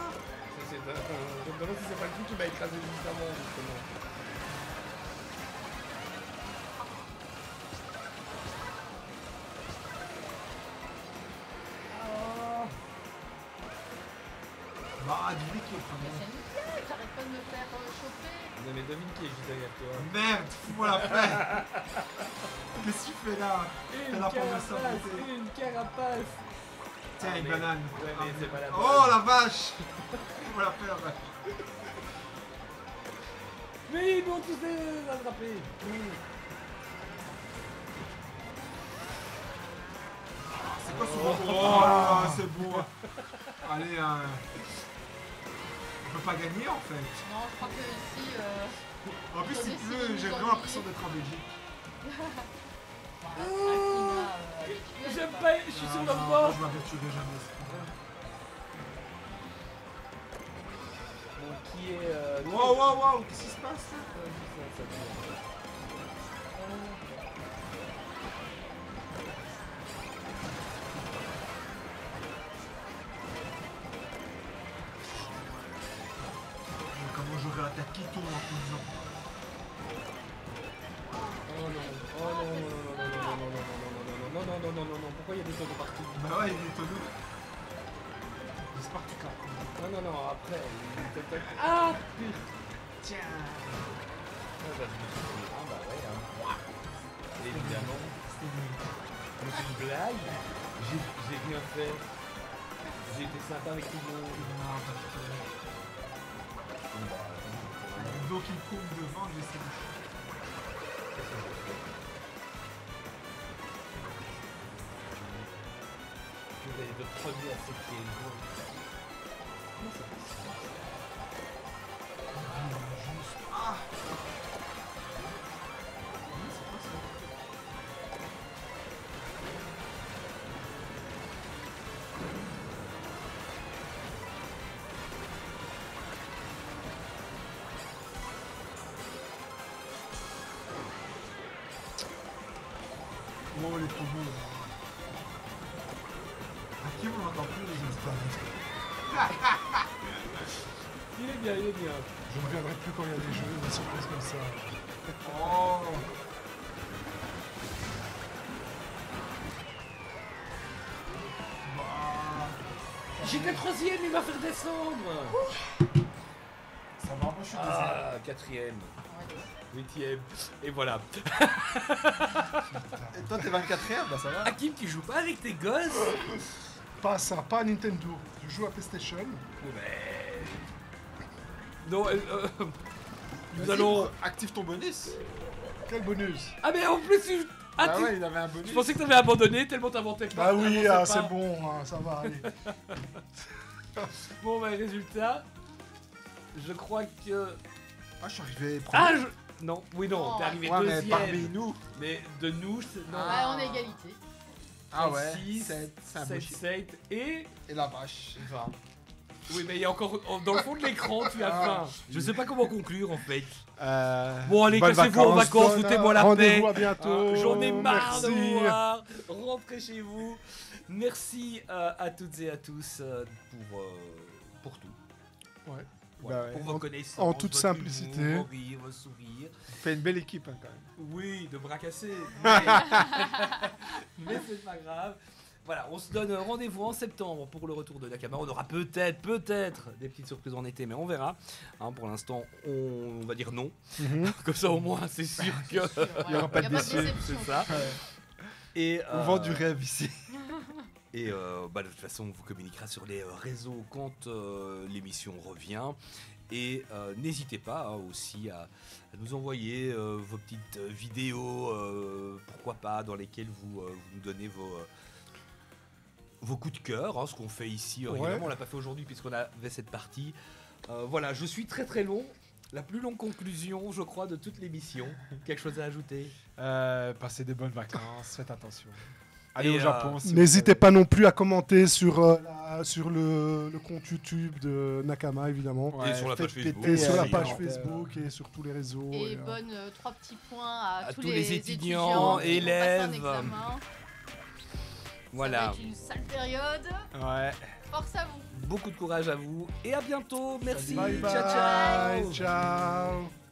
Je me demande si c'est pas le truc qui m'a écrasé juste avant, justement. Bah, dis-lui qui est Mais premier. c'est nickel, t'arrêtes pas de me faire choper. Non, mais devine qui est juste derrière toi. Merde, fous-moi la paix. Qu'est-ce que tu fais là? Une T'as la pomme de carapace, saboter. une carapace. Tiens, Ah, une mais- banane. Ouais, mais c'est pas la Oh la vache. Fous-moi la paix, la vache. Mais ils m'ont tous attrapés. C'est quoi ce Oh, c'est beau. Allez, on peut pas gagner en fait. Non, je crois que ici. En plus, il Attendez, si pleut, vous j'ai nous vraiment l'impression d'être en Belgique. J'aime pas, je suis sur le non, bord. je m'aventurerai jamais. Bon, qui est. Wow, wow, wow, qu'est-ce qui se passe là? Comment j'aurais attaqué tout en faisant? Oh non, oh non, non, non, non, non, non, non, non, non, non, non, non, non, pourquoi il y a des tonneaux partout? Bah ouais, il est tonneau. C'est parti là. Non, non, non, après. Ah putain! Tiens. Ah bah, je me suis dit, ah bah ouais, hein. Évidemment. C'était nul. Mais c'est une blague. J'ai bien fait. J'ai été sympa avec tout le monde. Non, pas du tout. Bon, bah, attends, Le dos qui coule devant, j'essaie de. vous avez de premier à 7ème. Comment c'est possible? Ah. Wow, il est trop beau. À qui on n'entend plus les instants? Il est bien, il est bien. Je ne reviendrai plus quand il y a des jeux, des surprises comme ça. Oh. Bah. J'étais troisième, il m'a fait descendre. Ça va, moi je suis deuxième. Ah, quatrième, huitième, et voilà. Et toi t'es 24ème, bah ça va. Hakim, tu joues pas avec tes gosses? Pas ça, pas à Nintendo. Je joue à PlayStation. Mais... Non, nous Vas-y, allons... active ton bonus. Quel bonus! Ah mais en plus, ah, Ah tu- ouais, il avait un bonus. je pensais que t'avais abandonné tellement t'inventais pas. Bah oui, t'avançais c'est pas. bon, hein, ça va aller. Bon bah résultat, je crois que... Ah, je suis arrivé Ah, premier. Non, oui, non, Non, t'es arrivé Ouais, mais deuxième. parmi nous. Mais de nous, non. Ouais, on est égalité. Ah ouais. 6, c'est un beau 7, chiffre. 7 et Et la vache. 20. Oui, mais il y a encore. Dans le fond de l'écran, tu as 20. Je sais pas comment conclure en fait. Bon, allez, bonnes cassez-vous en vacances, Bonne, foutez-moi la paix. Rendez-vous à bientôt. J'en ai marre de Merci. vous voir. Rentrez chez vous. Merci à toutes et à tous pour tout. Ouais. Voilà, Bah ouais. pour vos connaissances, en toute votre simplicité. humour, vos rires, vos sourires. Fait une belle équipe hein, quand même. Oui, de bras cassés. Mais, mais c'est pas grave. Voilà, on se donne rendez-vous en septembre pour le retour de Nakama. On aura peut-être des petites surprises en été, mais on verra. Hein, pour l'instant, on va dire non. Mhm. Comme ça, au moins, c'est sûr que Il y aura pas de déçus, c'est ça. Et, On vend du rêve ici. Et de toute façon, on vous communiquera sur les réseaux quand l'émission revient. Et n'hésitez pas aussi à nous envoyer vos petites vidéos, pourquoi pas, dans lesquelles vous nous donnez vos coups de cœur, hein, ce qu'on fait ici. Ouais. Évidemment, on l'a pas fait aujourd'hui puisqu'on avait cette partie. Voilà, je suis très long. La plus longue conclusion, je crois, de toute l'émission. Quelque chose à ajouter? Passez des bonnes vacances, faites attention. Allez Et, au Japon. si vous N'hésitez savez. pas non plus à commenter sur le compte YouTube de Nakama, évidemment. Ouais, Et sur la faites page Facebook. péter, Et sur la aussi, page hein. Facebook et sur tous les réseaux. Et bonne 3 petits points à, tous les étudiants, qui vont passer un élèves. examen. Voilà. Ça va être une sale période. Ouais. Force à vous. Beaucoup de courage à vous et à bientôt. Merci. Bye bye. Ciao, ciao. Ciao.